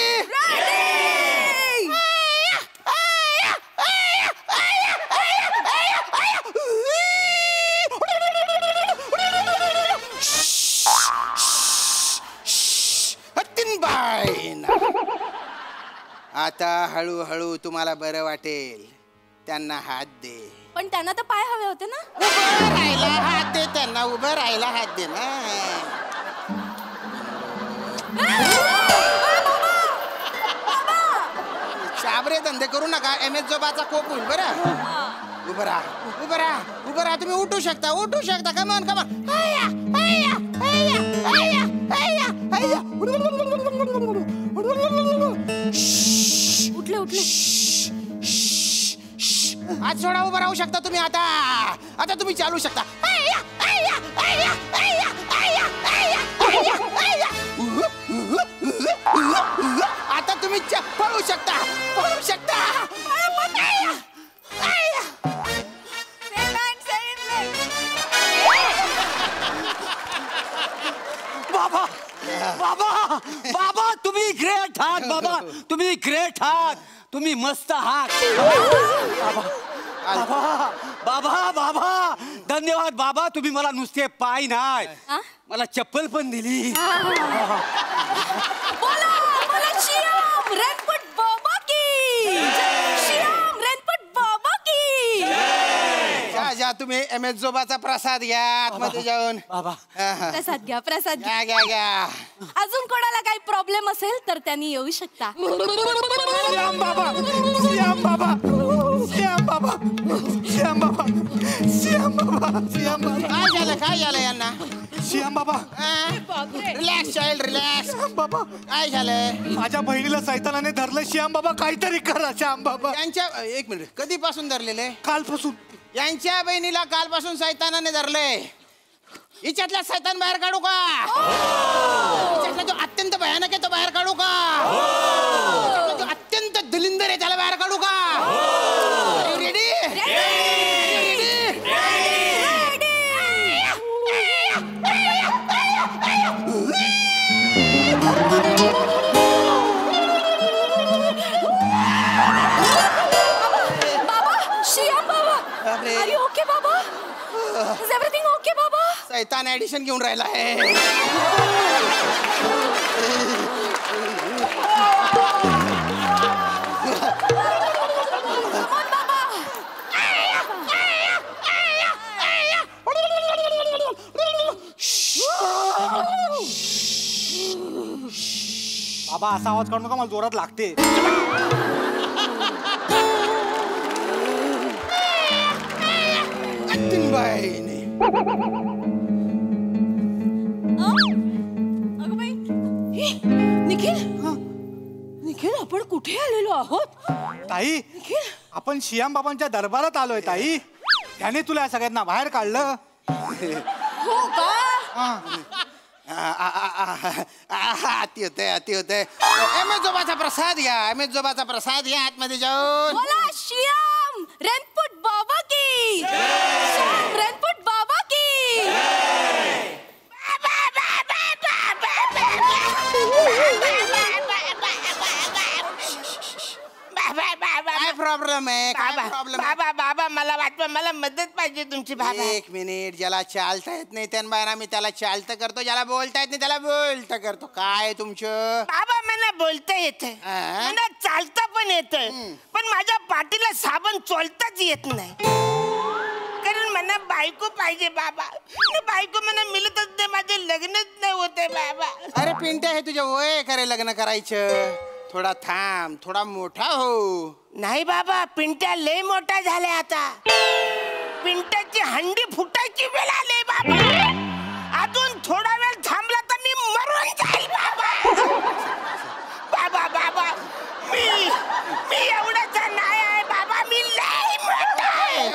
Speaker 3: आता हळूहळू तुम्हाला बरं वाटेल. त्यांना हात दे.
Speaker 5: पण त्यांना तर पाय हवे होते ना.
Speaker 3: उभं राहायला हात दे त्यांना, उभं राहायला हात दे ना. शाबरे धंदे करू नका, एमएसजोबाचा कोप होईल बरं. उभं राहा, उभं राहा, उभं राहा. तुम्ही उठू शकता, उठू शकता. कमान कमान.
Speaker 5: उठले उठले.
Speaker 3: आज सोडा, उभं राहू शकता तुम्ही. आता आता तुम्ही चालू शकता. आता तुम्ही पळू शकता, पळू शकता.
Speaker 7: बाबा बाबा बाबा, तुम्ही ग्रेट आहात बाबा, तुम्ही ग्रेट आहात, तुम्ही मस्त आहात. बाबा बाबा बाबा, धन्यवाद बाबा. तुम्ही मला नुसते पाय नाही, मला चप्पल पण दिली.
Speaker 5: श्याम रणपट बाबा की, श्याम रणपट बाबा की.
Speaker 3: जा तुम्ही एमएसजोबाचा प्रसाद घ्या आतमध्ये जाऊन.
Speaker 7: बाबा
Speaker 5: प्रसाद घ्या, प्रसाद
Speaker 3: घ्या घ्या घ्या.
Speaker 5: अजून कोणाला काही प्रॉब्लेम असेल तर त्यांनी येऊ शकता.
Speaker 8: श्याम बाबा, श्याम बाबा, श्याम बाबा, श्याम बाबा, श्याम बाबा, श्याम बाबा.
Speaker 3: काय झालं, काय झालं यांना?
Speaker 8: श्याम बाबा,
Speaker 3: रिलॅक्स चाइल्ड, रिलॅक्स.
Speaker 8: बाबा
Speaker 3: काय झालं?
Speaker 8: माझ्या बहिणीला सैतानाने धरलं. श्याम बाबा काहीतरी करा. श्याम बाबा.
Speaker 3: यांच्या एक मिनिट, कधीपासून धरलेले?
Speaker 8: कालपासून.
Speaker 3: यांच्या बहिणीला कालपासून सैतानाने धरलंय. हिच्यातला सैतान बाहेर काढू का? हिच्यातला जो अत्यंत भयानक आहे तो बाहेर काढू का? जो अत्यंत दलिंदर आहे त्याला बाहेर काढू का? Ready? Ready?
Speaker 5: Is everything okay, बाबा?
Speaker 3: सैतान ऍडिशन घेऊन राहिला आहे.
Speaker 16: बाबा असा आवाज काढू नका, मला जोरात लागते.
Speaker 5: निखिल आपण कुठे आलेलो आहोत?
Speaker 16: ताई आपण शियाम बाबांच्या दरबारात आलोय ताई. त्याने तुला या सगळ्यांना बाहेर काढलं.
Speaker 5: हो का?
Speaker 3: अति होतंय. जोबाचा प्रसाद घ्या आतमध्ये जाऊन.
Speaker 5: बोला श्याम रेनपुट बाबा की. श्याम रेनपुट बाबा की.
Speaker 3: काय प्रॉब्लेम आहे?
Speaker 4: बाबा बाबा मला वाटतं मला मदत पाहिजे तुमची. बाबा
Speaker 3: एक मिनिट. ज्याला चालता येत नाही त्यांना मी त्याला चालतं करतो, ज्याला बोलता येत नाही त्याला बोलतं करतो. काय तुमचं?
Speaker 4: बाबा मला बोलता येतंय, मला चालता पण येतंय, पण माझ्या पाठीला साबण चोलताच येत नाही. कारण मला बायको पाहिजे बाबा. बायको मला मिळतच नाही, माझे लग्नच नाही होते बाबा.
Speaker 3: अरे पिंट्या, हे तुझ्या वय करे लग्न करायचं. थोडा थांब, थोडा मोठा हो.
Speaker 4: नाही बाबा, पिंट्या लय मोठा झालाय आता. पिंट्याची हंडी फुटायची वेळ आली बाबा. अजून थोडा वेळ थांबला तर मी मरून जाईल बाबा. बाबा बाबा मी एवढाचा नाही आहे बाबा, मी लय मोठा आहे.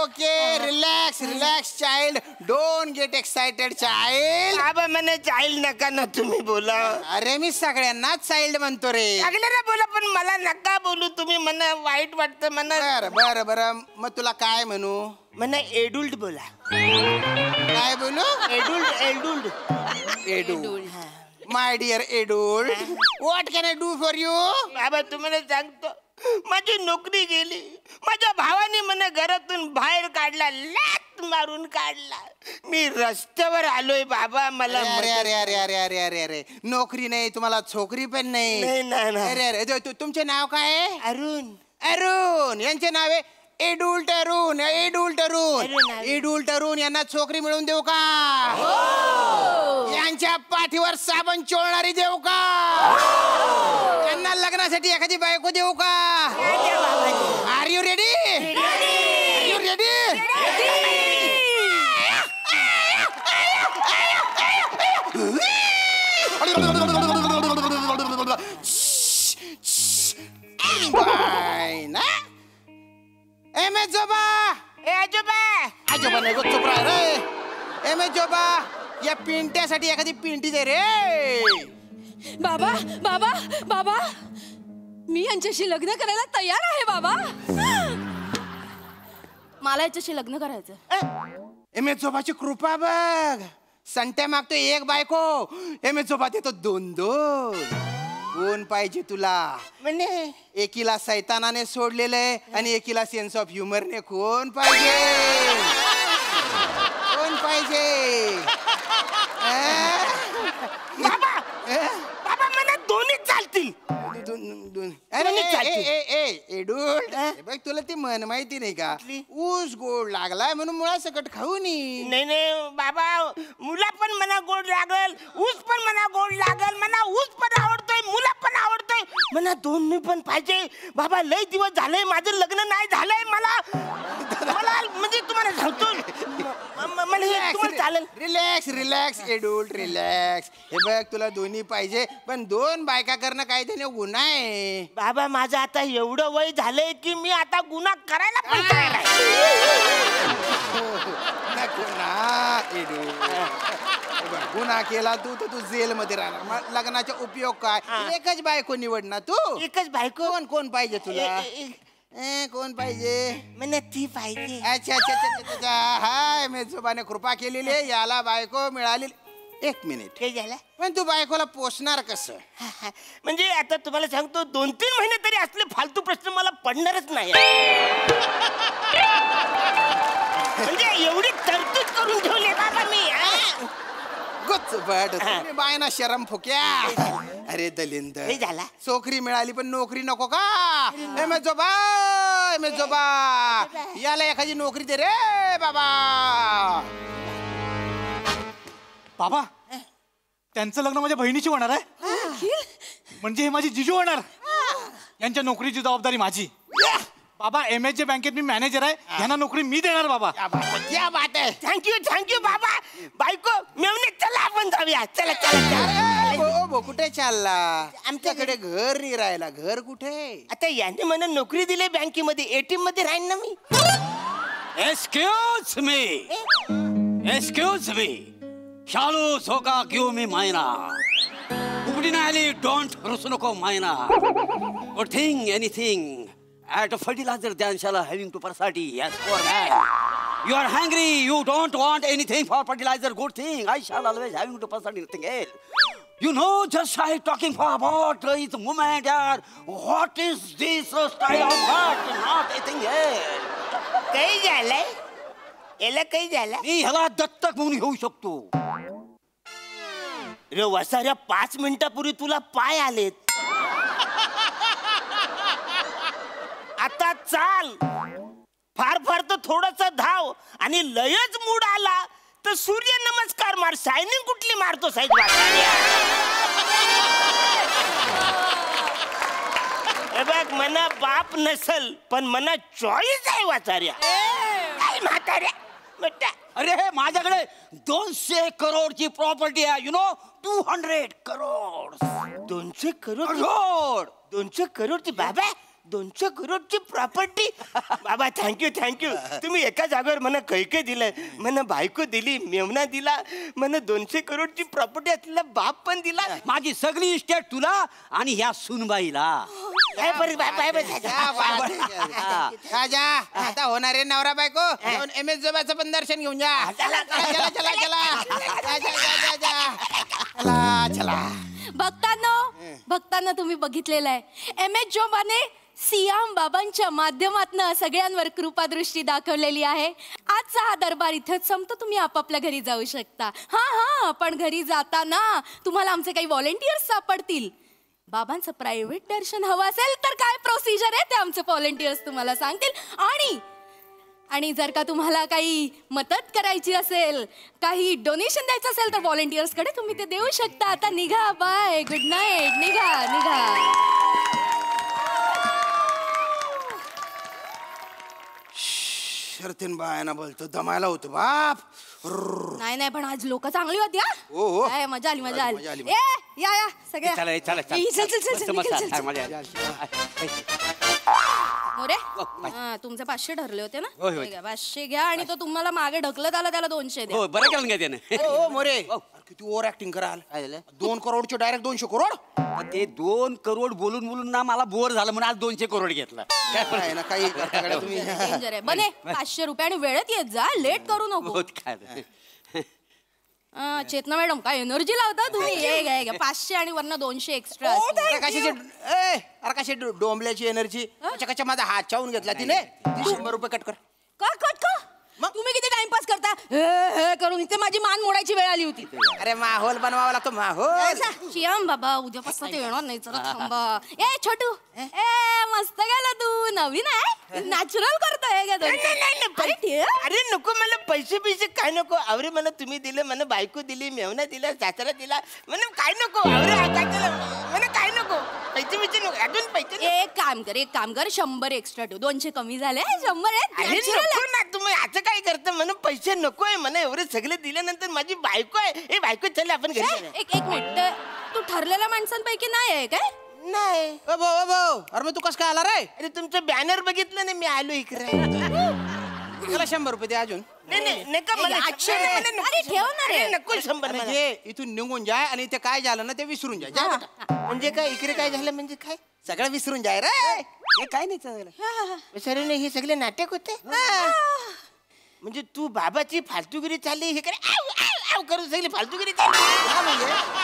Speaker 3: Okay relax child. Don't get excited child.
Speaker 4: बाबा मला चाइल्ड नका ना तुम्ही बोला.
Speaker 3: अरे मी सगळ्यांनाच चाइल्ड म्हणतो रे.
Speaker 4: सगळ्यांना बोला पण मला नका बोलू तुम्ही. मला वाईट वाटतं. मला
Speaker 3: बरं मग तुला काय म्हणू?
Speaker 4: मला एडुल्ट बोला.
Speaker 3: काय बोलू?
Speaker 4: Adult.
Speaker 3: My dear adult, what can I do for you?
Speaker 4: बाबा तुम्हाला सांगतो, माझी नोकरी गेली. माझ्या भावाने मला घरातून बाहेर काढला, लाथ मारून काढला. मी रस्त्यावर आलोय बाबा. मला
Speaker 3: अरे नोकरी नाही तुम्हाला, छोकरी पण नाही. अरे तुमचे नाव काय आहे? अरुण. यांचे नाव आहे एडुल्ट अरुण. एडुल्ट अरुण यांना छोकरी मिळवून देऊ का? यांच्या पाठीवर साबण चोळणारी देऊ का? त्यांना लग्नासाठी एखादी बायको देऊ का? Are you ready? आजोबा नाही गो, चुप राह रे. जोबा या पिंट्यासाठी एखादी पिंटी दे रे.
Speaker 5: बाबा बाबा बाबा मी यांच्याशी लग्न करायला तयार आहे बाबा. मला याच्याशी लग्न करायचं.
Speaker 3: जोबाची कृपा बघ. संट्या मागतो एक बायको, जोबा देतो 2. कोण पाहिजे तुला?
Speaker 4: म्हणे
Speaker 3: एकीला सैतानाने सोडलेलंय आणि एकीला सेन्स ऑफ ह्युमरने. कोण पाहिजे?
Speaker 4: बाबा मला दोन्ही चालतील.
Speaker 3: बघ तुला ती मन माहिती नाही का? ऊस गोड लागलाय म्हणून मुळा सकट खाऊ नये.
Speaker 4: नाही बाबा, मुला पण मला गोड लागल, ऊस पण मला गोड लागल. मला ऊस पण आवडतोय, मुला पण आवडतोय. मला दोन्ही पण पाहिजे बाबा. लय दिवस झालंय माझं लग्न नाही झालंय. मला म्हणजे तुम्हाला सांगतो, चालेल.
Speaker 3: Relax adult relax. हे बघ तुला दोन्ही पाहिजे, पण 2 बायका करणं काय त्याने गुन्हा आहे
Speaker 4: बाबा. माझं आता एवढं वय झालंय की मी आता गुन्हा करायला पण तयार आहे.
Speaker 3: गुन्हा केला तू तर तू जेल मध्ये राहणार. लग्नाचा उपयोग काय? एकच बायको निवड ना तू.
Speaker 4: एकच बायको.
Speaker 3: कोण पाहिजे तुला? कोण पाहिजे?
Speaker 4: मला ती पाहिजे.
Speaker 3: अच्छा. हाय मेजोबाने कृपा केलेली आहे, याला बायको मिळाली. एक मिनिट,
Speaker 4: हे झालं.
Speaker 3: पण तू बायकोला पोसणार कसं?
Speaker 4: म्हणजे आता तुम्हाला सांगतो, 2-3 महिने तरी असले फालतू प्रश्न मला पडणारच नाही. म्हणजे एवढी तरतूद करून ठेवली बाबा मी
Speaker 3: गुचबट तुम्ही बायना शरम फुक्या. अरे दलिंदर
Speaker 4: झाला
Speaker 3: चोकरी मिळाली पण नोकरी नको का? एम जोबा याला एखादी नोकरी दे रे बाबा.
Speaker 16: बाबा त्यांचं लग्न माझ्या बहिणीशी होणार आहे. म्हणजे हे माझी जिजू होणार. यांच्या नोकरीची जबाबदारी माझी. बाबा MHJ बँकेत मी मॅनेजर आहे. यांना नोकरी मी देणार बाबा.
Speaker 4: क्या बात आहे. थँक्यू बाबा. बायको मेवणे चला आपण जाऊया. चला चला.
Speaker 3: कुठे चालला? आमच्याकडे घर नाही राहायला. घर कुठे?
Speaker 4: आता यांनी मला नोकरी दिली बँकेमध्ये. ATM मध्ये राहीन ना मी.
Speaker 7: एक्सक्यूज मी शालू झोका घेऊ मी मायना. उघडी नाही आली डोंट रुसू नको मायना. Good thing anything at fertilizer द्यान शाला हॅव्हिंग टू पर्साठी. Yes for man. You are hungry. You don't want anything for fertilizer. Good thing. I shall always having to pass anything else. You know, just I talking for about this moment. What is this style of that? Not anything else.
Speaker 4: काही झालंय? याला काही झालं?
Speaker 7: मी ह्याला दत्तक म्हणून घेऊ शकतो.
Speaker 4: रे वसाऱ्या 5 मिनिटापूर्वी तुला पाय आलेत. आता चाल. फार तर थोडस धाव आणि लयच मूड आला तर सूर्य नमस्कार मार. शायनिंग कुठली मारतो साईज? हे बघ मना बाप नसल पण मना चॉईस आहे वाचाऱ्या. काय म्हाताऱ्या
Speaker 7: अरे हे माझ्याकडे 200 करोडची प्रॉपर्टी आहे. You know 200 crore.
Speaker 4: 200 करोड 200 करोडची बाबा. 200 करोडची प्रॉपर्टी. बाबा थँक्यू तुम्ही एका जागेवर मला कैके दिलंय. मला बायको दिली, मेवना दिला. मला 200 करोडची प्रॉपर्टी असलेला बाप पण दिला.
Speaker 7: माझी सगळी इस्टेट तुला आणि ह्या सुनबाईला.
Speaker 3: राजा आता होणारे नवरा बायको MS जोबाचं पण दर्शन घेऊन जा. चला.
Speaker 5: भक्तांना तुम्ही बघितलेलं आहे MS जोबाने सियाम बाबांच्या माध्यमातून सगळ्यांवर कृपादृष्टी दाखवलेली आहे. आजचा हा दरबार इथेच संपतो. तुम्ही आपापल्या घरी जाऊ शकता. हा पण घरी जाताना तुम्हाला आमचे काही व्हॉलेंटियर्स सापडतील. बाबांचं प्रायव्हेट दर्शन हवं असेल तर काय प्रोसिजर आहे ते आमचे व्हॉलेंटियर्स तुम्हाला सांगतील. आणि जर का तुम्हाला काही मदत करायची असेल, काही डोनेशन द्यायचं असेल तर व्हॉलेंटियर्स कडे तुम्ही ते देऊ शकता. आता निघा. बाय. Good night. निघा.
Speaker 3: शर्तीन बायना बोलतो दमायला होतो बाप.
Speaker 5: नाही पण आज लोक चांगली होती.
Speaker 3: हो.
Speaker 5: मजा आली. या सगळ्या. तुमचे 500 ठरले होते ना? 500 घ्या आणि तो तुम्हाला मागे ढकलत आला त्याला 200 द्या.
Speaker 7: बरं केलं घ्या त्याने.
Speaker 3: मोरे किती ओव्हर ऍक्टिंग कराल. 2 करोडचे डायरेक्ट 200 करोड.
Speaker 7: ते 2 करोड बोलून ना मला बोर झालं म्हणून आज 200 करोड घेतला.
Speaker 3: काय ना काही
Speaker 5: डेंजर आहे. बने 500 रुपये आणि वेळेत येत जा. लेट करू नको. चेतना मॅडम काय एनर्जी लावता तुम्ही. 500 आणि वरनं 200 एक्स्ट्रा.
Speaker 3: कशी डोंबल्याची एनर्जी. कशा माझा हात चावून घेतला तिने. 100 रुपये कट कर.
Speaker 5: का तुम्ही किती टाइमपास करता हे करून. इथे माझी मान मोडायची वेळ आली होती.
Speaker 3: अरे माहोल बनवावा लागतो. माहोल.
Speaker 5: श्याम बाबा उद्यापासून ते येणार नाही. जरा थांबा. छोटू मस्त गेला तू. नवीन आहे. नॅचरल करतोय.
Speaker 4: अरे नको मला पैसे काय नको. अरे मला तुम्ही दिलं. मला बायको दिली, मेवना दिला, सासरा दिला. मला काय नको. मला काय नको. पैसे नको. अजून पैसे.
Speaker 5: एक काम कर 100 एक्स्ट्रा ठेव. 200 कमी झाले. 100
Speaker 4: ना. तुम्ही असं काय करता. मला पैसे नकोय. मला एवढे सगळे दिल्यानंतर माझी बायको आहे. बायको चल आपण घरी.
Speaker 5: एक मिनिट. तू ठरलेल्या माणसांपैकी नाही आहे काय?
Speaker 4: नाही.
Speaker 3: अरे मग तू कसं काय आला रे?
Speaker 4: अरे तुमचं बॅनर बघितलं ना मी आलो इकडे.
Speaker 3: त्याला 100 रुपये दे अजून.
Speaker 4: नाही नका मला. नको 100.
Speaker 3: इथून निघून जाय आणि ते काय झालं ना ते विसरून जाय.
Speaker 4: म्हणजे काय इकडे काय झालं म्हणजे काय
Speaker 3: सगळं विसरून जाय रे.
Speaker 4: हे काय नाही चाललं. सर हे सगळे नाटक होते. म्हणजे तू बाबाची फालतूगिरी चालली. हे करे करून सगळी फालतूगिरी चालली.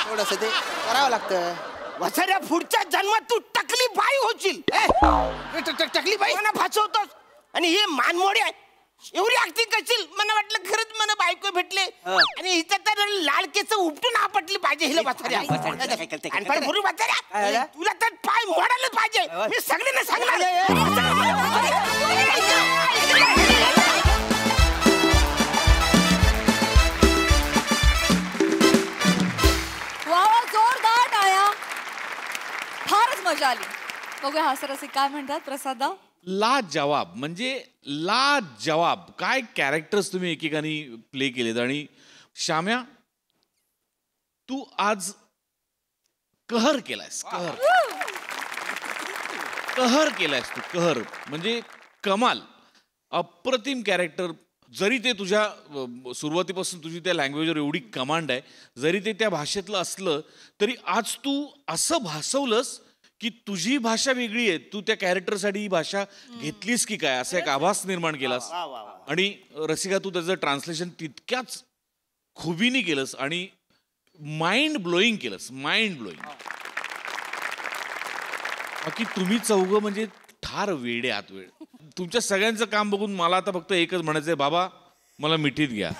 Speaker 3: थोडस ते करावं लागतं.
Speaker 4: वसाऱ्या पुढच्या जन्मात तू टकली बाई होशील. टकली बाई फासवतोस. आणि हे मानमोडे एवढी ऍक्टिंग करशील मला वाटलं खरंच मला बायको भेटले आणि हिचं तर लाडकेच उपटून आपटली पाहिजे हिला बसाऱ्या तुला तर पाय मोडायला पाहिजे मी सगळ्यांना सांगणार
Speaker 2: जोरदार टाळ्या. फारच मजा आली. बघूया हास्यरसिक काय म्हणतात प्रसादा.
Speaker 9: लाजवाब म्हणजे लाजवाब. काय कॅरेक्टर्स तुम्ही एकेकानी प्ले केलेत. आणि श्याम्या तू आज कहर केलायस. कहर केलायस तू. कहर म्हणजे कमाल. अप्रतिम कॅरेक्टर. जरी ते तुझ्या सुरुवातीपासून तुझी त्या लँग्वेजवर एवढी कमांड आहे, जरी ते त्या भाषेतलं असलं तरी आज तू असं भासवलंस की तुझी भाषा वेगळी आहे. तू त्या कॅरेक्टरसाठी ही भाषा घेतलीस की काय असा एक आभास निर्माण केलास. आणि रसिका तू त्याचं ट्रान्सलेशन तितक्याच खुबीने केलंस आणि माइंड ब्लोईंग केलंस. Mind blowing. बाकी तुम्ही चौघं म्हणजे ठार वेडे आत वेळ. तुमच्या सगळ्यांचं काम बघून मला आता फक्त एकच म्हणायचंय, बाबा मला मिठीत घ्या.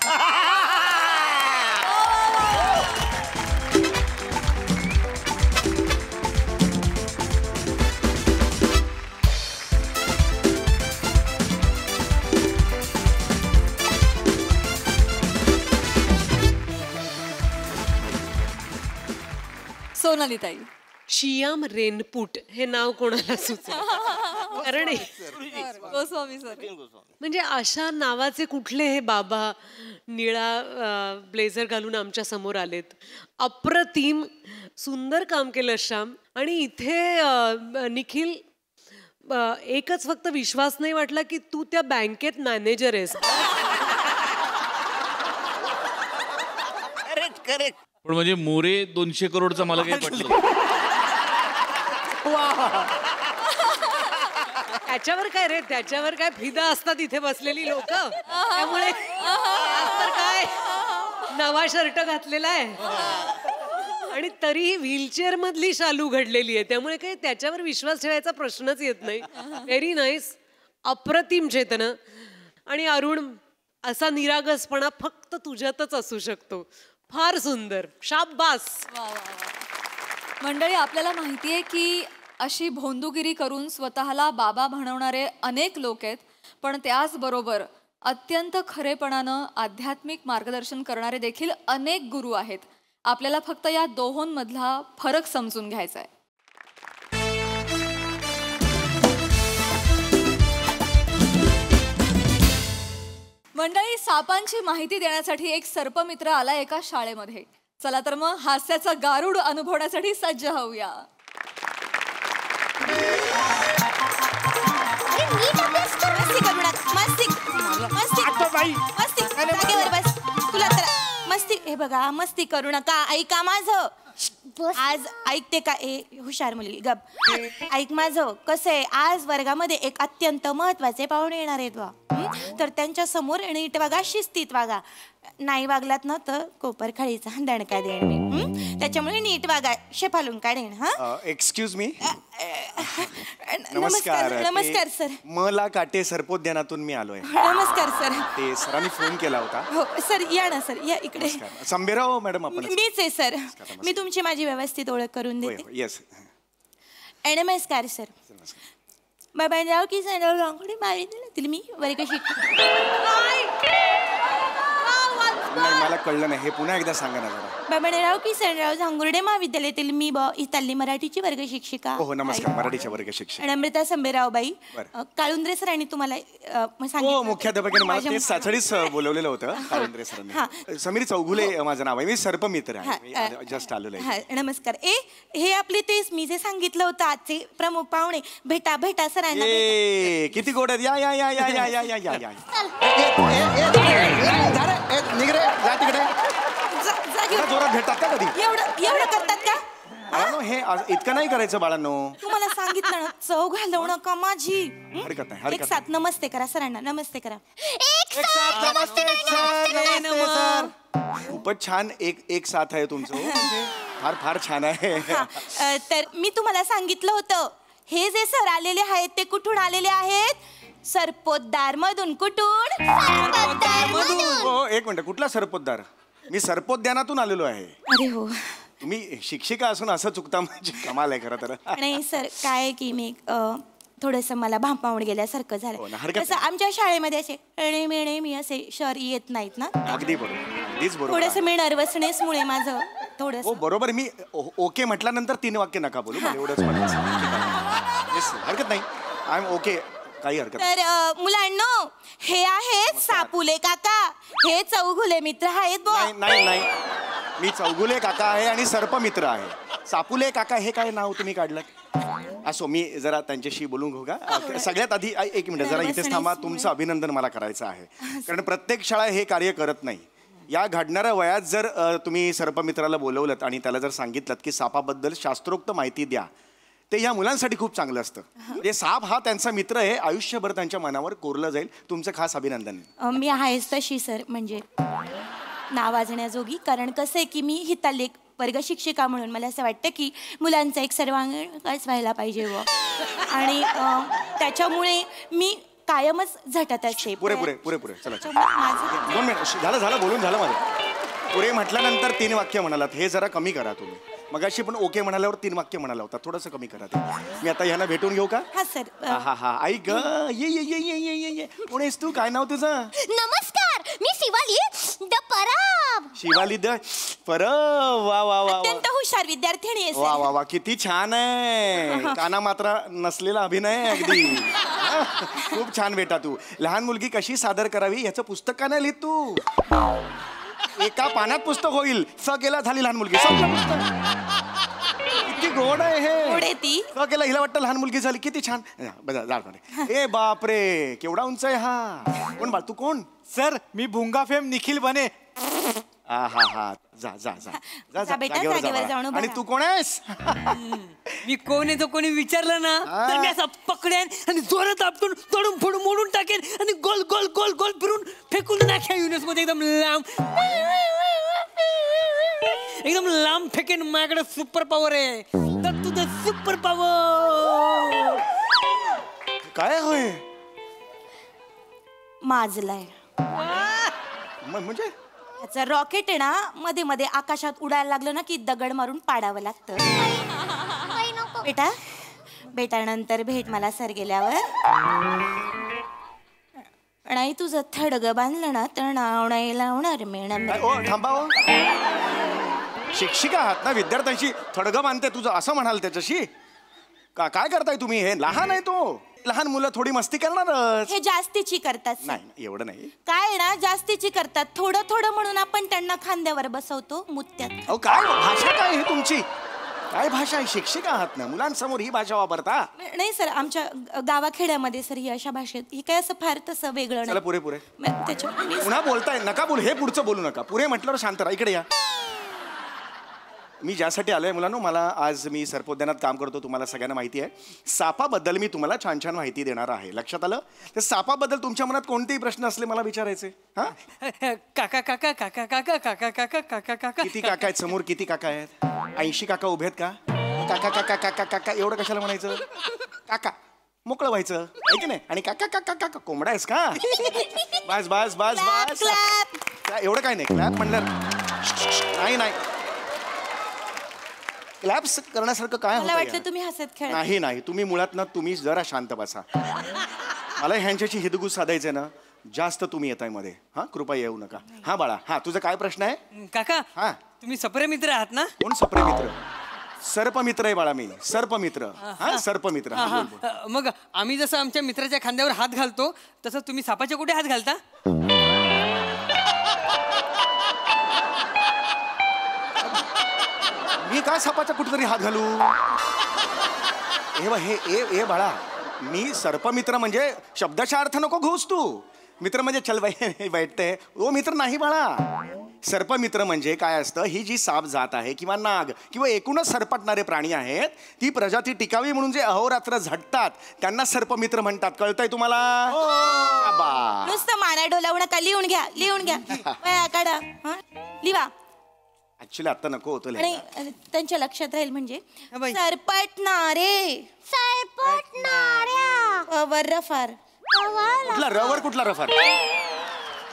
Speaker 2: सोनाली ताई.
Speaker 17: शियाम रेनपूट हे नाव कोणाला सुचेल? कारण
Speaker 2: गोस्वामी सर.
Speaker 17: म्हणजे अशा नावाचे कुठले हे बाबा निळा ब्लेझर घालून आमच्या समोर आलेत. अप्रतिम सुंदर काम केलं श्याम. आणि इथे निखिल एकच फक्त विश्वास नाही वाटला की तू त्या बँकेत मॅनेजर आहेस.
Speaker 9: पण म्हणजे मोरे 200 करोडचा मला काही पटलं.
Speaker 17: त्याच्यावर काय रे, त्याच्यावर काय फिदा असतात इथे बसलेली लोक. त्यामुळे तर काय नवा शर्ट घातलेला आहे आणि तरीही व्हीलचेअर मधली शालू घडलेली आहे. त्यामुळे काही त्याच्यावर विश्वास ठेवायचा प्रश्नच येत नाही. Very nice. अप्रतिम चेतना. आणि अरुण असा निरागसपणा फक्त तुझ्यातच असू शकतो. फार सुंदर. शाबास.
Speaker 2: मंडळी आपल्याला माहितीये की अशी भोंदूगिरी करून स्वतःला बाबा म्हणवणारे अनेक लोक आहेत, पण त्याचबरोबर अत्यंत खरेपणानं आध्यात्मिक मार्गदर्शन करणारे देखील अनेक गुरु आहेत. आपल्याला फक्त या दोहोंमधला फरक समजून घ्यायचा आहे. मंडळी सापांची माहिती देण्यासाठी एक सर्पमित्र आला एका शाळेमध्ये. चला तर मग हास्याचा गारुड अनुभवण्यासाठी सज्ज होऊया.
Speaker 5: मस्ती. हे बघा मस्ती करू नका. ऐका माझं. आज ऐकते का? हुशार मुलगी गप. ऐक माझं. कसं आहे, आज वर्गामध्ये एक अत्यंत महत्वाचे पाहुणे येणार आहेत बा. तर त्यांच्या समोर नीट वागा, शिस्तीत वागा. नाही वागलात ना तर कोपर खळीचा दणका देईन मी. त्याच्यामुळे नीट वागा. शेफालून काढेन. हा.
Speaker 8: Excuse me.
Speaker 5: नमस्कार. नमस्कार सर.
Speaker 8: मला काटे सर्पोद्यानातून मी आलोय.
Speaker 5: नमस्कार सर.
Speaker 8: ते सरांनी फोन केला होता.
Speaker 5: हो सर या ना सर, या इकडे.
Speaker 8: संभेराव मॅडम आपण.
Speaker 5: मीच आहे सर. मी तुमची माझी व्यवस्थित ओळख करून देते.
Speaker 8: येस.
Speaker 5: नमस्कार सर. बाबांराव की रांगोळी मारी दिली मी वर्ग
Speaker 8: मला कळलं नाही. हे पुन्हा एकदा सांगा ना जरा.
Speaker 5: बाबांराव की सनराव झांगुर्डे महाविद्यालयातील मी इथली मराठीची वर्ग शिक्षिका.
Speaker 8: हो नमस्कार. मराठीच्या वर्ग शिक्षिका
Speaker 5: अमृता संभेराव बाई. काळुंद्रे सरांनी तुम्हाला
Speaker 8: हो मुख्याध्यापकाने मला ते साचडीच बोलवलेलं होतं. काळुंद्रे सरांनी. समीर चौगुले माझं नाव आहे. मी सर्पमित्र आहे. जस्ट आलेलो आहे.
Speaker 5: नमस्कार. हे आपले तेच मी जे सांगितलं होतं आजचे प्रमुख पाहुणे. भेटा भेटा सरांना.
Speaker 8: किती गोड आहेत. या या या या या या या या. जोरात भेटतात का कधी?
Speaker 5: एवढं करतात का?
Speaker 8: हे इतकं नाही करायचं बाळांनो.
Speaker 5: तुम्हाला सांगितलं ना चव घालवू नका माझी.
Speaker 8: हरकत नाही.
Speaker 5: एक साथ नमस्ते करा सरांना. नमस्ते करा.
Speaker 8: एक साथ नमस्ते सर. खूपच छान एक साथ आहे तुमचं. फार फार छान आहे.
Speaker 5: तर मी तुम्हाला सांगितलं होतं हे जे सर आलेले आहेत ते कुठून आलेले आहेत? सरपोतदार मधून. कुठून?
Speaker 8: हो एक मिनिट, कुठला सरपोतदार? मी सरपोतदानातून आलेलो आहे.
Speaker 5: अरे हो.
Speaker 8: तुम्ही शिक्षिका असून असं चुकता म्हणजे कमाल आहे खरं तर.
Speaker 5: नाही सर, काय आहे की मी थोडंसं मला भांपावून गेल्यासारखं झालं. कसं आमच्या शाळेमध्ये असे एणे मेणे मी असे शहर येत नाहीत ना.
Speaker 8: अगदी बरोबर, अगदीच बरोबर.
Speaker 5: थोडंसं मी नर्वसनेसमुळे माझं थोडं.
Speaker 8: हो बरोबर. मी ओके म्हटल्यानंतर 3 वाक्य नका बोलू, मला एवढंच म्हणायचं. Yes, हरकत नाही. आय एम ओके, काही हरकत नाही.
Speaker 5: तर मुलांनो, हे आहेत सापुले काका. हे चौघुले मित्र आहेत.
Speaker 8: नाही नाही, मी चौगुले काका आहे आणि सर्पमित्र आहे. सापुले काका हे काय नाव तुम्ही काढलं? असो, मी जरा त्यांच्याशी बोलून घेऊ का? सगळ्यात आधी एक मिनिट जरा इथेच थांबा. तुमचं अभिनंदन मला करायचं आहे, कारण प्रत्येक शाळा हे कार्य करत नाही. या घडणाऱ्या वयात जर तुम्ही सर्पमित्राला बोलवलं आणि त्याला जर सांगितलं की सापाबद्दल शास्त्रोक्त माहिती द्या, ते या मुलांसाठी खूप चांगलं असतं. म्हणजे साप हा त्यांचा मित्र आहे, आयुष्यभर त्यांच्या मनावर कोरलं जाईल. तुमचं खास अभिनंदन.
Speaker 5: मी आहेच तशी सर, म्हणजे नावाजण्याजोगी. कारण कसं आहे की मी हितालेख वर्ग शिक्षिका म्हणून मला असं वाटतं की मुलांचा एक सर्वांगीण विकास व्हायला पाहिजे व, आणि त्याच्यामुळे मी कायमच झटत असते.
Speaker 8: पुरे पुरे पुरे पुरे चला 2 मिनिट झालं बोलून झालं माझं. पुरे म्हटल्यानंतर 3 वाक्य म्हणालात, हे जरा कमी करा तुम्ही. मगाशी पण ओके म्हणाल्यावर 3 वाक्य म्हणाला होता, थोडंसं कमी करा ते. मी आता ह्यांना भेटून घेऊ का?
Speaker 5: हा सर.
Speaker 8: हा आई ग, ये कोण आहेस तू? काय नाव तुझं?
Speaker 15: नमस्कार, मी शिवाली द परब.
Speaker 8: शिवाली द परब. वा वा वा,
Speaker 5: अत्यंत हुशार विद्यार्थिनी आहे.
Speaker 8: वा वा वा, किती छान आहे. काना मात्रा नसलेला अभिनय अगदी. खूप छान बेटा. तू लहान मुलगी कशी सादर करावी याचं पुस्तक का नाही लिहित तू? एका पानात पुस्तक होईल. स केला झाली लहान मुलगी. किती गोड आहे हे.
Speaker 5: ती
Speaker 8: स केला, हिला वाटतं लहान मुलगी झाली. किती छान. ए बापरे, केवढा उंच आहे हा. कोण बाळ? तू कोण?
Speaker 16: सर, मी भुंगा फेम निखिल बने.
Speaker 8: हा जा जा जा जा जागेवर जा. आणि तू कोण आहेस?
Speaker 17: मी कोण आहे तो कोणी विचारलं ना तर मी असं पकडेन आणि जोरात आपटून तोडून फोडून मोडून टाकेन आणि गोल गोल गोल गोल फिरून फेकून टाक्या युनिव्हर्स मध्ये एकदम लांब फेकेन. माझ्याकडे सुपर पॉवर आहे. तर तुझं सुपर पॉवर
Speaker 8: काय होय?
Speaker 5: माजलाय
Speaker 8: म्हणजे
Speaker 5: त्याचं रॉकेट आहे ना, मध्ये मध्ये आकाशात उडायला लागलं ना की दगड मारून पाडावं लागतं. बेटा नंतर भेट मला सर गेल्यावर. नाही तुझं थडगं बांधलं ना तर नाव नाही लावणार मॅडम.
Speaker 8: थांबा. शिक्षिका आहात ना, विद्यार्थ्यांशी थडगं बांधते तुझं असं म्हणाल त्याच्याशी? काय करताय तुम्ही? हे लहान आहे तो. लहान मुलं थोडी मस्ती करणार.
Speaker 5: हे जास्तीची करतात.
Speaker 8: नाही एवढं नाही.
Speaker 5: काय ना, जास्तीची करतात. थोडं थोडं म्हणून आपण त्यांना खांद्यावर बसवतो मुत्यात.
Speaker 8: अहो काय भाषा काय आहे तुमची? काय भाषा आहे? शिक्षिका आहात ना, मुलांसमोर ही भाषा वापरता?
Speaker 5: नाही सर, आमच्या गावाखेड्यामध्ये सर ही अशा भाषेत ही काय असं फार तसं वेगळं नाही.
Speaker 8: पुरे पुन्हा बोलताय. नका बोलू, हे पुढचं बोलू नका. पुरे म्हटल्यावर शांत राहा. इकडे या. मी ज्यासाठी आलोय मुलांनो, मला आज मी सर्पोद्यानात काम करतो, तुम्हाला सगळ्यांना माहिती आहे. सापाबद्दल मी तुम्हाला छान छान माहिती देणार आहे. लक्षात आलं? तर सापाबद्दल तुमच्या मनात कोणतेही प्रश्न असले मला विचारायचे. हा
Speaker 17: काका काका काका काका काका काका काका काका
Speaker 8: किती काका आहेत समोर? किती काका आहेत? 80 काका उभे आहेत का? काका काका काका काका एवढं कशाला म्हणायचं? काका मोकळं व्हायचं आहे की नाही? आणि काका काका काका कोंबडा आहेस का? बस बस बस बस. एवढं काय नाही. क्लॅप म्हणलं नाही. क्लॅप्स करण्यासारखं काय
Speaker 5: मला वाटतं तुम्ही हसत खेळ.
Speaker 8: नाही तुम्ही मुळात ना, तुम्ही जरा शांत बसा. मला ह्यांच्याशी हिदगुज साधायचंय ना, जास्त तुम्ही येताय मध्ये. हा कृपया येऊ नका. हा बाळा, हा तुझा काय प्रश्न आहे?
Speaker 17: काका,
Speaker 8: हा
Speaker 17: तुम्ही सप्रे मित्र आहात ना?
Speaker 8: कोण सप्रे मित्र? सर्पमित्र आहे बाळा मी. सर्पमित्र. हा सर्पमित्र.
Speaker 17: मग आम्ही जसं आमच्या मित्राच्या खांद्यावर हात घालतो तसं तुम्ही सापाच्या कुठे हात घालता?
Speaker 8: मी काय सापाचा कुठेतरी हात घालू? हे बाळा, मी सर्पमित्र म्हणजे शब्दाचा अर्थ नको घोस तू. मित्र म्हणजे चल बाई बैठते. ओ मित्र नाही बाळा. सर्पमित्र म्हणजे काय असतं? ही जी साप जात आहे किंवा नाग किंवा एकूणच सरपटणारे प्राणी आहेत, ती प्रजाती टिकावी म्हणून जे अहोरात्र झटतात त्यांना सर्पमित्र म्हणतात. कळतंय तुम्हाला?
Speaker 5: नुसतं माना डोलावून नका. लिहून घ्या. काढा. लिवा.
Speaker 8: ऍक्च्युली आता नको होतं
Speaker 5: आणि त्यांच्या लक्षात राहील म्हणजे सरपटणारे वर रफार.
Speaker 8: कुठला रवर कुठला रफार?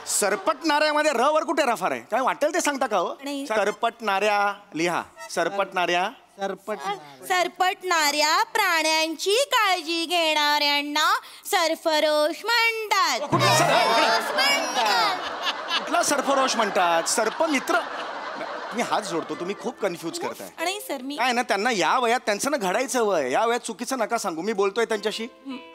Speaker 8: सरपटणाऱ्यामध्ये रवर कुठे रफार आहे? काय वाटेल ते सांगता का हो? सरपटणाऱ्या लिहा. सरपटणाऱ्या
Speaker 5: सरपटणाऱ्या प्राण्यांची काळजी घेणाऱ्यांना सरफरोश म्हणतात.
Speaker 8: कुठला सरफरोश म्हणतात? सर्पमित्र. मी हात जोडतो, तुम्ही खूप कन्फ्यूज करताय.
Speaker 5: आणि सर मी
Speaker 8: काय ना, त्यांना या वयात त्यांचं ना घडायचं वय, या वयात चुकीचं नका सांगू. मी बोलतोय त्यांच्याशी.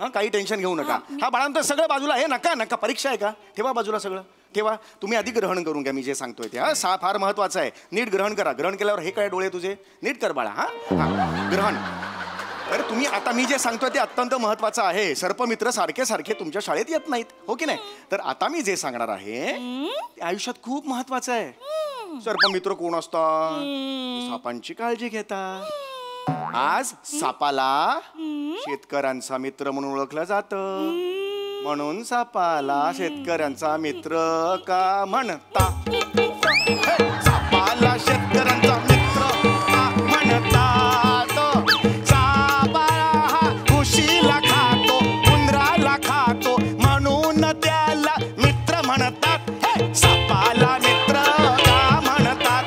Speaker 8: हा, काही टेन्शन घेऊ नका. हा बाळांतर सगळं बाजूला. हे नका नका, परीक्षा आहे का? ठेवा बाजूला सगळं ठेवा. तुम्ही आधी ग्रहण करून घ्या मी जे सांगतोय ते. हा फार महत्वाचं आहे. नीट ग्रहण करा. ग्रहण केल्यावर हे काय डोळे तुझे नीट कर बाळा. हा ग्रहण. तर तुम्ही आता मी जे सांगतोय ते अत्यंत महत्वाचं आहे. सर्पमित्र सारखे सारखे तुमच्या शाळेत येत नाहीत, हो की नाही? तर आता मी जे सांगणार आहे ते आयुष्यात खूप महत्वाचं आहे. सर्पमित्र कोण असतात? सापांची काळजी घेतात. आज सापाला शेतकऱ्यांचा मित्र म्हणून ओळखलं जातं, म्हणून सापाला शेतकऱ्यांचा मित्र का म्हणतात? सापाला शेतकऱ्यांचा मित्र का म्हणतात? सापा हा घुशीला खातो, उंदराला खातो, म्हणून त्याला मित्र म्हणतात. सापाला मित्र का म्हणतात?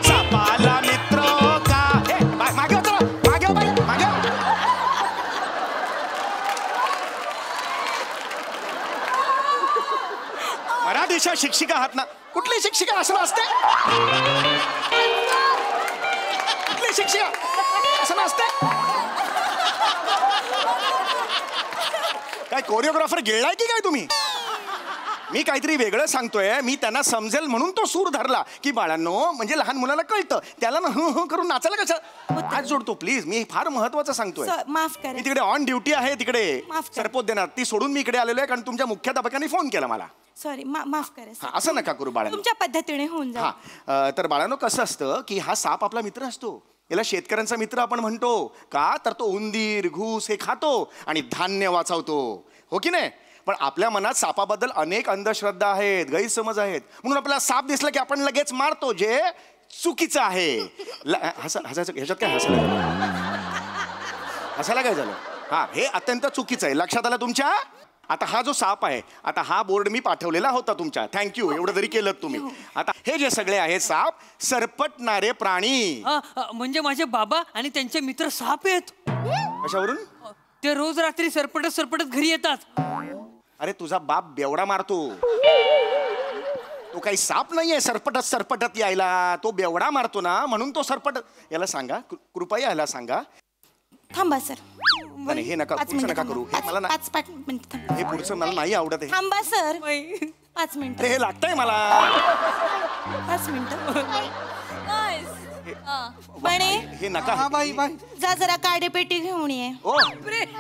Speaker 8: सापाला मित्र का? मागे मागे मागे. मराठीच्या शिक्षिका आहात ना? कुठली शिक्षिका असं असते? कुठली शिक्षिका असं असते? काय कोरिओग्राफर गिळलाय की काय तुम्ही? मी काहीतरी वेगळं सांगतोय. मी त्यांना समजेल म्हणून तो सूर धरला की बाळांनो, म्हणजे लहान मुलाला कळतं, त्याला ना ह करून नाचायला कसं हात जोडतो. प्लीज, मी फार महत्वाचं सांगतोय.
Speaker 5: माफ करा.
Speaker 8: मी तिकडे ऑन ड्युटी आहे, तिकडे सरपोत देणार. ती सोडून मी इकडे आलेलो आहे कारण तुमच्या मुख्याध्यापकांनी फोन केला मला.
Speaker 5: सॉरी, माफ करा.
Speaker 8: असं नका करू बाळांनो.
Speaker 5: तुमच्या पद्धतीने होऊन जा.
Speaker 8: तर बाळांनो, कसं असतं की हा साप आपला मित्र असतो. याला शेतकऱ्यांचा मित्र आपण म्हणतो का? तर तो उंदीर घूस हे खातो आणि धान्य वाचवतो, हो की नाही? पण आपल्या मनात सापाबद्दल अनेक अंधश्रद्धा आहेत, गैरसमज आहेत. म्हणून आपल्याला साप दिसला की आपण लगेच मारतो, जे चुकीचं आहे. ह्याच्यात काय हसायला काय झालं? हा, हे अत्यंत चुकीचं आहे. लक्षात आलं तुमच्या? आता हा जो साप आहे, आता हा बोर्ड मी पाठवलेला होता तुमच्या. थँक्यू, एवढं जरी केलं तुम्ही. आता हे जे सगळे आहेत साप, सरपटणारे प्राणी.
Speaker 6: म्हणजे माझे बाबा आणि त्यांचे मित्र साप आहेत.
Speaker 8: कशावरून?
Speaker 6: ते रोज रात्री सरपटत सरपटत घरी येतात.
Speaker 8: अरे तुझा बाप बेवडा मारतो. तो काही साप नाहीये सरपटत सरपटत यायला. तो बेवडा मारतो ना, म्हणून तो सरपटत. याला सांगा, कृपया याला सांगा.
Speaker 5: थांबा सर.
Speaker 8: नाही, हे नका, पुढचं नका करू. हे मला नाही,
Speaker 5: 5 मिनिट.
Speaker 8: हे पुढचं मला नाही आवडत.
Speaker 5: थांबा सर. 5 मिनिट.
Speaker 8: हे लागतंय मला.
Speaker 5: 5 मिनिट. बने
Speaker 8: हे नका.
Speaker 5: जा जरा काडेपेटी घेऊन ये.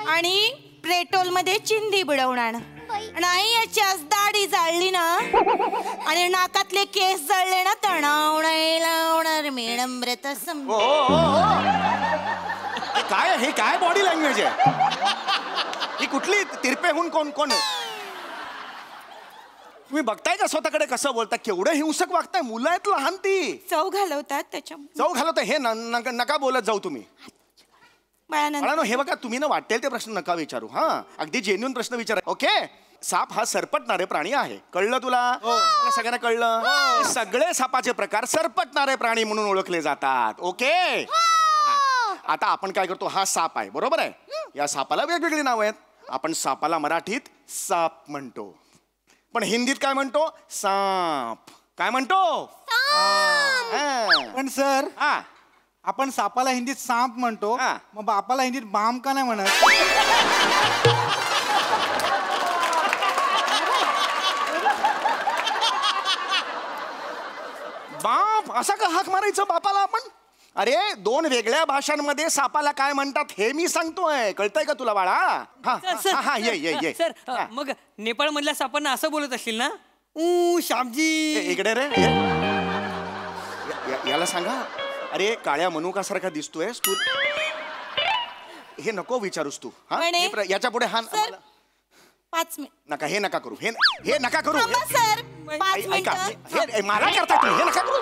Speaker 5: आणि पेट्रोल मध्ये चिंधी बुडवणार नाही. याच्याच दाढी जाळली ना आणि नाकातले केस जळले ना, तणाव नाही लावणार मेणम्रत.
Speaker 8: काय हे काय बॉडी लँग्वेज आहे ही? कुठली तिरपेहून कोण कोण? तुम्ही बघताय का स्वतःकडे कसं बोलता? केवढं हिंसक वागताय. मुलं आहेत लहान, ती
Speaker 5: चव घालवतात. त्याच्या
Speaker 8: चव घालवताय. हे नका बोलत जाऊ तुम्ही. बाळांनो, हे बघा, तुम्ही ना वाटेल ते प्रश्न नका विचारू. हा, अगदी जेन्युइन प्रश्न विचारा. ओके? साप हा सरपटणारे प्राणी आहे. कळलं तुला? सगळ्यांना कळलं? सगळे सापाचे प्रकार सरपटणारे प्राणी म्हणून ओळखले जातात. ओके? आता आपण काय करतो? हा साप आहे, बरोबर आहे? या सापाला वेगवेगळी नाव आहेत. आपण सापाला मराठीत साप म्हणतो, पण हिंदीत काय म्हणतो? साप. काय म्हणतो?
Speaker 16: पण सर, आपण सापाला हिंदीत सांप म्हणतो, मग बापाला हिंदीत बाम का नाही म्हणत?
Speaker 8: बाप असा का हाक मारायचं बापाला आपण? अरे, 2 वेगळ्या भाषांमध्ये सापाला काय म्हणतात हे मी सांगतोय. कळतंय का तुला बाळा? हा, ये.
Speaker 6: सर, मग नेपाळ मधल्या सापांना असं बोलत असतील ना? शामजी.
Speaker 8: इकडे रे. याला सांगा, अरे काळ्या मनुकासारखा दिसतोयस तू. हे नको विचारूस तू. हा, याच्या पुढे हा
Speaker 5: 5 मिनिट.
Speaker 8: नका, हे नका करू. हे नका करू.
Speaker 5: सर, 5
Speaker 8: ऐका, मला करता तुम्ही. हे नका करू.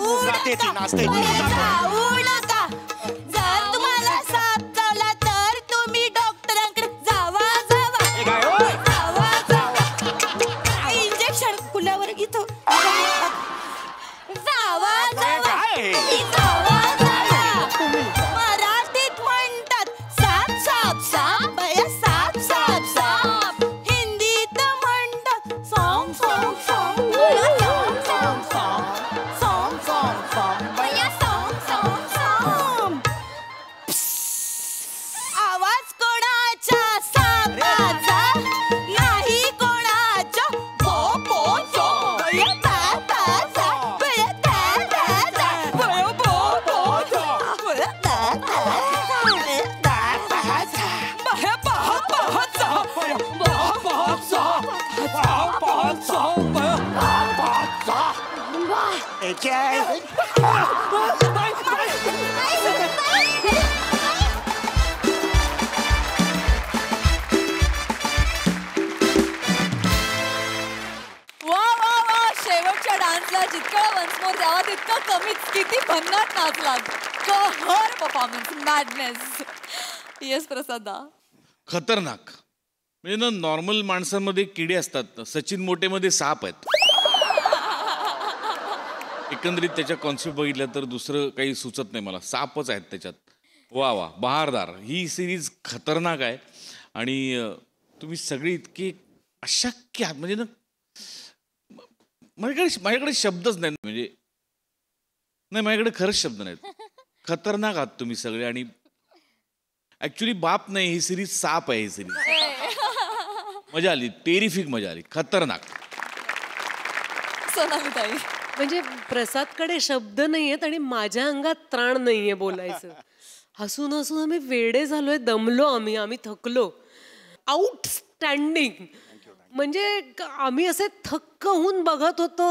Speaker 2: वा वा वा, शेवटच्या डान्सला जितकं वन्स मोर द्यावा तितकं कमीच. किती भन्नाट नाचलात. कहर परफॉर्मन्स, मॅडनेस. येस प्रसादा.
Speaker 9: खतरनाक. म्हणजे ना नॉर्मल माणसांमध्ये किडे असतात, सचिन मोठेमध्ये साप आहेत. एकंदरीत त्याच्या कॉन्सेप्ट बघितलं तर दुसरं काही सुचत नाही मला. सापच आहेत त्याच्यात. वा वा, बहारदार. ही सिरीज खतरनाक आहे आणि तुम्ही सगळी इतकी अशक्य आहात म्हणजे ना, माझ्याकडे शब्दच नाही. म्हणजे नाही, माझ्याकडे खरंच शब्द नाहीत. खतरनाक आहात तुम्ही सगळे. आणि ऍक्च्युली बाप नाही, ही सिरीज साप आहे. ही सिरीज मजा आली, टेरिफिक मजा आली. खतरनाक.
Speaker 2: सोनालीताई.
Speaker 17: म्हणजे प्रसादकडे शब्द नाहीयेत आणि माझ्या अंगात त्राण नाहीये बोलायचं. हसून हसून आम्ही वेडे झालोय, दमलो आम्ही थकलो. आउटस्टँडिंग. म्हणजे आम्ही असे थक्क होऊन बघत होतो,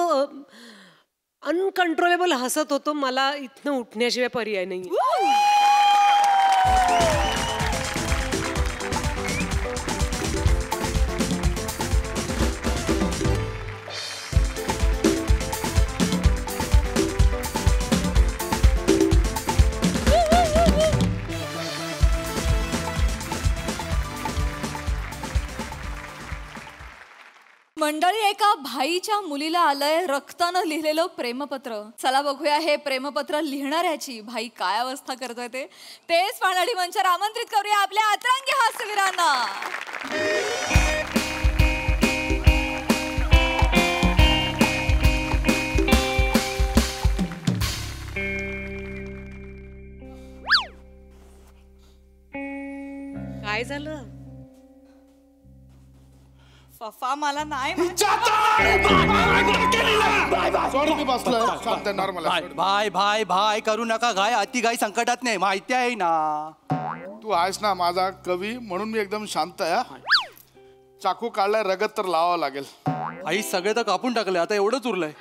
Speaker 17: अनकंट्रोलेबल हसत होतो. मला इथनं उठण्याशिवाय पर्याय नाही.
Speaker 2: मंडळी, एका भाईच्या मुलीला आलंय रक्तानं लिहिलेलं प्रेमपत्र. चला बघूया हे प्रेमपत्र लिहिणाऱ्याची भाई काय अवस्था करतोय ते. तेच पाहण्यासाठी मंचावर आमंत्रित करूया आपल्या अतरंगी हास्यवीरांना.
Speaker 17: काय झालं?
Speaker 12: फफा मला नाही
Speaker 18: भाई भाई भाई करू नका घाय. अति घाई संकटात नाही, माहिती आहे ना.
Speaker 19: तू आहेस ना माझा कवी, म्हणून मी एकदम शांत आहे. चाकू काढलाय, रगत तर लावावं लागेल.
Speaker 18: आई सगळे तर कापून टाकले, आता एवढंच उरलंय.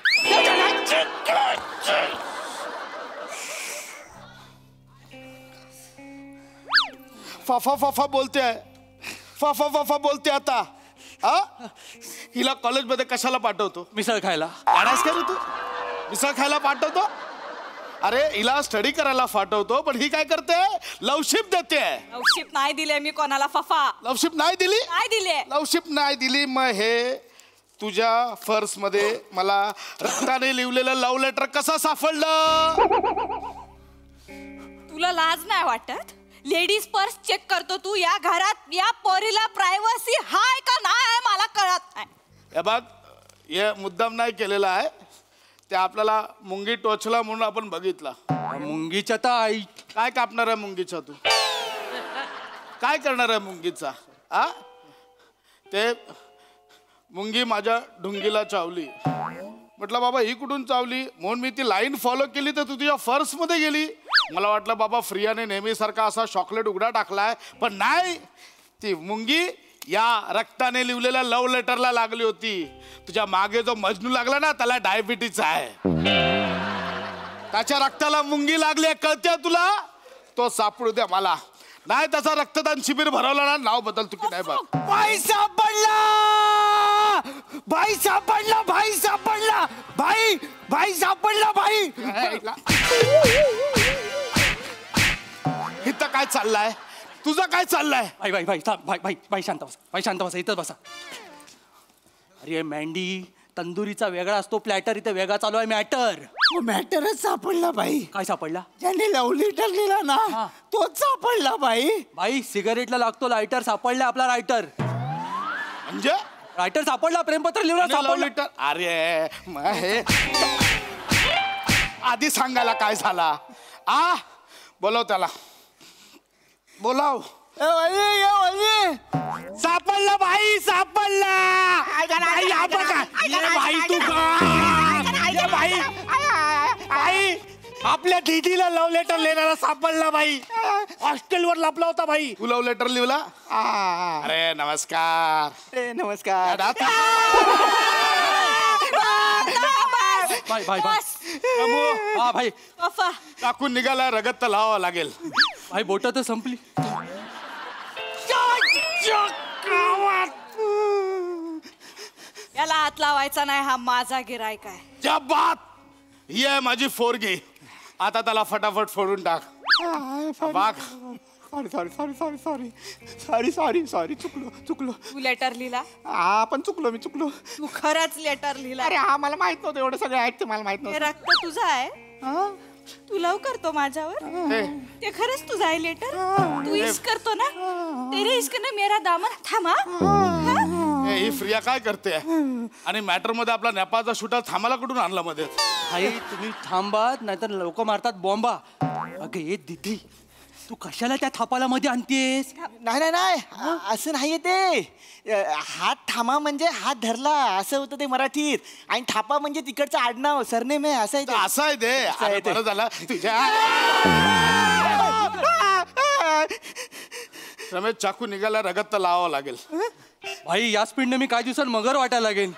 Speaker 19: फाफा फाफा बोलते आहे, फाफा फाफा बोलते. आता हिला कॉलेजमध्ये कशाला पाठवतो?
Speaker 18: मिसळ खायला.
Speaker 19: आणायस का रे तू? मिसळ खायला पाठवतो? अरे हिला स्टडी करायला पाठवतो, पण ही काय करते? लवशिप देते.
Speaker 12: लवशिप नाही दिले मी कोणाला फफा.
Speaker 19: लवशिप नाही दिली?
Speaker 12: नाही दिले.
Speaker 19: लवशिप नाही दिली. मग हे तुझ्या पर्स मध्ये मला रक्ताने लिहिलेलं लव्ह लेटर कसं सापडलं?
Speaker 12: तुला लाज नाही वाटत? लेडीज पर्स चेक करतो तू? या घरात या पोरीला प्रायव्हसी हाय का नाही मला कळत नाही.
Speaker 19: हे बघ, हे मुद्दाम नाही केलेला आहे. ते आपल्याला मुंगी टोचला म्हणून आपण बघितला.
Speaker 18: मुंगीच्या तर आई
Speaker 19: काय कापणार आहे मुंगीचा? तू काय करणार आहे मुंगीचा? ते मुंगी माझ्या ढुंगीला चावली. म्हटलं बाबा ही कुठून चावली? म्हणून मी ती लाईन फॉलो केली तर तू तुझ्या पर्स मध्ये गेली. मला वाटलं बाबा फ्रियाने नेहमीसारखा असा चॉकलेट उघडा टाकलाय, पण नाही. ती मुंगी या रक्ताने लिहिलेल्या लव्ह लेटरला लागली होती. तुझ्या मागे जो मजनू लागला ना, त्याला डायबिटीज आहे. त्याच्या रक्ताला मुंगी लागली, कळते तुला? तो सापडू द्या मला, नाही त्याचा रक्तदान शिबिर भरवलं ना, नाव बदल तू की नाही बघ.
Speaker 18: भाई सापडला, भाई सापडला, भाई सापडला, भाई भाई सापडला, भाई.
Speaker 19: इथं काय चाललंय? तुझं काय चाललंय?
Speaker 18: भाई भाई भाई भाई भाई भाई शांत बसा, भाई शांत बसा, इथं बसा. अरे मँडी, तंदुरीचा वेगळा असतो प्लॅटर, इथे वेगळा चालू आहे मॅटर.
Speaker 20: मॅटरच सापडला बाई.
Speaker 18: काय सापडला?
Speaker 20: ज्याने लव्ह लेटर लिहिला ना, तोच सापडला बाई.
Speaker 18: बाई सिगारेटला लागतो लायटर, सापडला आपला रायटर.
Speaker 19: म्हणजे
Speaker 18: रायटर सापडला, प्रेमपत्र लिहिला सापडला.
Speaker 19: अरे मग हे आधी सांगायला काय झाला? बोलव त्याला, बोलाव.
Speaker 18: सापडला भाई, सापडला. भाई तू भाई भाई आपल्या दीदीला लव्ह लेटर लिहिणारा सापडला भाई. हॉस्टेलवर लपला होता भाई.
Speaker 19: तू लव्ह लेटर लिहिला? अरे नमस्कार.
Speaker 18: नमस्कार.
Speaker 19: दादा.
Speaker 18: Bye bye bye.
Speaker 6: हा भाई
Speaker 12: पप्पा
Speaker 19: टाकून निघाला रगत तर लावावं लागेल.
Speaker 6: भाई बोट तर संपली.
Speaker 12: याला हात लावायचा नाही, हा माझा गिरायक आहे.
Speaker 19: क्या बात, ही आहे माझी फोरगी. आता त्याला फटाफट फोडून टाक. बाग.
Speaker 20: Sorry sorry sorry sorry sorry sorry sorry sorry चुकलो.
Speaker 12: तू लेटर लिहिला?
Speaker 20: हा पण चुकलो मी.
Speaker 12: तू खरंच लेटर लिहिला?
Speaker 20: अरे हा मला माहित नव्हतं एवढं सगळं आहेत ते मला माहित
Speaker 12: हे
Speaker 20: नव्हतं.
Speaker 12: रक्त तुझं आहे? तू लव करतो माझ्यावर? ते खरंच तुझं आहे लेटर? तू इश्क करतो ना? तेरे इश्क ने मेरा दामन थांबा.
Speaker 19: ही फ्रिया काय करते आणि मॅटर मध्ये आपला नेपाळचा शूटर थांबाला कुठून आणला मध्ये?
Speaker 6: भाई तुम्ही थांबा नाहीतर लोक मारतात बॉम्बा. अगं ये दिदी तू कशाला त्या थापाला मध्ये आणतेस?
Speaker 20: नाही नाही नाही असं नाहीये ते. हात थांबा म्हणजे हात धरला असं होतं ते मराठीत. आणि थापा म्हणजे तिकडचं आडनाव सरनेम आहे. असं आहे ते.
Speaker 19: असं आहे ते. अरे बरं झालं तुझ्या रमेश चाकू निघाला रगत तर लावावं लागेल.
Speaker 6: भाई या स्पीडने मी काही दिवसात मगर वाटायला लागेल.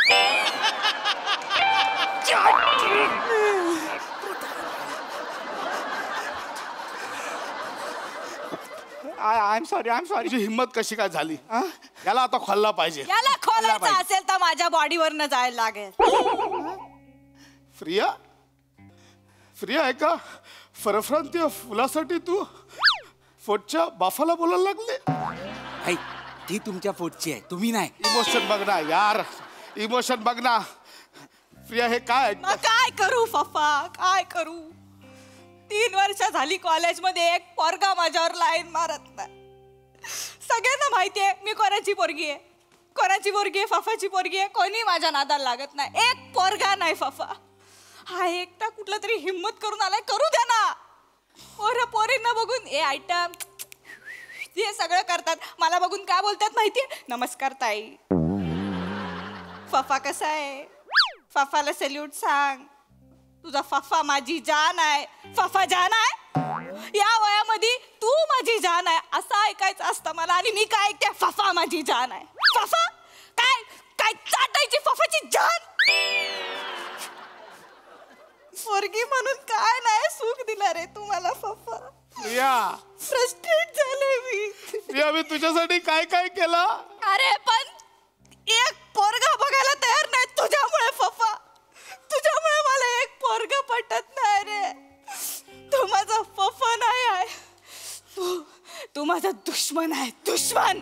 Speaker 20: आय एम सॉरी
Speaker 19: तुझी हिंमत कशी काय झाली? याला आता खोलला पाहिजे.
Speaker 12: याला खोलायचं असेल तर माझ्या बॉडीवरनं जायला लागेल.
Speaker 19: फ्रिया आहे का? फरफ्रांतीय फुलासाठी तू फोटच्या बाफाला बोलायला लागले?
Speaker 11: भाई ती तुमच्या पोटची आहे, तुम्ही नाही.
Speaker 19: इमोशन बघ ना यार, इमोशन बघ ना. प्रिया हे काय?
Speaker 12: मग काय करू पप्पा, काय करू? 3 वर्ष झाली कॉलेजमध्ये एक पोरगा माझ्यावर लाईन मारत नाही. सगळ्यांना माहितीये मी कोणाची पोरगी आहे. फफाची पोरगी आहे. कोणी माझ्या नादाला लागत नाही. एक पोरगा नाही फफा. हा एकटा कुठला तरी हिम्मत करून आलाय. करू द्या ना. पोरींना बघून ए आयटम हे सगळं करतात. मला बघून काय बोलतात माहितीये? नमस्कार ताई. फफा कसा आहे? फफाला सल्यूट सांग. तुझा फफा माझी जान आहे. फफा जान आहे. या वयामध्ये तू माझी जान आहे असं ऐकायचं असतं मला. आणि मी काय ऐकते? फफा माझी जान आहे. फफा काय काय चाटायची फफाची जान. पोरगी म्हणून काय नाही सुख दिला रे तुम्हाला फफा. फ्रस्ट्रेट झाले
Speaker 19: मी तुझ्यासाठी काय काय केलं.
Speaker 12: अरे पण एक पोरगा बघायला तयार नाही तुझ्यामुळे फफा. तुझ्यामुळे मला एक पोरगा पटत नाही रे. तू माझा फफा नाही आहे. तू माझा दुश्मन आहे. दुश्मन.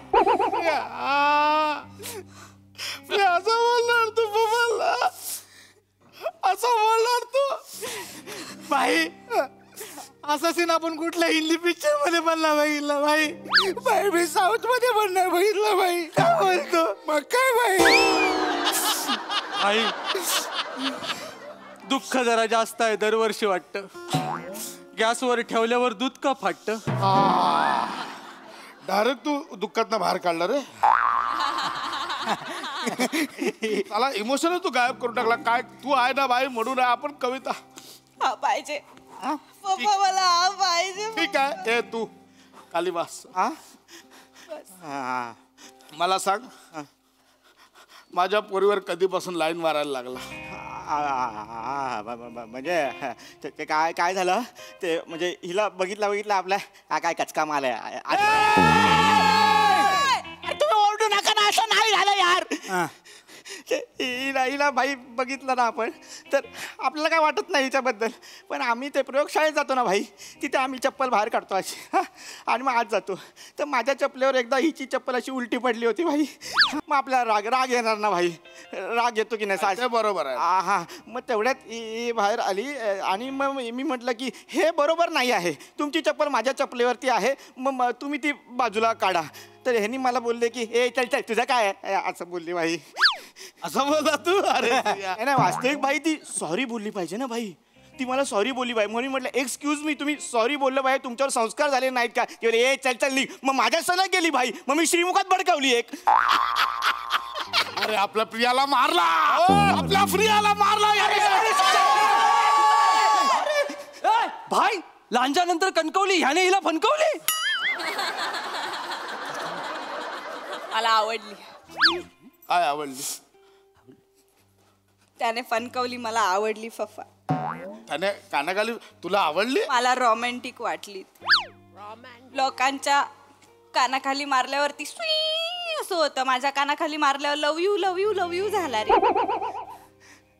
Speaker 19: असं बोलणार तू फफाला? असं बोलणार तू?
Speaker 18: भाई असा सीन आपण कुठल्या हिंदी पिक्चर मध्ये पण नाही बघितला भाई. भाई मी साऊथ मध्ये पण नाही बघितलं भाई. काय बोलतो मग काय भाई?
Speaker 6: भाई दुःख जरा जास्त आहे दरवर्षी वाटतं. गॅसवर ठेवल्यावर दूध का फाटतं?
Speaker 19: डायरेक्ट तू दुःखातनं बाहेर काढला रे. मला इमोशन तू गायब करून टाकला. काय तू आहे ना बाई म्हणून आहे. आपण कविता
Speaker 12: हा पाहिजे पप्पा मला हा पाहिजे.
Speaker 19: ठीक आहे. ए तू खाली बस. मला सांग माझ्या पोरीवर कधीपासून लाईन मारायला लागला?
Speaker 20: म्हणजे ते काय काय झालं ते म्हणजे हिला बघितला आपला काय कचका माल आहे. तुम्ही ओरडू नका ना. असं नाही झालं यार. हिला भाई बघितलं ना आपण तर आपल्याला काय वाटत नाही हिच्याबद्दल. पण आम्ही ते प्रयोगशाळेत जातो ना भाई तिथे आम्ही चप्पल बाहेर काढतो अशी. आणि मग आज जातो तर माझ्या चप्पलेवर एकदा हिची चप्पल अशी उलटी पडली होती भाई. मग आपल्याला राग येणार ना भाई. राग येतो की नाही? साज
Speaker 19: बरोबर आहे.
Speaker 20: हा मग तेवढ्यात ही बाहेर आली आणि मग मी म्हटलं की हे बरोबर नाही आहे. तुमची चप्पल माझ्या चप्पलेवरती आहे. मग तुम्ही ती बाजूला काढा. तर ह्यांनी मला बोलले की हे चल चल तुझं काय आहे असं बोलली भाई.
Speaker 19: असं बोलला तू? अरे
Speaker 20: नाही वास्तविक भाई ती सॉरी बोलली पाहिजे ना भाई. ती मला सॉरी बोलली बाई. म्हणून म्हटलं एक्सक्यूज मी तुम्ही सॉरी बोललं बाई. तुमच्यावर संस्कार झाले नाहीत का? ए चल चल निघ. मग माझ्या सलग गेली भाई. मग मी श्रीमुखात भडकावली एक.
Speaker 19: अरे आपल्या प्रियाला मारला. आपल्या प्रियाला मारला.
Speaker 6: भाई लांजानंतर कणकवली ह्याने हिला फणकवली.
Speaker 12: मला आवडली.
Speaker 19: काय आवडली?
Speaker 12: त्याने फणकवली मला आवडली फफा.
Speaker 19: त्याने कानाखाली तुला आवडली?
Speaker 12: मला रोमॅन्टिक वाटली. लोकांच्या कानाखाली मारल्यावरती स्वी असं होतं, माझ्या कानाखाली मारल्यावर love you love you love you झाला रे.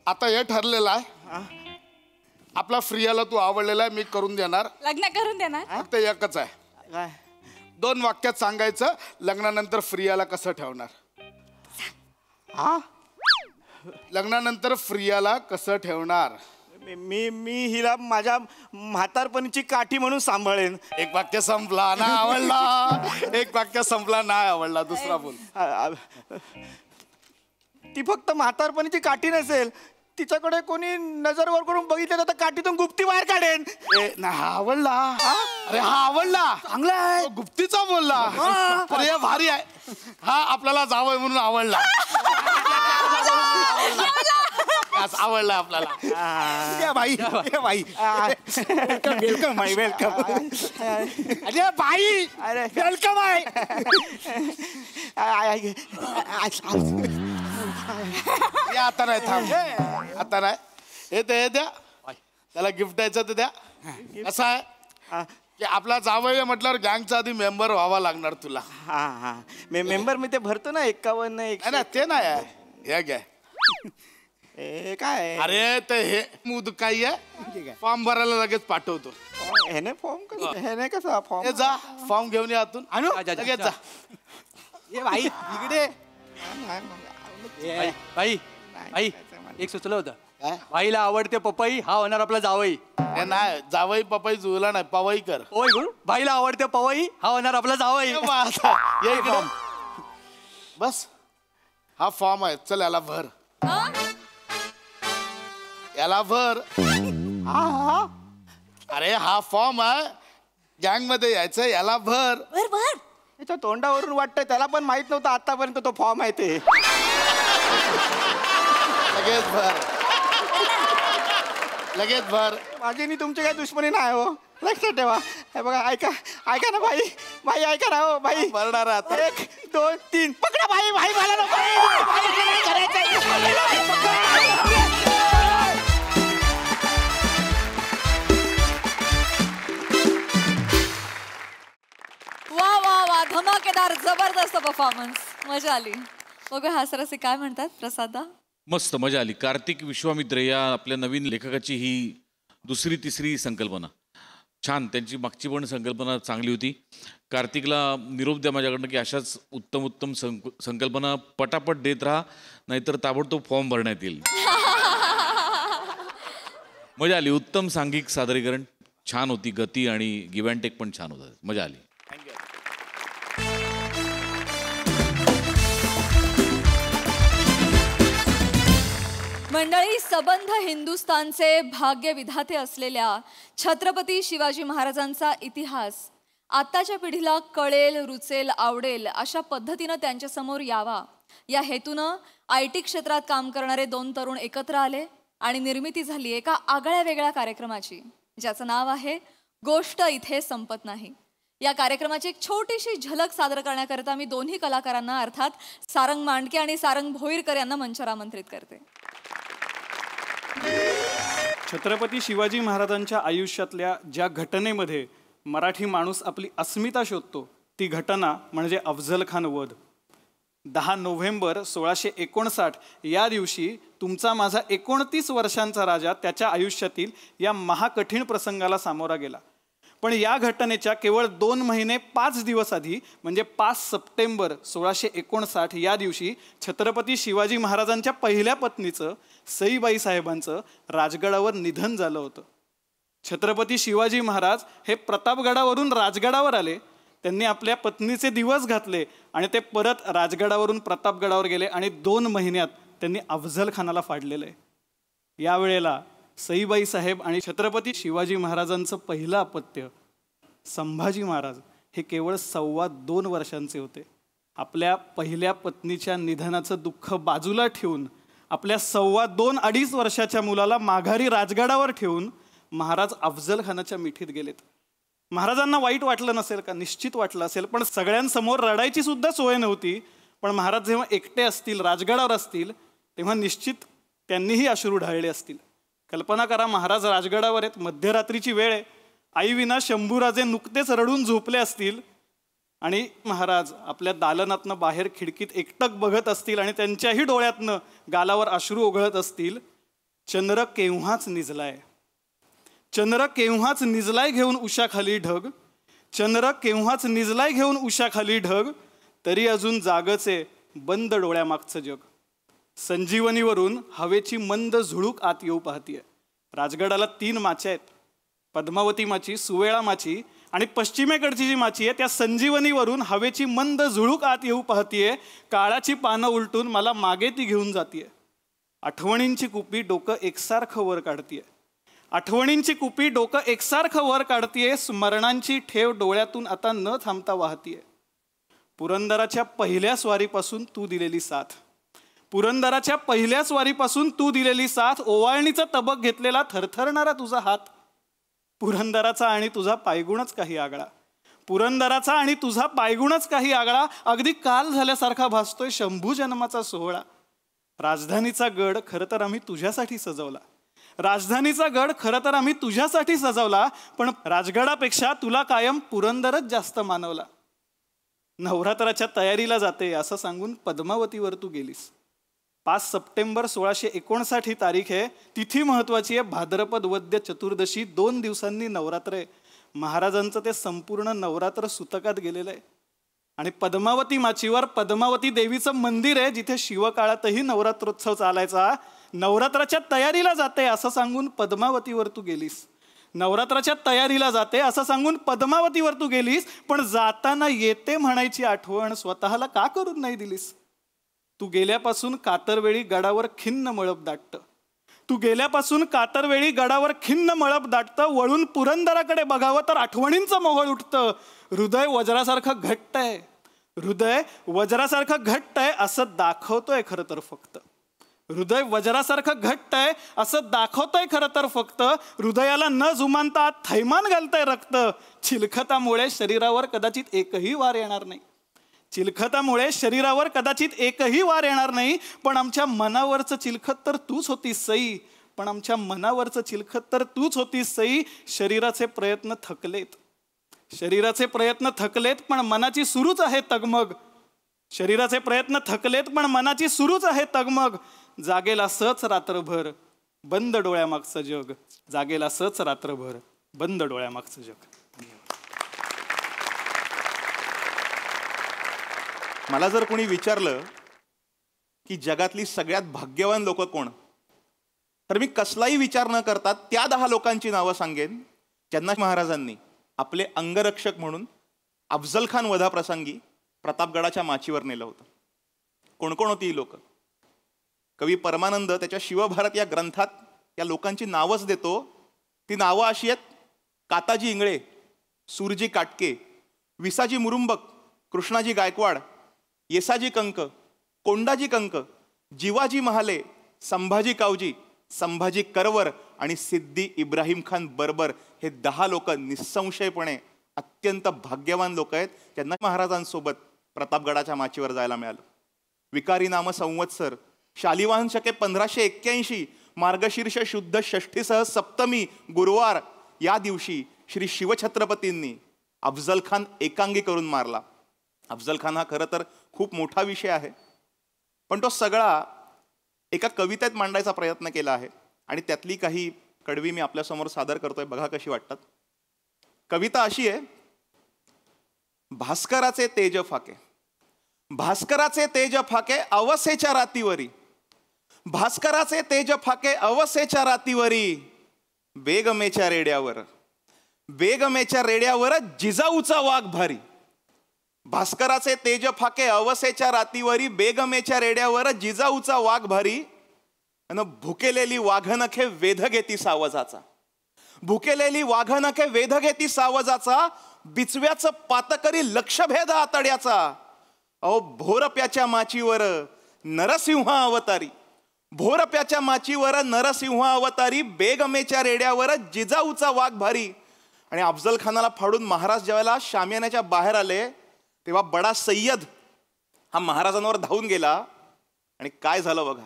Speaker 19: आता हे ठरलेलं आहे, आपला फ्रियाला तू आवडलेला आहे, मी करून देणार.
Speaker 12: लग्न करून देणार?
Speaker 19: फक्त एकच आहे, 2 वाक्यात सांगायचं लग्नानंतर फ्रियाला कसं ठेवणार. लग्नानंतर फ्रियाला कसं ठेवणार?
Speaker 20: मी हिला माझ्या म्हातारपणीची काठी म्हणून सांभाळेन.
Speaker 19: एक वाक्य संपला, नाही आवडला. एक वाक्य संपला, नाही आवडला. दुसरा बोल.
Speaker 20: ती फक्त म्हातारपणीची काठी नसेल, तिच्याकडे कोणी नजर वर करून बघितलं तर काठीतून गुप्ती बाहेर काढेन.
Speaker 19: हा आवडला. अरे हा आवडला, चांगला आहे. गुप्तीचा बोलला. अरे भारी आहे. हा आपल्याला जावं म्हणून आवडला. आवडला आपल्याला.
Speaker 20: बाई बाई वेलकम बाई वेलकम.
Speaker 19: अरे बाई
Speaker 20: वेलकम आहे.
Speaker 19: आता नाही, थांब आता नाही. हे द्या त्याला गिफ्ट द्यायचं तर द्या. असं आहे की आपला जावई म्हटल्यावर गँगचा आधी मेंबर व्हावा लागणार तुला.
Speaker 20: मेंबर मी ते भरतो ना 51.
Speaker 19: ना ते नाही आहे, हे घ्या.
Speaker 20: काय?
Speaker 19: अरे ते हे मूद काही आहे, फॉर्म भरायला लगेच पाठवतो.
Speaker 20: ह्याने फॉर्म ह्याने कसा फॉर्म?
Speaker 19: जा फॉर्म घेऊन या आतून. लगेच जा.
Speaker 20: ये बाई इकडे.
Speaker 6: बाई बाई एक सुचलं होतं, बाईला आवडते पपई, हा होणार आपला जावई.
Speaker 19: नाही, जावई पपई जुळला नाही, पवई कर.
Speaker 6: होय गुरु, बाईला आवडते पवई, हा होणार आपला जावई.
Speaker 19: ये इकडे बस. हा फॉर्म आहे, चल याला भर. याला भर. अरे हा फॉर्म आहे, गँग मध्ये यायचं, याला भर.
Speaker 20: भर भर. त्याच्या तोंडावरून वाटतंय त्याला पण माहित नव्हतं आतापर्यंत तो फॉर्म आहे ते.
Speaker 19: लगेच भर, लगेच भर.
Speaker 20: माझी आणि तुमची काही दुश्मनी नाही हो, लक्षात ठेवा. हे बघा, ऐका ऐका ना बाई, बाई ऐका ना हो बाई.
Speaker 19: भरणार आता.
Speaker 20: 1 2 3 पकडा बाई. बाई मला नको.
Speaker 2: वा वा वा, धमाकेदार जबरदस्त परफॉर्मन्स, मजा आली. बघूया हासरसे काय म्हणतात प्रसादा.
Speaker 9: मस्त मजा आली. कार्तिक विश्वामित्र या आपल्या नवीन लेखकाची ही 2री 3री संकल्पना छान. त्यांची मागची पण संकल्पना चांगली होती. कार्तिकला निरोप द्या माझ्याकडनं की अशाच उत्तम उत्तम संकल्पना पटापट देत राहा, नाहीतर ताबडतोब फॉर्म भरण्यात येईल. मजा आली. उत्तम सांघिक सादरीकरण छान होती. गती आणि गिव्ह अँड टेक पण छान होता. मजा आली.
Speaker 2: मंडळी, सबंध हिंदुस्थानचे भाग्य विधाते असलेल्या छत्रपती शिवाजी महाराजांचा इतिहास आत्ताच्या पिढीला कळेल, रुचेल, आवडेल अशा पद्धतीनं त्यांच्यासमोर यावा या हेतूनं IT क्षेत्रात काम करणारे 2 तरुण एकत्र आले आणि निर्मिती झाली एका आगळ्या वेगळ्या कार्यक्रमाची, ज्याचं नाव आहे गोष्ट इथे संपत नाही. या कार्यक्रमाची एक छोटीशी झलक सादर करण्याकरिता मी दोन्ही कलाकारांना अर्थात सारंग मांडके आणि सारंग भोईरकर यांना मंचावर आमंत्रित करते.
Speaker 21: छत्रपती शिवाजी महाराजांच्या आयुष्यातल्या ज्या घटनेमध्ये मराठी माणूस आपली अस्मिता शोधतो ती घटना म्हणजे अफझल खान वध. 10 नोव्हेंबर 1659 या दिवशी तुमचा माझा 29 वर्षांचा राजा त्याच्या आयुष्यातील या महाकठीण प्रसंगाला सामोरा गेला. पण या घटनेच्या केवळ 2 महिने 5 दिवस आधी म्हणजे 5 सप्टेंबर 1659 या दिवशी छत्रपती शिवाजी महाराजांच्या पहिल्या पत्नीचं सईबाई साहेबांचं राजगडावर निधन झालं होतं. छत्रपती शिवाजी महाराज हे प्रतापगडावरून राजगडावर आले. त्यांनी आपल्या पत्नीचे दिवस घातले आणि ते परत राजगडावरून प्रतापगडावर गेले आणि 2 महिन्यात त्यांनी अफझल खानाला फाडलेलं आहे. यावेळेला सईबाई साहेब आणि छत्रपती शिवाजी महाराजांचं पहिलं अपत्य संभाजी महाराज हे केवळ 2.25 वर्षांचे होते. आपल्या पहिल्या पत्नीच्या निधनाचं दुःख बाजूला ठेवून आपल्या 2.25-2.5 वर्षाच्या मुलाला माघारी राजगडावर ठेवून महाराज अफझल खानाच्या मिठीत गेलेत. महाराजांना वाईट वाटलं नसेल का? निश्चित वाटलं असेल, पण सगळ्यांसमोर रडायची सुद्धा सोय नव्हती. पण महाराज जेव्हा एकटे असतील, राजगडावर असतील, तेव्हा निश्चित त्यांनीही अश्रू ढाळले असतील. कल्पना करा, महाराज राजगडावर आहेत, मध्यरात्रीची वेळ आहे, आईविना शंभूराजे नुकतेच रडून झोपले असतील आणि महाराज आपल्या दालनातनं बाहेर खिडकीत एकटक बघत असतील आणि त्यांच्याही डोळ्यातनं गालावर अश्रू ओघळत असतील. चंद्र केव्हाच निजलाय, चंद्र केव्हाच निजलाय घेऊन उशाखाली ढग, चंद्र केव्हाच निजलाय घेऊन उशाखाली ढग, तरी अजून जागचे बंद डोळ्यामागचं जग. संजीवनीवरून हवेची मंद झुळूक आत येऊ पाहतीये. राजगडाला 3 माच्या आहेत, पद्मावती माची, सुवेळा माची आणि पश्चिमेकडची जी माची आहे त्या संजीवनीवरून हवेची मंद झुळूक आत येऊ पाहतीये. काळाची पानं उलटून मला मागे ती घेऊन जातीये. आठवणींची कुपी डोकं एकसारखं वर काढतीये, आठवणींची कुपी डोकं एकसारखं वर काढतीये. स्मरणांची ठेव डोळ्यातून आता न थांबता वाहतीये. पुरंदराच्या पहिल्या स्वारीपासून तू दिलेली साथ, पुरंदराच्या पहिल्या स्वारीपासून तू दिलेली साथ, ओवाळणीचा तबक घेतलेला थरथरणारा तुझा हात. पुरंदराचा आणि तुझा पायगुणच काही आगळा, पुरंदराचा आणि तुझा पायगुणच काही आगळा. अगदी काल झाल्यासारखा भासतोय शंभू जन्माचा सोहळा. राजधानीचा गड खरं तर आम्ही तुझ्यासाठी सजवला, राजधानीचा गड खरं तर आम्ही तुझ्यासाठी सजवला, पण राजगडापेक्षा तुला कायम पुरंदरच जास्त मानवला. नवरात्राच्या तयारीला जाते असं सांगून पद्मावतीवर तू गेलीस. 5 सप्टेंबर 1659 ही तारीख आहे. तिथी महत्वाची आहे, भाद्रपद वद्य चतुर्दशी. 2 दिवसांनी नवरात्र आहे. महाराजांचं ते संपूर्ण नवरात्र सुतकात गेलेलं आहे. आणि पद्मावती माचीवर पद्मावती देवीचं मंदिर आहे, जिथे शिवकाळातही नवरात्रोत्सव चालायचा. नवरात्राच्या तयारीला जाते असं सांगून पद्मावतीवर तू गेलीस, नवरात्राच्या तयारीला जाते असं सांगून पद्मावतीवर तू गेलीस. पण जाताना येते म्हणायची आठवण स्वतःला का करून नाही दिलीस. तू गेल्यापासून कातरवेळी गडावर खिन्न मळप दाटतं, तू गेल्यापासून कातरवेळी गडावर खिन्न मळप दाटतं. वळून पुरंदराकडे बघावं तर आठवणींचं मोहळ उठतं. हृदय वज्रासारखं घट्ट आहे, हृदय वज्रासारखं घट्ट आहे असं दाखवतोय खरं तर फक्त, हृदय वज्रासारखं घट्ट आहे असं दाखवतोय खरं तर फक्त. हृदयाला न जुमानता थैमान घालतंय रक्त. चिलखतामुळे शरीरावर कदाचित एकही वार येणार नाही, चिलखतामुळे शरीरावर कदाचित एकही वार येणार नाही. पण आमच्या मनावरचं चिलखत तर तूच होतीस सई, पण आमच्या मनावरचं चिलखत तर तूच होतीस सई. शरीराचे प्रयत्न थकलेत, शरीराचे प्रयत्न थकलेत पण मनाची सुरूच आहे तगमग, शरीराचे प्रयत्न थकलेत पण मनाची सुरूच आहे तगमग. जागेला सच रात्रभर बंद डोळ्यामागचं जग, जागेला सच रात्रभर बंद डोळ्यामागचं जग.
Speaker 13: मला जर कोणी विचारलं की जगातली सगळ्यात भाग्यवान लोक कोण, तर मी कसलाही विचार न करता त्या 10 लोकांची नावं सांगेन ज्यांना महाराजांनी आपले अंगरक्षक म्हणून अफजल खान वधाप्रसंगी प्रतापगडाच्या माचीवर नेलं होतं. कोण कोण होती ही लोक? कवी परमानंद त्याच्या शिवभारत या ग्रंथात या लोकांची नावच देतो. ती नावं अशी आहेत: काताजी इंगळे, सूरजी काटके, विसाजी मुरुंबक, कृष्णाजी गायकवाड, येसाजी कंक, कोंडाजी कंक, जिवाजी महाले, संभाजी कावजी, संभाजी करवर आणि सिद्धी इब्राहिम खान बर्बर. हे 10 लोक निसंशयपणे अत्यंत भाग्यवान लोक आहेत ज्यांना महाराजांसोबत प्रतापगडाच्या माचीवर जायला मिळालं. विकारी नाम संवत्सर, शालिवाहन शके 1581, मार्गशीर्ष शुद्ध षष्ठीसह सप्तमी गुरुवार या दिवशी श्री शिवछत्रपतींनी अफजल खान एकांगी करून मारला. अफजल खान हा खरं तर खूप मोठा विषय आहे, पण तो सगळा एका कवितेत मांडायचा प्रयत्न केला आहे आणि त्यातली काही कडवी मी आपल्यासमोर सादर करतोय. बघा कशी वाटतात. कविता अशी आहे: भास्कराचे तेज फाके, भास्कराचे तेज फाके अवसेच्या रातीवरी, भास्कराचे तेज फाके अवसेच्या रातीवरी, बेगमेच्या रेड्यावर, बेगमेच्या रेड्यावर जिजाऊचा वाघ भारी. भास्कराचे तेज फाके अवसेच्या रातीवरी, बेगमेच्या रेड्यावर जिजाऊचा वाघ भारी. अन भुकेलेली वाघनखे वेध घेती सावजाचा, भुकेलेली वाघनखे वेध घेती सावजाचा, बिचव्याचं पातकरी लक्षभेद आतड्याचा. अहो भोरप्याच्या माचीवर नरसिंह अवतारी, भोरप्याच्या माचीवर नरसिंह अवतारी, बेगमेच्या रेड्यावर जिजाऊचा वाघ भारी. आणि अफजल खानाला फाडून महाराज ज्यावेळेला शामियानाच्या बाहेर आले तेव्हा बडा सय्यद हा महाराजांवर धावून गेला आणि काय झालं बघा.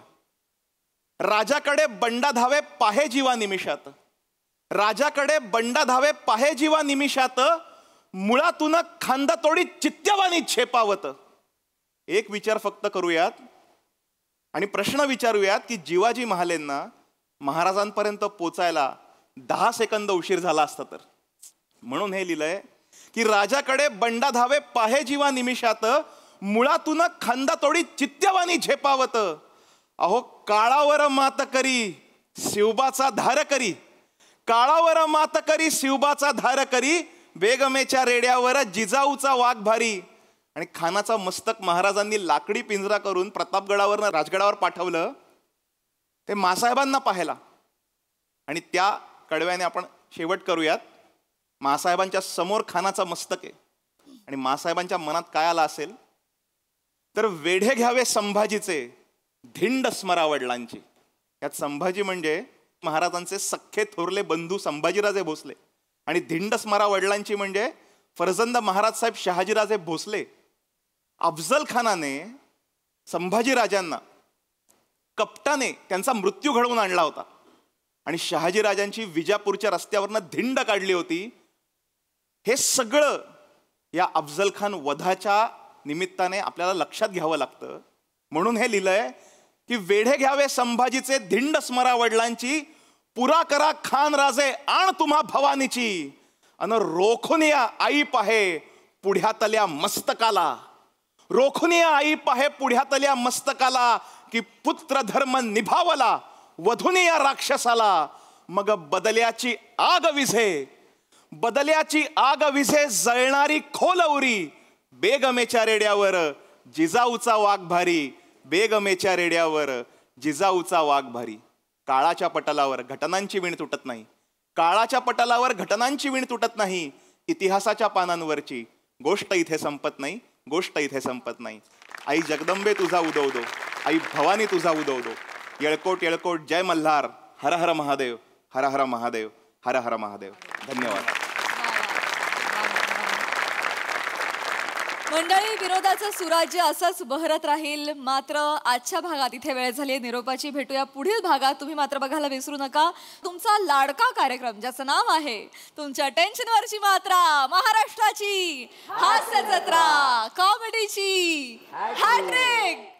Speaker 13: राजाकडे बंडा धावे पाहे जीवा निमिषात, राजाकडे बंडा धावे पाहे जीवा निमिषात, मुळातून खांदा तोडी चित्त्यवानी छेपावत. एक विचार फक्त करूयात आणि प्रश्न विचारूयात की जिवाजी महालेंना महाराजांपर्यंत पोचायला 10 सेकंद उशीर झाला असता तर. म्हणून हे लिहिलंय की राजाकडे बंडा धावे पाहे जीवा निमिषात, मुळातून खांदा तोडी चित्त्यवानी झेपावत. अहो काळावर मात करी शिवबाचा धार करी, काळावर मात करी शिवबाचा धार करी, बेगमेच्या रेड्यावर जिजाऊचा वाघ भारी. आणि खानाचा मस्तक महाराजांनी लाकडी पिंजरा करून प्रतापगडावर राजगडावर पाठवलं ते मासाहेबांना पाहायला. आणि त्या कडव्याने आपण शेवट करूयात. मासाहेबांच्या समोर खानाचा मस्तक आहे आणि मासाहेबांच्या मनात काय आलं असेल तर वेढे घ्यावे संभाजीचे धिंड स्मरा वडिलांची. यात संभाजी म्हणजे महाराजांचे सख्खे थोरले बंधू संभाजीराजे भोसले आणि धिंड स्मरा वडिलांची म्हणजे फरजंद महाराज साहेब शहाजीराजे भोसले. अफजल खानाने संभाजीराजांना कपटाने त्यांचा मृत्यू घडवून आणला होता आणि शहाजीराजांची विजापूरच्या रस्त्यावरनं धिंड काढली होती. हे सगळं या अफजल खान वधाच्या निमित्ताने आपल्याला लक्षात घ्यावं लागतं. म्हणून हे लिहिलंय की वेढे घ्यावे संभाजीचे धिंड स्मरा वडिलांची, पुरा करा खान राजे आण तुम्हा भवानीची, अन रोखून या आई पाहे पुढ्यातल्या मस्तकाला, रोखून या आई पाहे पुढ्यातल्या मस्तकाला, की पुत्र धर्म निभावला वधून या राक्षसाला. मग बदल्याची आग विझे, बदल्याची आग विझे जळणारी खोलवरी, बेगमेच्या रेड्यावर जिजाऊचा वाघ भारी, बेगमेच्या रेड्यावर जिजाऊचा वाघ भारी. काळाच्या पटलावर घटनांची वीण तुटत नाही, काळाच्या पटलावर घटनांची वीण तुटत नाही. इतिहासाच्या पानांवरची गोष्ट इथे संपत नाही, गोष्ट इथे संपत नाही. आई जगदंबे तुझा उदवदो, आई भवानी तुझा उदवदो. येळकोट येळकोट जय मल्हार, हर हर महादेव, हर हर महादेव, हर हर महादेव. धन्यवाद.
Speaker 2: मंडळी, विरोधाचं सुराज्य असंच बहरत राहील. मात्र आजच्या भागात इथे वेळ झाली निरोपाची. भेटूया पुढील भागात. तुम्ही मात्र बघायला विसरू नका तुमचा लाडका कार्यक्रम ज्याचं नाव आहे तुमच्या टेन्शनवरची मात्रा, महाराष्ट्राची हास्य जत्रा, कॉमेडीची हॅट्रिक.